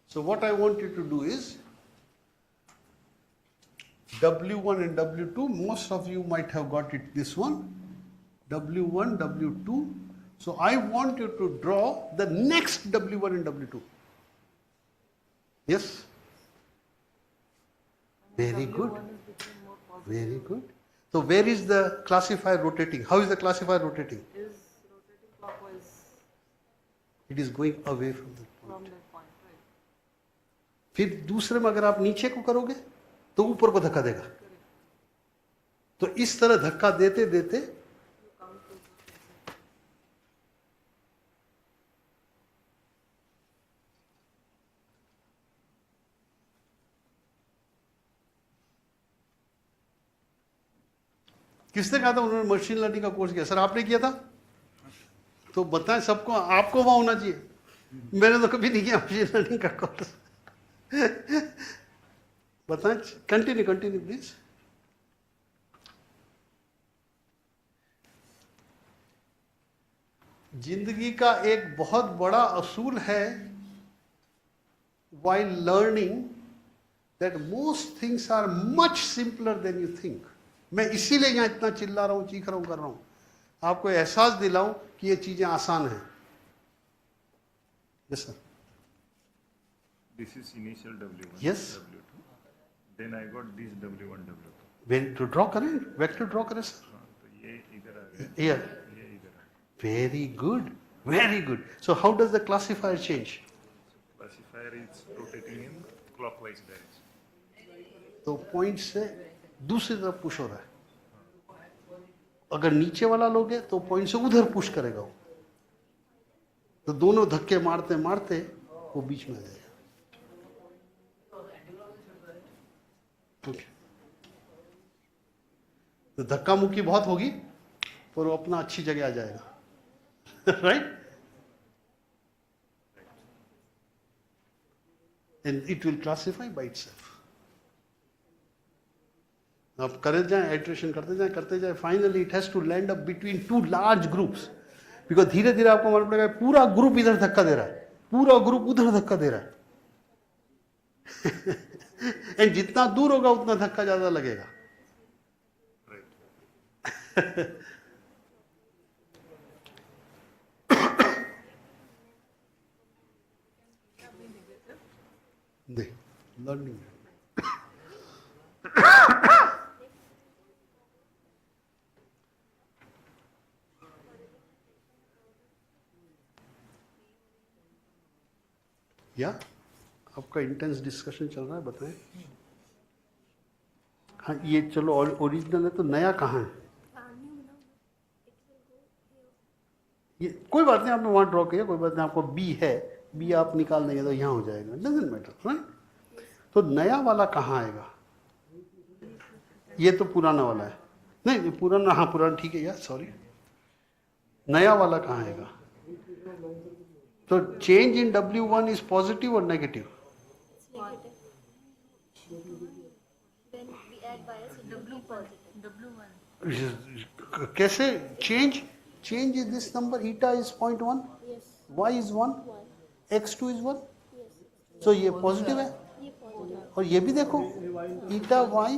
So what I want you to do is W1 and W2, most of you might have got it this one, W1, W2. So I want you to draw the next W1 and W2. Yes? Very good. Very good. So where is the classifier rotating? How is the classifier rotating? Is rotating clockwise It is going away from the from point. that point, right? फिर दूसरे में अगर आप नीचे को करोगे तो ऊपर को धक्का देगा। तो इस तरह धक्का देते देते You come to the किसने कहा था उन्होंने मशीन लर्निंग का कोर्स किया? सर आपने किया था? तो बताएं सबको, आपको वहां होना चाहिए। मैंने तो कभी नहीं किया मशीन लर्निंग का कोर्स। बताएं, कंटिन्यू प्लीज। जिंदगी का एक बहुत बड़ा असूल है while learning that most things are much simpler than you think. मैं इसीलिए यहाँ इतना चिल्ला रहा हूँ, चीख रहा हूँ, कर रहा हूँ, आपको एहसास दिलाऊं कि ये चीजें आसान हैं. Yes sir. This is initial W1, Yes. W2. Then I got this W1, W2. Very to draw करें, वेक्टर ड्रॉ करें सर. हाँ, तो ये इधर आ गया, Here. ये इधर आ गया. Very good, very good. So how does the classifier change? Classifier is rotating in clockwise direction. तो पॉइंट से दूसरी तरफ पुश हो रहा है. अगर नीचे वाला लोगे तो पॉइंट से उधर पुश करेगा वो. तो दोनों धक्के मारते मारते वो बीच में आ जाएगा. Okay. तो धक्का मुक्की बहुत होगी पर वो अपना अच्छी जगह आ जाएगा. Right. And it will classify by itself. आप करते जाएं, आइट्रेशन करते जाएं, finally it has to land up between two large groups. Because धीरे धीरे आपको मालूम पड़ेगा पूरा ग्रुप इधर धक्का दे रहा है, पूरा ग्रुप उधर धक्का दे रहा है. एंड जितना दूर होगा उतना धक्का ज्यादा लगेगा. नहीं, लर्निंग. या आपका इंटेंस डिस्कशन चल रहा है, बताएं. हाँ ये चलो ओरिजिनल है तो नया कहाँ है? ये कोई बात नहीं, आपने वहाँ ड्रॉ किया, कोई बात नहीं. आपको बी है, बी आप निकाल देंगे तो यहाँ हो जाएगा, डजंट मैटर. राइट. तो नया वाला कहाँ आएगा? ये तो पुराना वाला है. नहीं पुराना, हाँ पुराना ठीक है यार, सॉरी. नया वाला कहाँ आएगा? तो change in W1 is positive और negative? Then we add bias W positive. कैसे change? Change is this number, eta is 0.1, Yes. y is 1, 1. x2 is 1. Yes. So ये पॉजिटिव है. ये positive. और ये भी देखो, ईटा y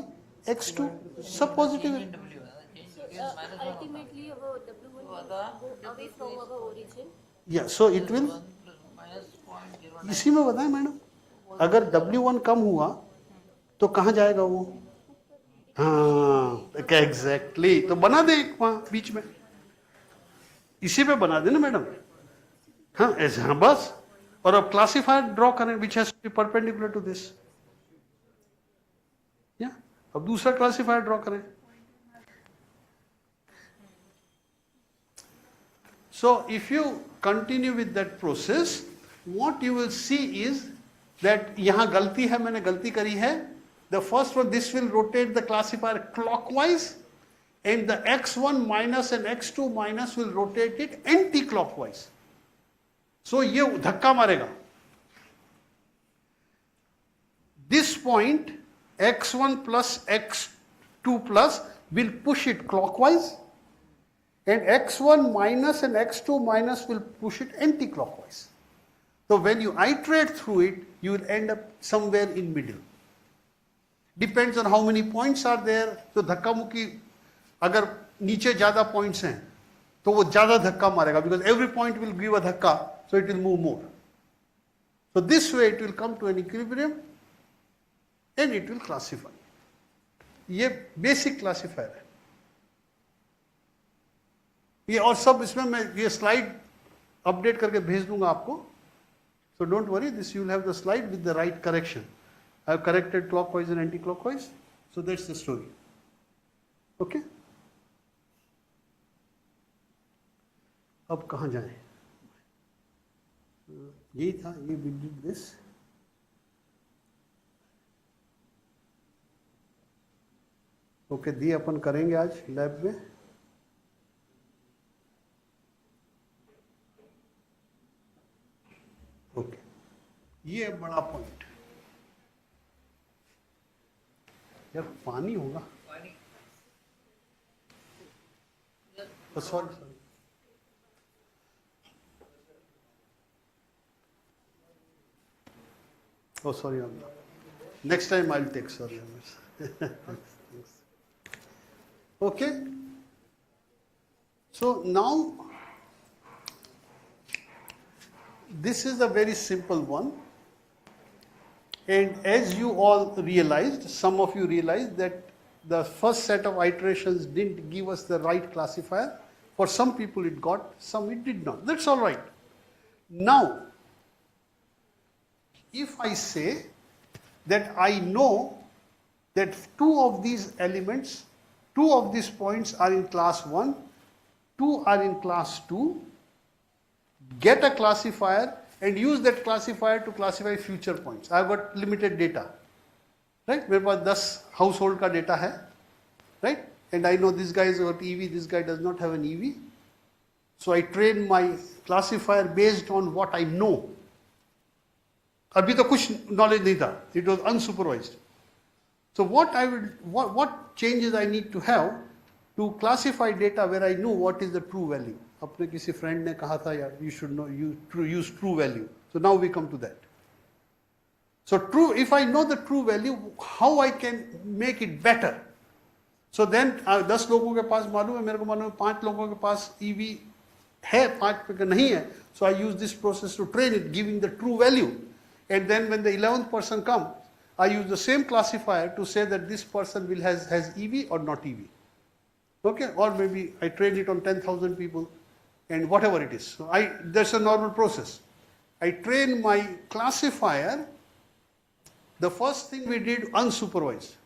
x2 सब पॉजिटिव है. So ultimately our W1 will go away from our origin. या सो इट विल, इसी में बताएं मैडम, अगर W1 कम हुआ तो कहाँ जाएगा वो? हाँ एग्जैक्टली. तो बना दे वहाँ बीच में, इसी पे बना दे ना मैडम. हाँ ऐसे, हाँ बस. और अब क्लासिफायर ड्रॉ करें which has to be perpendicular to this. या अब दूसरा क्लासिफायर ड्रॉ करें. So if you continue with that process, what you will see is that यहाँ गलती है, मैंने गलती करी है. The first one, this will rotate the classifier clockwise, and the x1 minus and x2 minus will rotate it anti-clockwise. So ये धक्का मारेगा. This point x1 plus x2 plus will push it clockwise, and x1 minus and x2 minus will push it anti-clockwise. So when you iterate through it, you will end up somewhere in middle. Depends on how many points are there. So धक्का मुक्की, अगर नीचे ज़्यादा points हैं तो वो ज़्यादा धक्का मारेगा, because every point will give a धक्का, so it will move more. So this way it will come to an equilibrium and it will classify. ये basic classifier है. ये और सब इसमें मैं ये स्लाइड अपडेट करके भेज दूंगा आपको. So don't worry, this you will have the slide with the right correction. I have corrected clockwise and anti-clockwise. So that's the story. Okay? अब कहाँ जाएं? यही था, ये we did this. ओके दी अपन करेंगे आज लैब में. ओके ये बड़ा पॉइंट यार, पानी होगा. Sorry Oh, sorry. Next time I'll take sorry. Okay. So now, this is a very simple one. And as you all realized, some of you realized that the first set of iterations didn't give us the right classifier. For some people it got, some it did not. That's all right. Now, if I say that I know that two of these elements, two of these points are in class 1, two are in class 2, get a classifier and use that classifier to classify future points. I have got limited data, right? मेरे पास 10 household का data है, right? And I know this guy has got EV, this guy does not have an EV. So I train my classifier based on what I know. अभी तो कुछ knowledge नहीं था. It was unsupervised. So what changes I need to have to classify data where I know what is the true value. अपने किसी friend ने कहा था यार, you should know, use true value. So now we come to that. So true, if I know the true value, how I can make it better? So then 10 लोगों के पास मालूम है, मेरे को मालूम है 5 लोगों के पास EV है, 5 पे नहीं है. So I use this process to train it, giving the true value. And then when the 11th person comes, I use the same classifier to say that this person will has EV or not EV. Okay, or maybe I train it on 10,000 people and whatever it is. So that's a normal process. I train my classifier. The first thing we did unsupervised.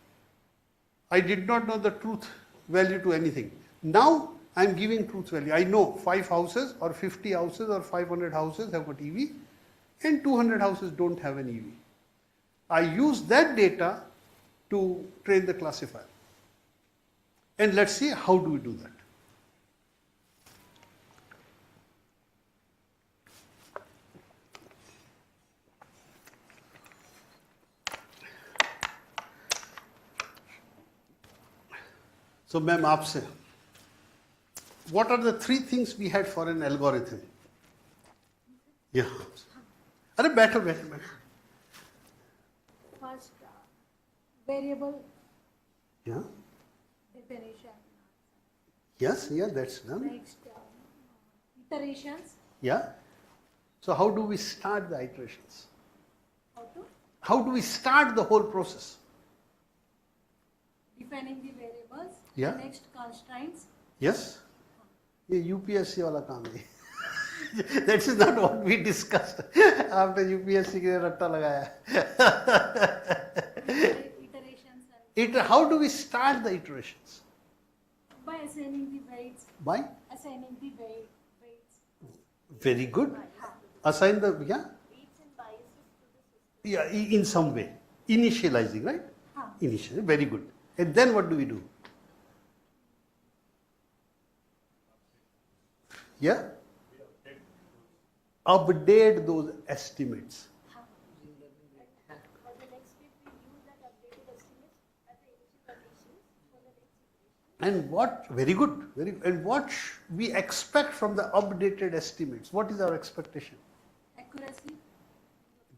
I did not know the truth value to anything. Now I am giving truth value. I know 5 houses or 50 houses or 500 houses have got EV and 200 houses don't have an EV. I use that data to train the classifier. And let's see how do we do that. So, ma'am, aapse, what are the 3 things we had for an algorithm? Yeah. Arey, बैठो. First, variable Yeah. definition. Yes, yeah, that's done. Next, iterations. Yeah. So how do we start the iterations? How to How do we start the whole process? defining the variables. Yeah. Next, constraints. Yes? ये UPSC वाला काम है. That is not what we discussed. After UPSC के रट्टा लगाया. Iterations. How do we start the iterations? By assigning the weights. By? Assigning the weights. Very good. Assign the, yeah? Weights and biases to the system. Yeah, in some way. Initializing, right? Initially, very good. And then what do we do? Yeah? Update those estimates. For the next step, we use that updated estimates at the initial conditions for the next iteration. And what, very good, and what we expect from the updated estimates? What is our expectation? Accuracy.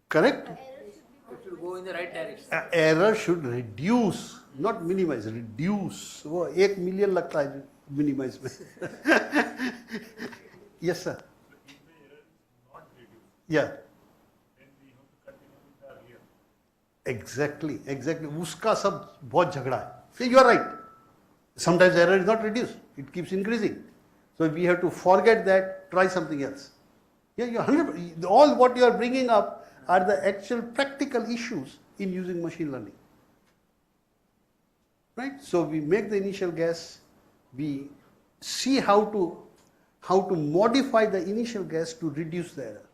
Correct? It should go in the right direction. Error should reduce, not minimize, reduce. वो 1 million लगता है minimize में. Yes, sir. Yeah. Then we have to continue with the earlier. Exactly. उसका सब बहुत झगड़ा है. See, you are right. Sometimes error is not reduced; it keeps increasing. So we have to forget that. Try something else. Yeah, you're 100%. All what you are bringing up are the actual practical issues in using machine learning. Right? So we make the initial guess. We see how to modify the initial guess to reduce the error.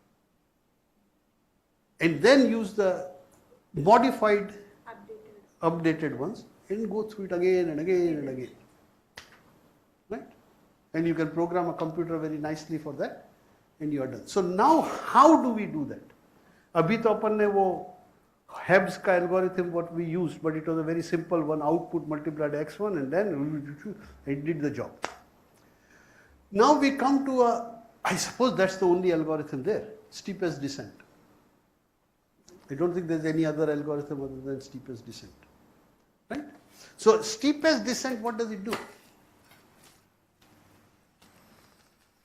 And then use the modified, updated ones and go through it again and again and again. Right? And you can program a computer very nicely for that and you are done. So now how do we do that? अभी तो अपन ने वो Hebb's का algorithm what we used, but it was a very simple one, output multiplied x1 and then it did the job. Now we come to I suppose that's the only algorithm there, steepest descent. I don't think there's any other algorithm other than steepest descent. Right? So steepest descent, what does it do?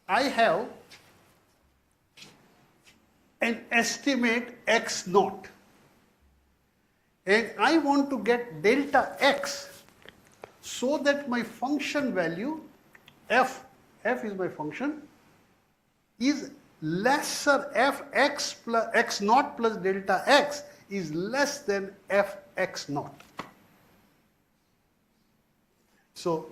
I have an estimate x naught, and I want to get delta x so that my function value f is my function, is lesser fx plus x naught plus delta x is less than fx naught. So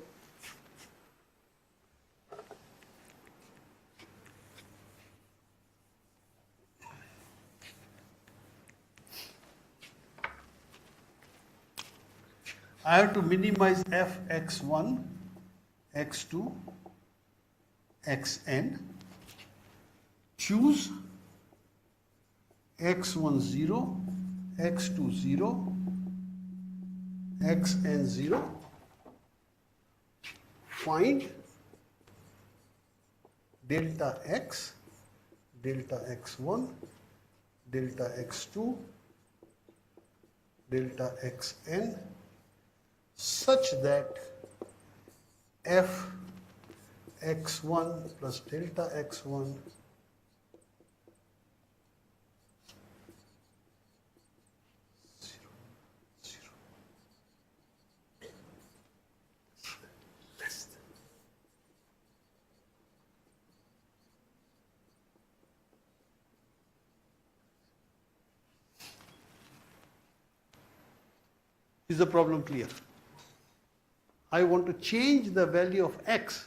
I have to minimize fx1, x2, xn, choose x1 0, x2 0, xn 0, find delta x, delta x1, delta x2, delta xn, such that f x1 plus delta x1 less than. Is the problem clear? I want to change the value of x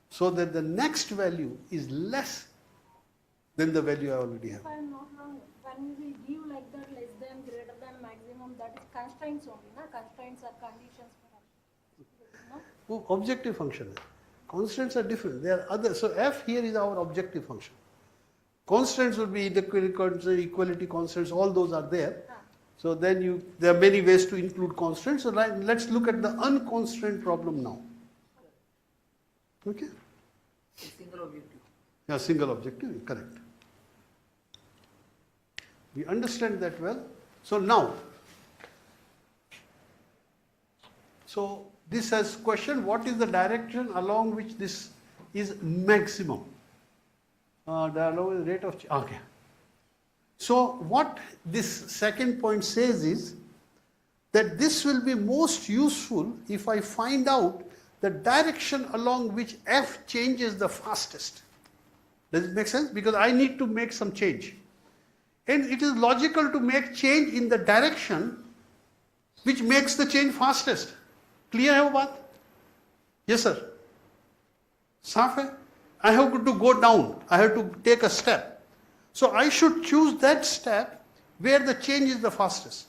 so that the next value is less than the value I already have. If I am not wrong, when we give like that less than, greater than, maximum, that is constraints only, na? Constraints are conditions for us. No? Oh, objective function. Constants are different. They are other. So f here is our objective function. Constants would be inequality constants, equality constants, all those are there. So then there are many ways to include constraints. So let's look at the unconstrained problem now. Okay? Single objective. Yeah, single objective, correct. We understand that well. So now, this has question, what is the direction along which this is maximum? The rate of change. Okay. So what this second point says is that this will be most useful if I find out the direction along which f changes the fastest. Does it make sense? Because I need to make some change. And it is logical to make change in the direction which makes the change fastest. Clear है वो बात? Yes sir. साफ है? I have to go down. I have to take a step. So I should choose that step where the change is the fastest.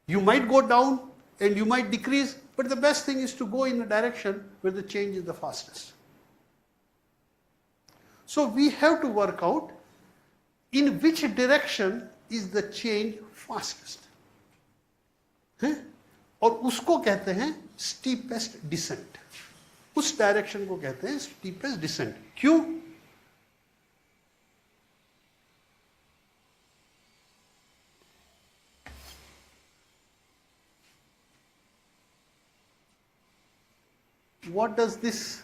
You might go down and you might decrease, but the best thing is to go in a direction where the change is the fastest. So we have to work out in which direction is the change fastest. और उसको कहते हैं steepest descent. उस direction को कहते हैं steepest descent. क्यों? What does this?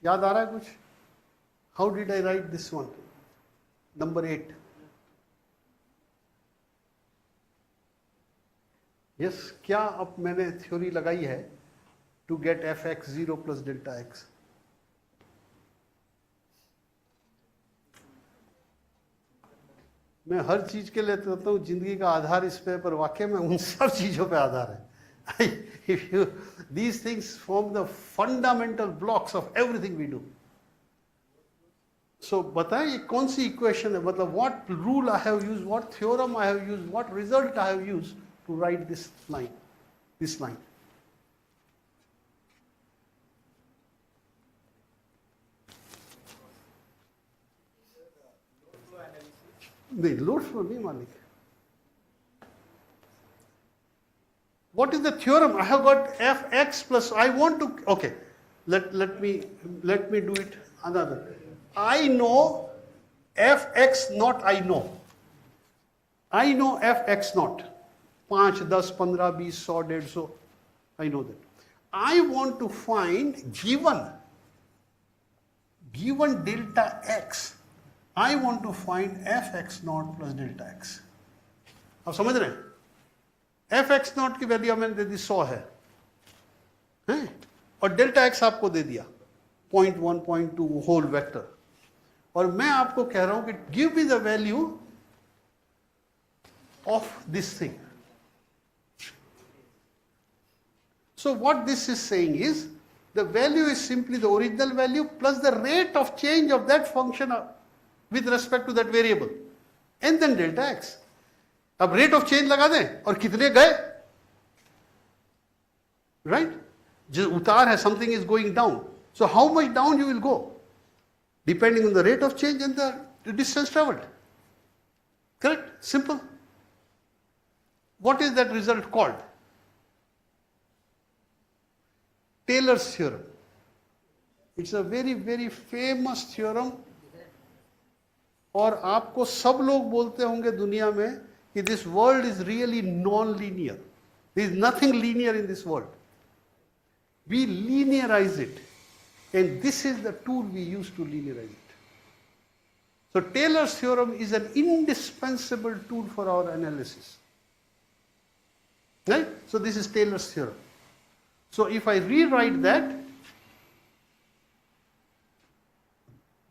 याद आ रहा है कुछ? How did I write this one? Number 8. Yes, क्या अब मैंने थ्योरी लगाई है to get fx0 plus delta x? मैं हर चीज के लिए कहता हूँ जिंदगी का आधार इस पे, पर वाकई में उन सब चीजों पे आधार है. These things form the fundamental blocks of everything we do. So बताएं ये कौन सी इक्वेशन है, मतलब what rule I have used, what theorem I have used, what result I have used to write this line, this line. नहीं, load flow नहीं मालिक. What is the theorem? I have got fx plus, I want to, okay, let me do it another. I know fx naught I know. I know f x naught. 5, 10, 15, 20, 100, 150. I know that. I want to find given delta x, I want to find f x naught plus delta x. आप समझ रहे हैं? F x not की value मैंने दे दी 100 है और delta x आपको दे दिया 0.1, 0.2 होल वेक्टर, और मैं आपको कह रहा हूं कि give me the value of this thing. So what this is saying is the value is simply the original value plus the rate of change of that function with respect to that variable and then delta x. अब rate of change लगा दें और कितने गए, right? जो उतार है, something is going down, so how much down you will go depending on the rate of change and the distance travelled. Correct? Simple. What is that result called? Taylor's theorem. It's a very very famous theorem. और आपको सब लोग बोलते होंगे दुनिया में कि this world is really non-linear. There is nothing linear in this world. We linearize it, and this is the tool we use to linearize it. So Taylor's theorem is an indispensable tool for our analysis. Right? So this is Taylor's theorem. So if I rewrite that,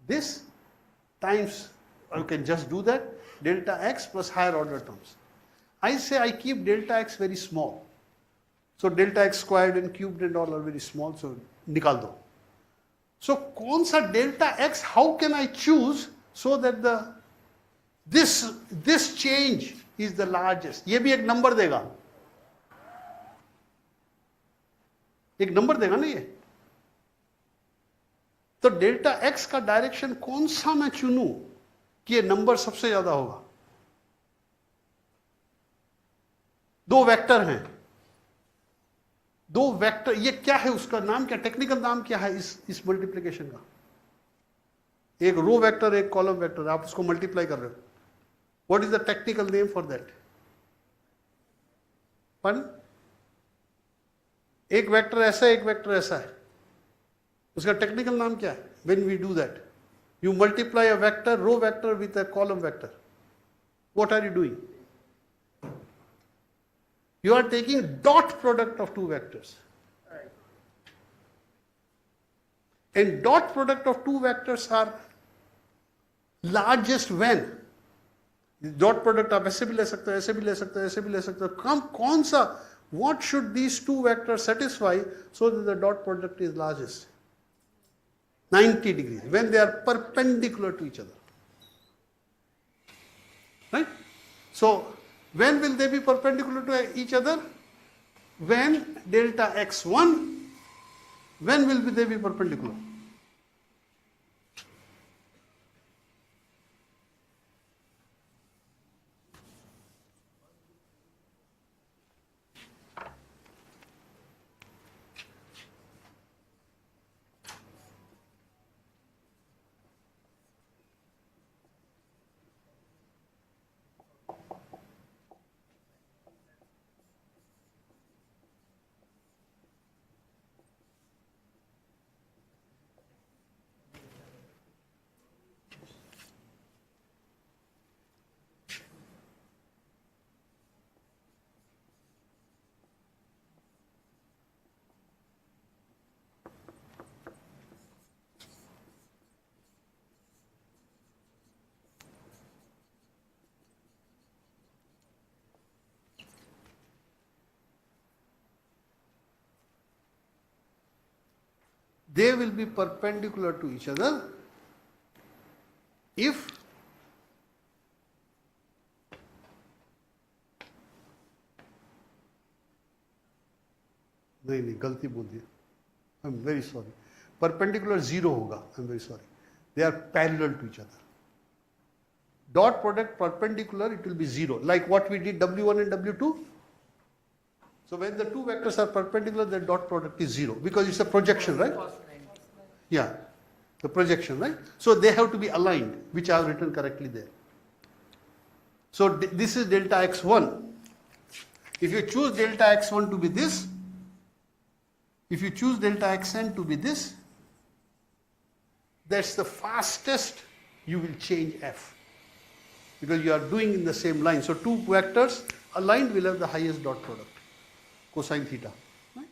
this times, you can just do that, delta x plus higher order terms. I say I keep delta x very small. So delta x squared and cubed and all are very small, so nikal do. So kaun sa delta x, how can I choose so that this change is the largest? ये भी एक number देगा. एक number देगा ना ये. तो delta x का डायरेक्शन कौन सा मैं चुनूं कि ये नंबर सबसे ज्यादा होगा? दो वेक्टर हैं, दो वेक्टर, ये क्या है, उसका नाम क्या, टेक्निकल नाम क्या है इस मल्टीप्लिकेशन का? एक रो वेक्टर, एक कॉलम वेक्टर, आप उसको मल्टीप्लाई कर रहे हो. What is the technical name for that? पन एक वेक्टर ऐसा है, एक वेक्टर ऐसा है, उसका टेक्निकल नाम क्या है? When we do that, you multiply a vector, row vector with a column vector. What are you doing? You are taking dot product of two vectors. And dot product of two vectors are largest when? Dot product आप ऐसे भी ले सकते हो, ऐसे भी ले सकते हो, ऐसे भी ले सकते हो. कौन सा, what should these two vectors satisfy so that the dot product is largest? 90 degrees, when they are perpendicular to each other. Right? So, when will they be perpendicular to each other? When delta x1, when will they be perpendicular? They will be perpendicular to each other if नहीं गलती बोल दिया, I am very sorry. Perpendicular zero होगा, I am very sorry. They are parallel to each other. Dot product perpendicular, it will be zero, like what we did W1 and W2. So when the two vectors are perpendicular, the dot product is zero because it's a projection, right? Yeah, the projection, right? So they have to be aligned, which I have written correctly there. So this is delta x1. If you choose delta x1 to be this, if you choose delta xn to be this, that's the fastest you will change f, because you are doing in the same line. So two vectors aligned will have the highest dot product, cosine theta. Right?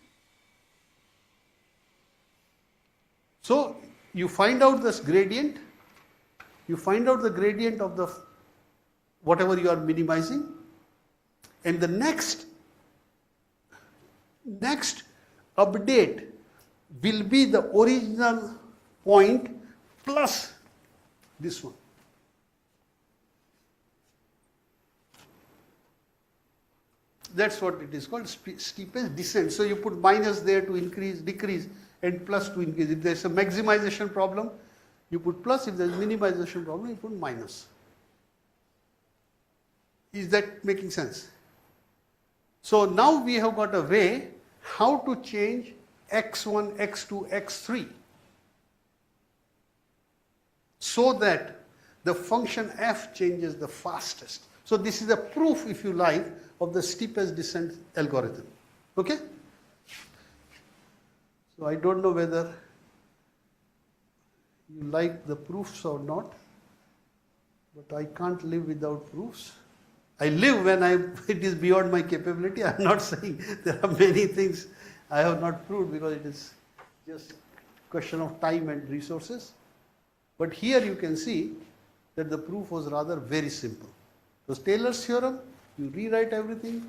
So you find out this gradient, you find out the gradient of the whatever you are minimizing, and the next update will be the original point plus this one. That's what it is called, steepest descent. So you put minus there to increase, decrease, and plus to increase. If there's a maximization problem, you put plus. If there's minimization problem, you put minus. Is that making sense? So now we have got a way how to change x1, x2, x3 so that the function f changes the fastest. So this is a proof, if you like, of the steepest descent algorithm. Okay? So I don't know whether you like the proofs or not, but I can't live without proofs. I live when it is beyond my capability. I am not saying there are many things I have not proved, because it is just question of time and resources. But here you can see that the proof was rather very simple. It was Taylor's theorem. You rewrite everything.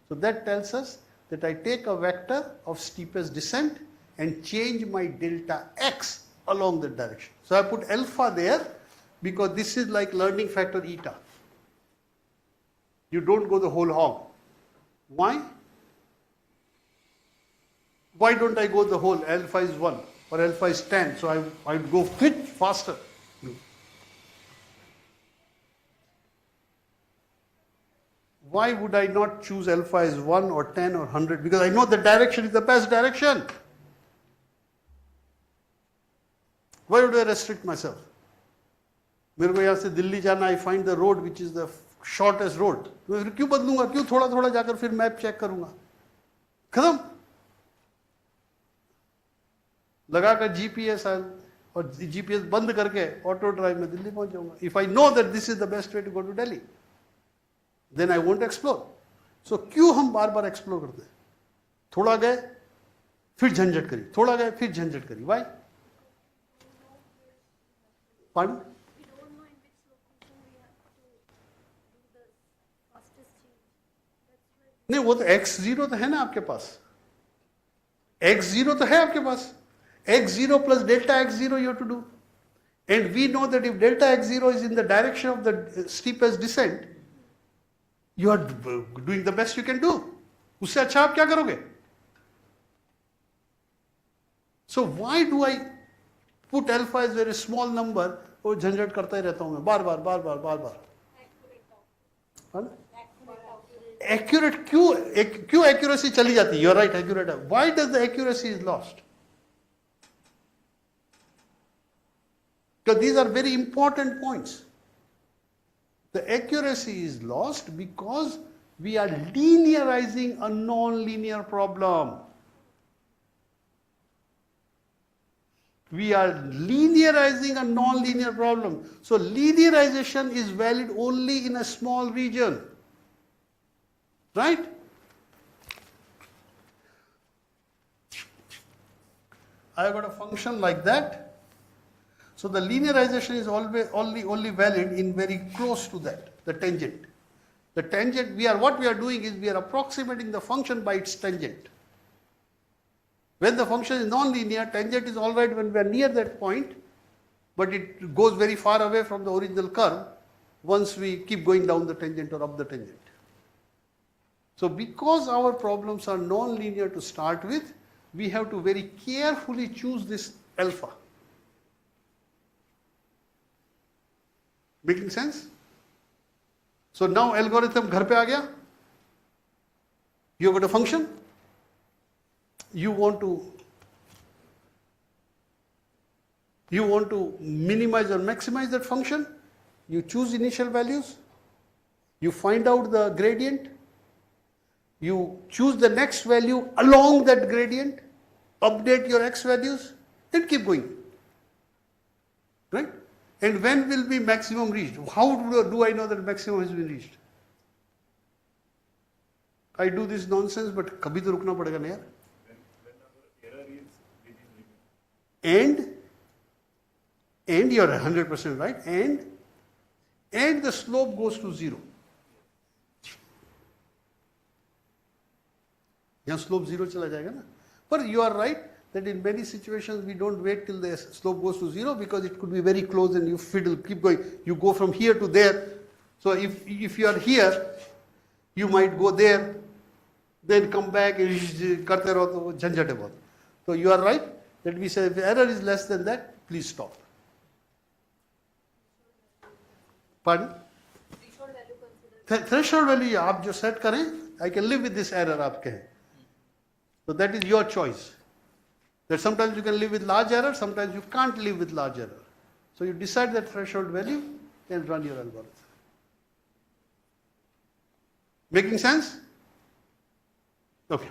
So that tells us that I take a vector of steepest descent and change my delta x along that direction. So I put alpha there because this is like learning factor eta. You don't go the whole hog. Why? Why don't I go the whole? Alpha is 1 or alpha is 10, so I would go faster. Why would I not choose alpha as 1 or 10 or 100? Because I know the direction is the best direction. Why would I restrict myself? मेरे को यहाँ से दिल्ली जाना, I find the road which is the shortest road. मैं फिर क्यों बदलूंगा? क्यों थोड़ा थोड़ा जाकर फिर मैप चेक करूंगा? खत्म. लगाकर GPS और GPS बंद करके ऑटो ड्राइव में दिल्ली पहुंच जाऊंगा. If I know that this is the best way to go to Delhi, then I won't explore. So क्यों हम बार बार एक्सप्लोर करते हैं? थोड़ा गए फिर झंझट करी, थोड़ा गए फिर झंझट करी. Why? Pardon? We don't know in which location we have to do the fastest change. That's why. नहीं, वो तो x0 तो है ना आपके पास. x0 तो है आपके पास. x0 plus delta x0 you have to do. And we know that if delta x0 is in the direction of the steepest descent, you are doing the best you can do. उससे अच्छा आप क्या करोगे? So why do I put alpha as a very small number? और झंझट करता ही रहता हूं मैं बार बार. Accurate क्यों accuracy चली जाती है? You are right, accurate. Why does the accuracy is lost? Because these are very important points. The accuracy is lost because we are linearizing a non-linear problem. We are linearizing a non-linear problem. So linearization is valid only in a small region. Right? I have got a function like that. So the linearization is always only valid in very close to that, the tangent. The tangent, what we are doing is we are approximating the function by its tangent. When the function is non-linear, tangent is alright when we are near that point, but it goes very far away from the original curve once we keep going down the tangent or up the tangent. So because our problems are non-linear to start with, we have to very carefully choose this alpha. Making sense? So now algorithm घर पे आ गया. You have got a function. You want to minimize or maximize that function. You choose initial values. You find out the gradient, you choose the next value along that gradient, update your x values, and keep going. Right? And when will be maximum reached? How do I know that maximum has been reached? I do this nonsense, but कभी तो रुकना पड़ेगा ना यार. And you are 100% right. And the slope goes to 0. यहाँ slope 0 चला जाएगा ना. But you are right that in many situations we don't wait till the slope goes to 0 because it could be very close and you fiddle, keep going. You go from here to there. So if you are here, you might go there, then come back and करते रहो तो वो झंझट है बहुत. So you are right that we say if error is less than that, please stop. Pardon? Threshold value आप जो set करें, I can live with this error आप कहें. So that is your choice. That sometimes you can live with large error, sometimes you can't live with large error. So you decide that threshold value and run your algorithm. Making sense? Okay.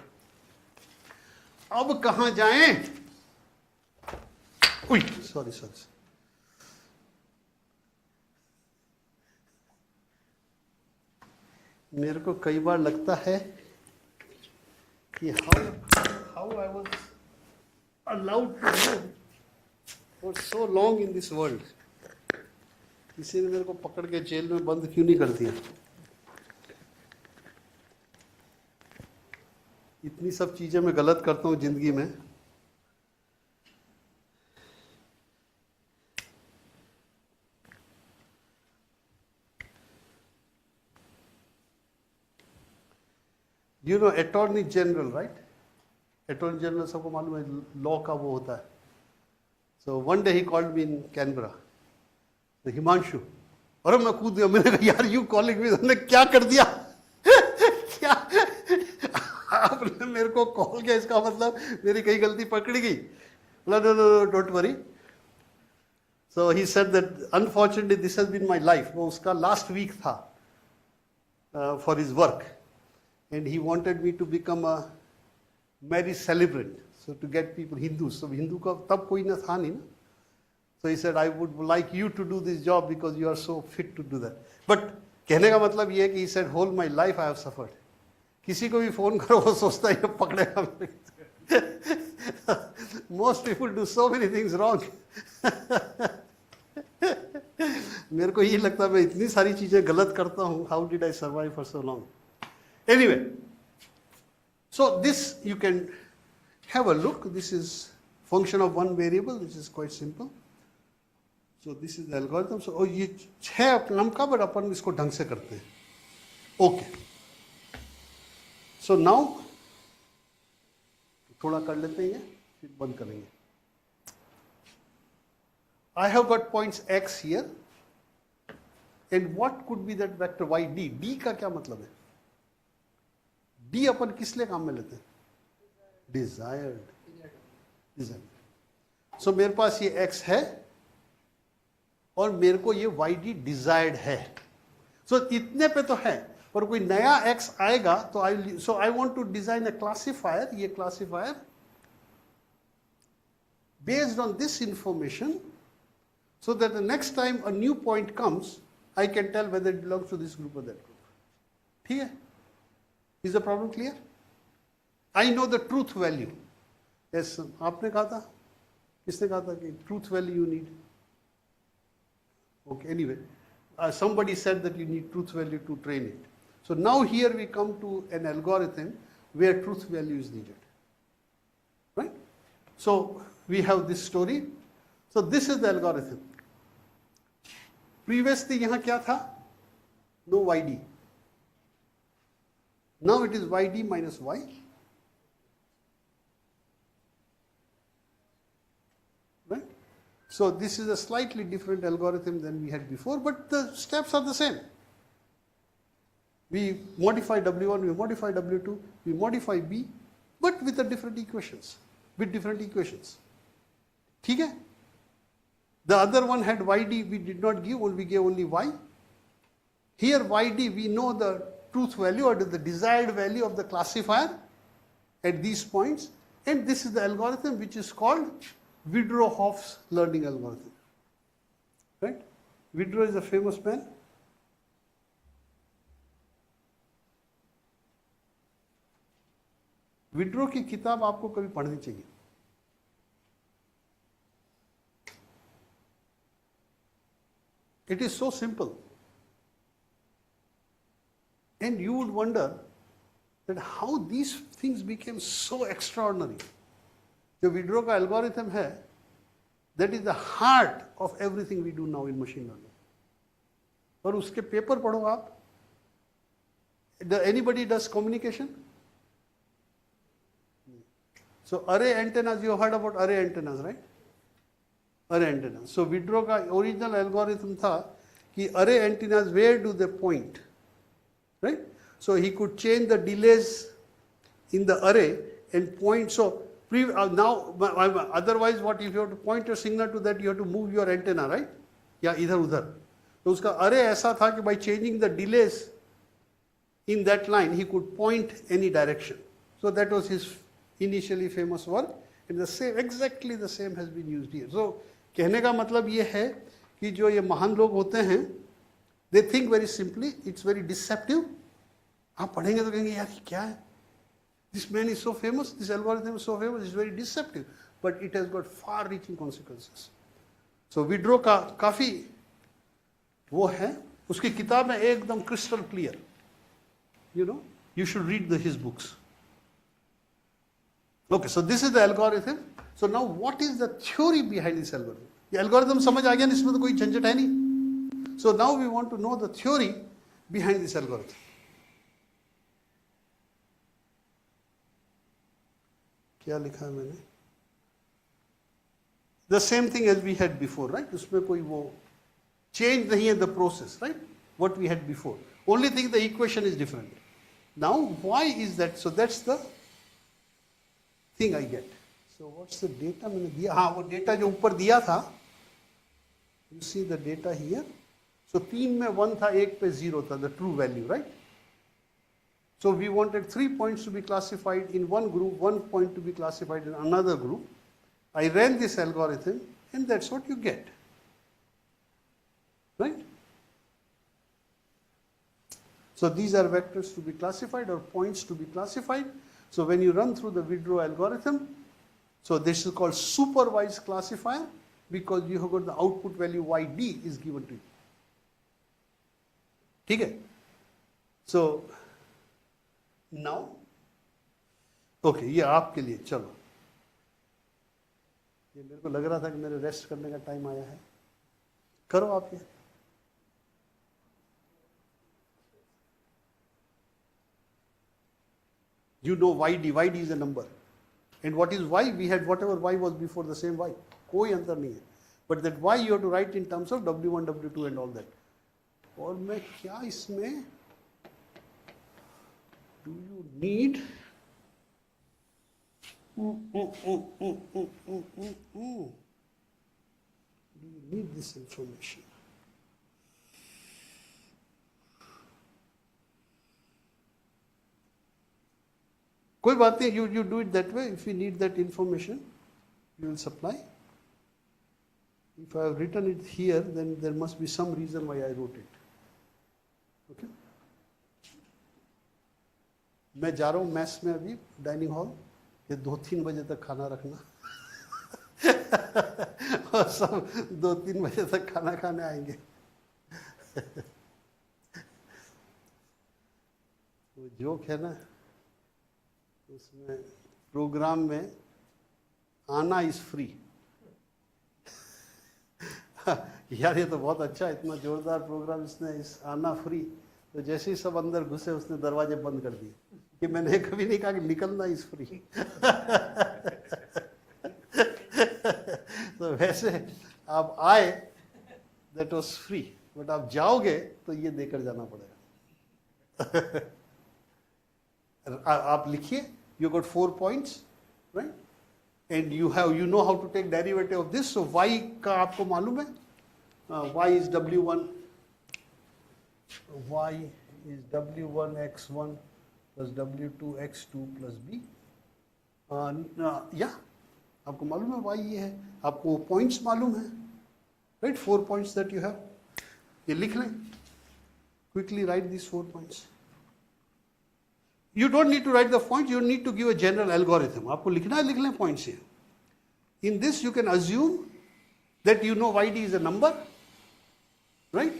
अब कहाँ जाएं? उई, sorry. मेरे को कई बार लगता है कि how I was allowed to live for so long in this world. किसी ने मेरे को पकड़ के जेल में बंद क्यों नहीं कर दिया? इतनी सब चीजें मैं गलत करता हूँ जिंदगी में. You know Attorney General, right? Attorney General सबको मालूम है law का वो होता है. So one day he called me in Canberra. So Himanshu, और मैं कूद गया. मैंने कहा यार you calling me, हमने क्या कर दिया? क्या आपने मेरे को कॉल किया, इसका मतलब मेरी कई गलती पकड़ी गई. No, don't worry. So he said that unfortunately this has been my life. वो उसका last week था for his work. And he wanted me to become a marriage celebrant, so to get people Hindus. So Hindu का तब कोई ना था नहीं ना. So he said, I would like you to do this job because you are so fit to do that. But कहने का मतलब ये है कि he said, whole my life I have suffered. किसी को भी फोन करो वो सोचता है ये पकड़ेगा. Most people do so many things wrong. मेरे को ये लगता है मैं इतनी सारी चीजें गलत करता हूँ. How did I survive for so long? Anyway, so this you can have a look. This is function of one variable, which is quite simple. So this is the algorithm. So ये है नाम का, but अपन इसको ढंग से करते हैं. Okay. So now थोड़ा कर लेते हैं, फिर बंद करेंगे. I have got points x here, and what could be that vector y d? D का क्या मतलब है? D अपन किस लिए काम में लेते हैं? Desired. So मेरे पास ये x है और मेरे को ये yd desired है. So इतने पे तो है, पर कोई नया x आएगा तो I want to design a classifier. ये classifier based on this information, so that the next time a new point comes, I can tell whether it belongs to this group or that group. ठीक है? Is the problem clear? I know the truth value. Yes, आपने कहा था, किसने कहा था कि truth value you need? Okay, anyway, somebody said that you need truth value to train it. So now here we come to an algorithm where truth value is needed. Right? So we have this story. So this is the algorithm. Previously यहाँ क्या था? No yd. Now it is yd minus y. Right? So this is a slightly different algorithm than we had before, but the steps are the same. We modify W1, we modify W2, we modify B, but with the different equations. ठीक है? The other one had yd, we did not give, we gave only y. Here YD, we know the truth value or the desired value of the classifier at these points, and this is the algorithm which is called Widrow-Hopf's learning algorithm. Right? Widrow is a famous man. Withdraw की किताब आपको कभी पढ़नी चाहिए. It is so simple. And you would wonder that how these things became so extraordinary. जो withdraw का algorithm है, that is the heart of everything we do now in machine learning. और उसके पेपर पढ़ो आप. Anybody does communication? So array antennas, you heard about array antennas, right? Array antennas. So withdraw का original algorithm था कि array antennas, where do they point? Right? So he could change the delays in the array and point. So now, otherwise, what if you have to point your signal to that, you have to move your antenna, right? या इधर उधर. तो उसका array ऐसा था कि by changing the delays in that line, he could point any direction. So that was his initially famous work. And the same, exactly the same has been used here. So कहने का मतलब ये है कि जो ये महान लोग होते हैं, they think very simply, it's very deceptive. आप पढ़ेंगे तो कहेंगे यार क्या है? This man is so famous, this algorithm is so famous, it's very deceptive, but it has got far-reaching consequences. So withdraw का काफी वो है, उसकी किताब में एकदम crystal clear. You know, you should read his books. Okay, so this is the algorithm. So now what is the theory behind this algorithm? ये algorithm समझ आ गया ना, इसमें तो कोई झंझट है नहीं. So now we want to know the theory behind this algorithm. क्या लिखा है मैंने? The same thing as we had before, right? उसमें कोई वो change नहीं है the process, right? What we had before. Only thing the equation is different. Now why is that? So that's the thing I get. So what's the data मैंने दिया? हाँ, वो data जो ऊपर दिया था. You see the data here. So 3 में 1 था, 1 पे 0 था, the true value, right? So we wanted 3 points to be classified in one group, 1 point to be classified in another group. I ran this algorithm, and that's what you get. Right? So these are vectors to be classified or points to be classified. So when you run through the Widrow algorithm, so this is called supervised classifier because you have got the output value YD is given to you. ठीक है? So now, okay, ये आपके लिए चलो. ये मेरे को लग रहा था कि मेरे रेस्ट करने का टाइम आया है. करो आप ये. You know YD is a number. And what is Y? We had whatever Y was before the same Y. कोई अंतर नहीं है. But that Y you have to write in terms of W1, W2 and all that. और मैं क्या इसमें do you need do you need this information? कोई बात नहीं, you do it that way. If you need that information, you will supply. If I have written it here, then there must be some reason why I wrote it. Okay? मैं जा रहा हूँ mess में अभी dining hall. ये 2-3 बजे तक खाना रखना. और सब 2-3 बजे तक खाना खाने आएंगे. वो जोक है ना, उसमें प्रोग्राम में आना इज फ्री. यार ये तो बहुत अच्छा, इतना जोरदार प्रोग्राम इसने, इस आना फ्री. तो जैसे ही सब अंदर घुसे उसने दरवाजे बंद कर दिए कि मैंने कभी नहीं कहा कि निकलना इज फ्री. तो वैसे आप आए दैट वाज फ्री, बट आप जाओगे तो ये देकर जाना पड़ेगा. आप लिखिए, you got 4 points, right? And you know how to take derivative of this. So y का आपको मालूम है, y is w1 y is w1 x1 plus w2 x2 plus b. या आपको मालूम है y ये है, आपको पॉइंट्स मालूम है, right? 4 points that you have, ये लिख लें. Quickly write these 4 points. You don't need to write the points, you need to give a general algorithm. आपको लिखना है, लिख लें points here. In this you can assume that you know yd is a number, right?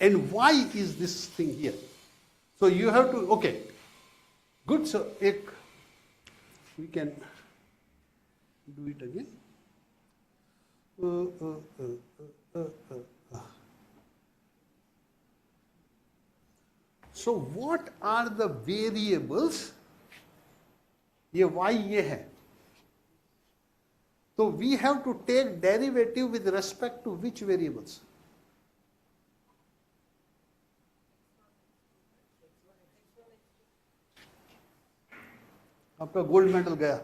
And y is this thing here. So you have to, okay, good. So we can do it again. So what are the variables? ये y ये है. So we have to take derivative with respect to which variables? आपका gold medal गया.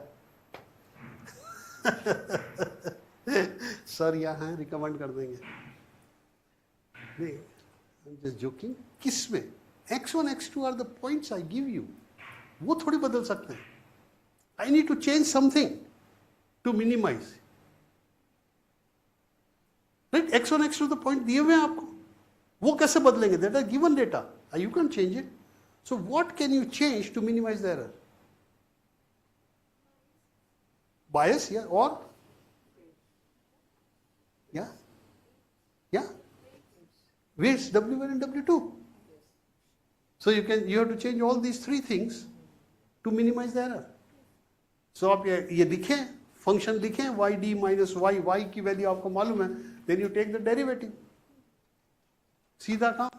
Sir यहाँ हैं, recommend कर देंगे. नहीं, I'm just joking. किस में? x1, x2 are the points I give you. वो थोड़ी बदल सकते हैं. I need to change something to minimize. Right? x1, x2 the point दिए हुए हैं आपको. वो कैसे बदलेंगे? That are given data. You can't change it. So what can you change to minimize the error? Bias, yeah, or? Yeah? Yeah? Weights, W1 and W2. So you have to change all these 3 things to minimize the error. So आप ये लिखें, function लिखें, yd minus y की value आपको मालूम है, then you take the derivative. सीधा काम.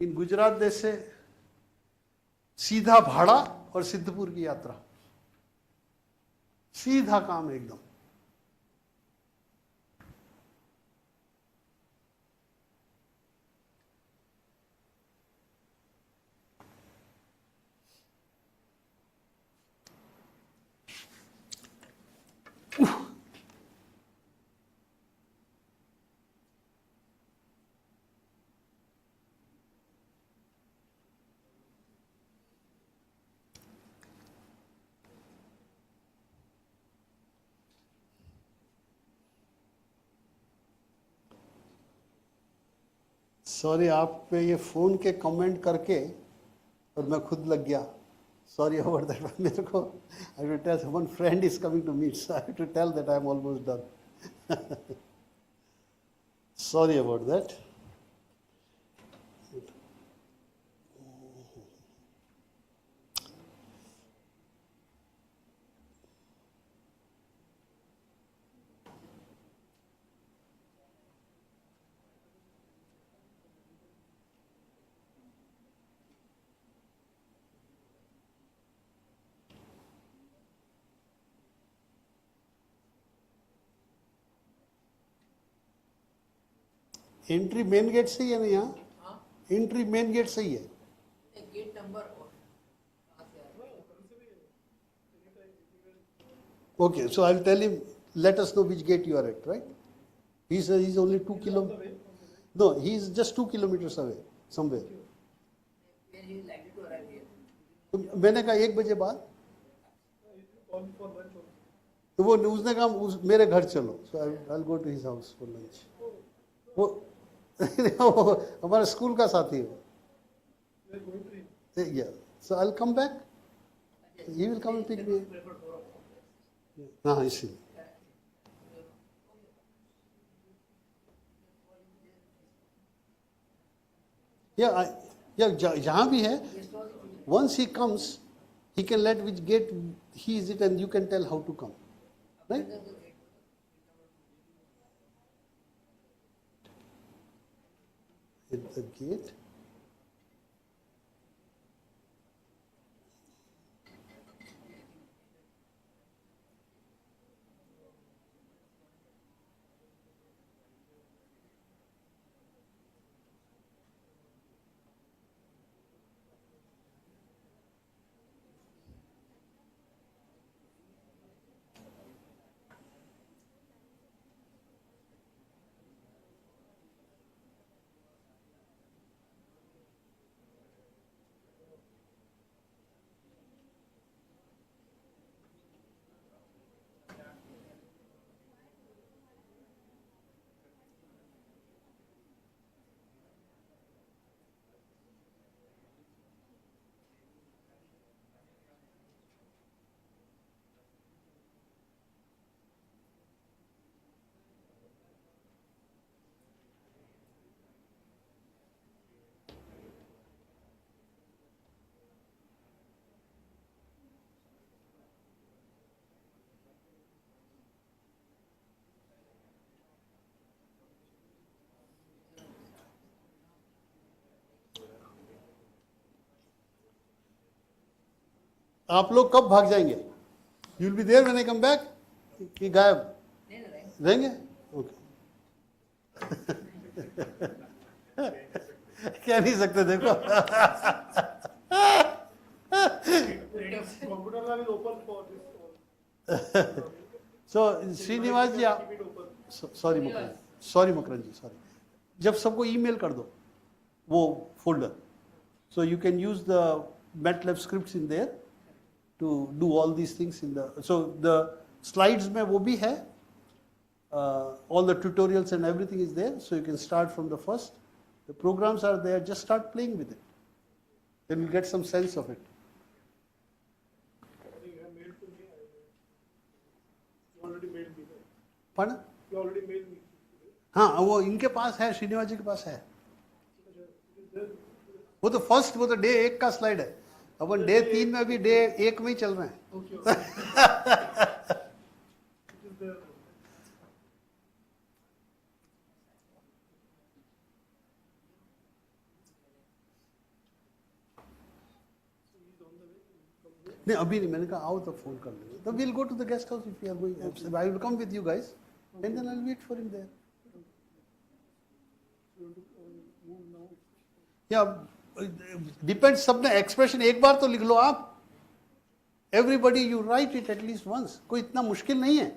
इन गुजरात देश से सीधा भाड़ा और सिद्धपुर की यात्रा. सीधा काम एकदम. सॉरी, आप पे ये फ़ोन के कमेंट करके और मैं खुद लग गया. Sorry about that. मेरे को I will tell one friend is coming to meet, so I have to tell that I am almost done. Sorry about that. Entry main gate सही है ना? यहाँ एंट्री मेन गेट सही है. Gate number और Okay, so I'll tell him, let us know which gate you are at, right? He's only 2 kilometers. No, he's just 2 kilometers away, somewhere. तो मैंने कहा 1 बजे बाद, तो वो उसने कहा मेरे घर चलो. So I'll go to his house for lunch. वो हमारे स्कूल का साथी है. Yeah, so I'll come back. He will come and pick me. हाँ, इसी. जहाँ भी है, once he comes, he can let which gate he is it, and you can tell how to come, right? Hit the gate. आप लोग कब भाग जाएंगे? You will be there when I come back कि गायब रहेंगे? ओके कह नहीं सकते देखो Computer lab is open for this. सो श्रीनिवास जी आप सॉरी मकरन जी सॉरी, जब सबको ईमेल कर दो वो folder, so you can use the MATLAB scripts in there to do all these things in the, so the slides में वो भी है, all the tutorials and everything is there, so you can start from the first, the programs are there, just start playing with it, then you'll get some sense of it. You have mailed to me. You already mailed me. पढ़ना? You already mailed me. हाँ वो इनके पास है, श्रीनिवास जी के पास है, वो तो first, वो तो डे 1 का स्लाइड है, अपन डे 3 में भी डे 1 में ही चल रहे हैं. नहीं अभी नहीं, मैंने कहा आओ तो फोन कर लेंगे, तो we'll go to the guest house if you are going. I will come with you guys and then I'll wait for him there. या डिपेंड्स, सबने एक्सप्रेशन एक बार तो लिख लो आप, everybody you write it at least once, कोई इतना मुश्किल नहीं है.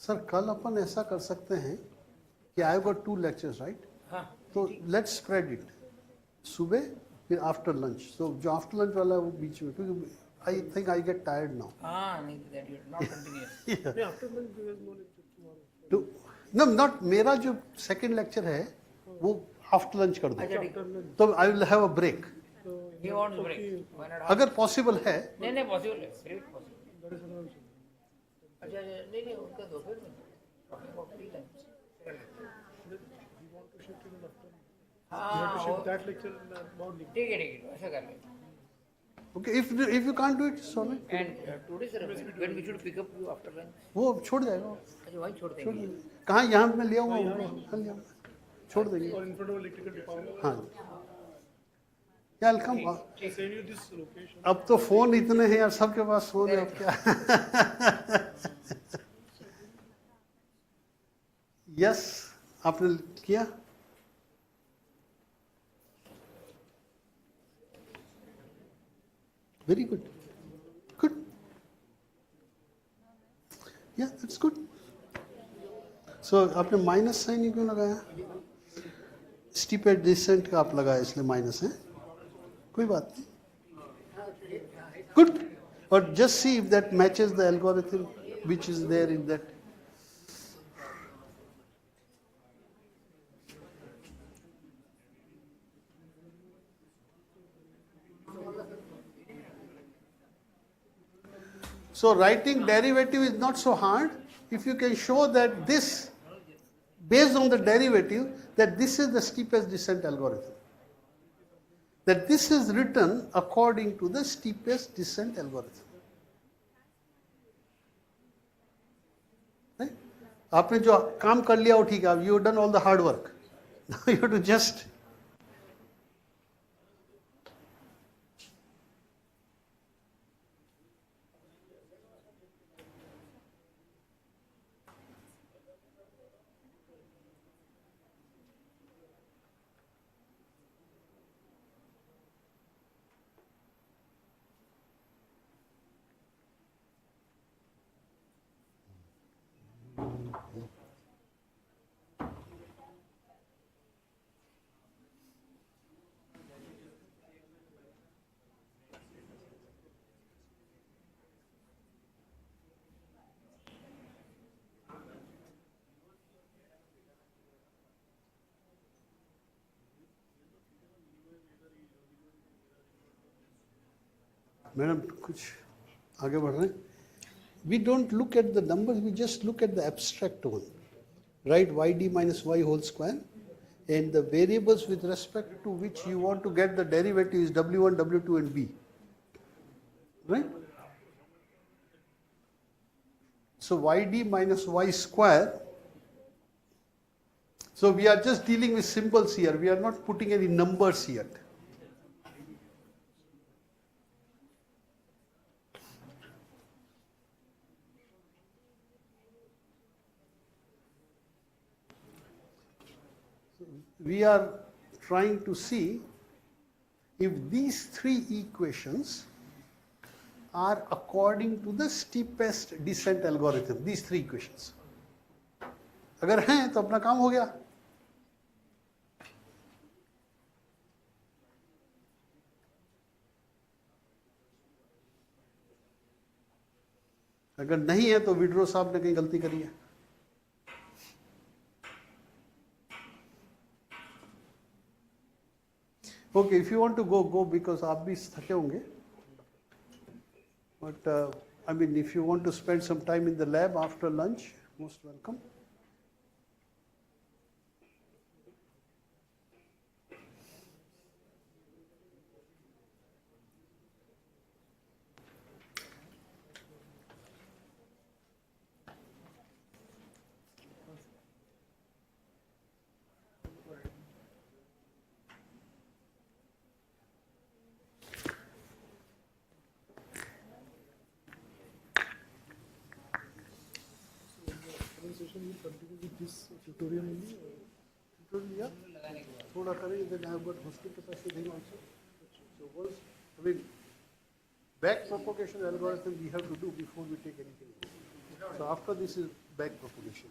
सर कल अपन ऐसा कर सकते हैं कि आई गॉट 2 लेक्चर्स राइट, तो लेट्स स्प्रेड इट, सुबह फिर आफ्टर लंच, सो जो आफ्टर लंच वाला है वो बीच में, क्योंकि I think I get tired now. नहीं, that you're not continuous. After lunch, there is no lecture tomorrow. तो no, not मेरा जो सेकंड लेक्चर है वो आफ्टर लंच कर दो, तो I will have a break He wants break. Why not? अगर पॉसिबल है. नहीं possible है, great possible. That is another issue. अच्छा नहीं उनका दोपहर में talking about free lunch. We want to shift it in the afternoon. We have to हाँ shift that lecture in the morning. ठीक है ऐसा कर लेंगे. Okay if you can't do it so right. And today sir when we should pick up you after lunch? वो छोड़ जाएगा, अच्छा वहीं छोड़ देंगे. कहाँ यहाँ मैं ले आऊँगा, कल ले आऊँगा, छोड़ देंगे. Or in front of electrical department. हाँ या welcome. I send you this location. अब तो फोन इतने हैं यार, सबके पास फोन है, अब क्या. यस आपने किया. वेरी गुड, गुड, या दैट्स गुड. सो आपने माइनस साइन ही क्यों लगाया? स्टीप डिसेंट का आप लगाया इसलिए माइनस है, कोई बात नहीं. गुड. और just see if that matches the algorithm which is there in that. So writing derivative is not so hard if you can show that this, based on the derivative, that this is the steepest descent algorithm. That this is written according to the steepest descent algorithm. Right? आपने जो काम कर लिया वो ठीक है, you have done all the hard work. Now you have to just madam कुछ आगे बढ़ रहे हैं. We don't look at the numbers, we just look at the abstract one. Right, yd minus y whole square, and the variables with respect to which you want to get the derivative is w1, w2 and b. Right? So yd minus y square. So we are just dealing with symbols here, we are not putting any numbers yet. We are trying to see if these three equations are according to the steepest descent algorithm, these three equations. अगर हैं तो अपना काम हो गया. अगर नहीं है तो विड्रो साहब ने कहीं गलती करी है. Okay, if you want to go because आप भी थके होंगे. But I mean, if you want to spend some time in the lab after lunch, most welcome. Session will continue with this tutorial only. Tutorial, yeah. थोड़ा करेंगे, then I have got hosting capacity thing also. So once, I mean, back propagation algorithm we have to do before we take anything. So after this is back propagation.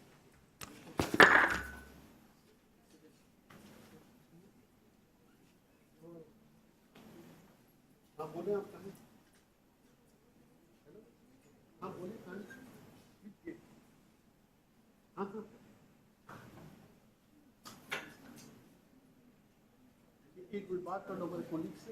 हाँ बोले आप कहाँ? Hello, हाँ बोले कहाँ? हाँ हाँ. एक कोई बात कर लो हमारे कोलीग से.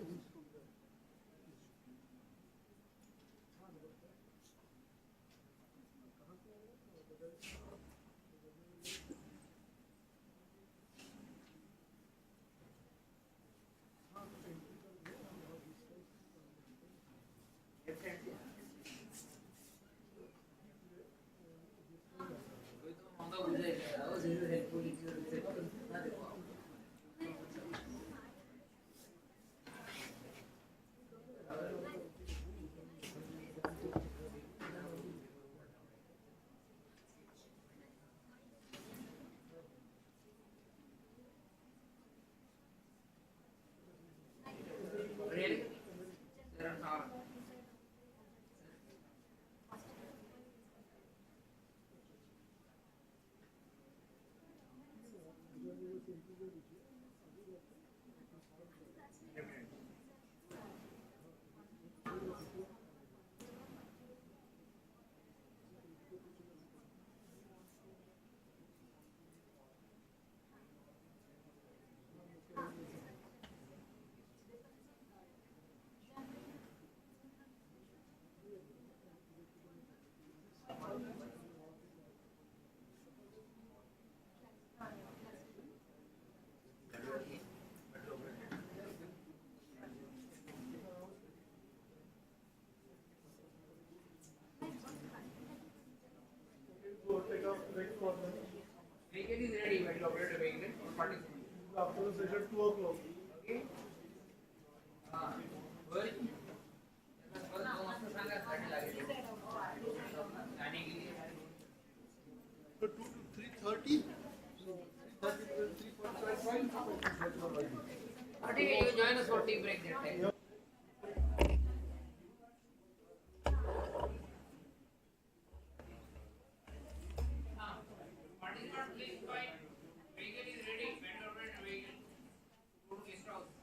Vehicle is ready when you operate a vehicle or participant. After the session 2 o'clock. Okay. Well, So 2 to 3:30. So 3:30 to 3:45. okay, you join us for tea break that time. Participant, please join.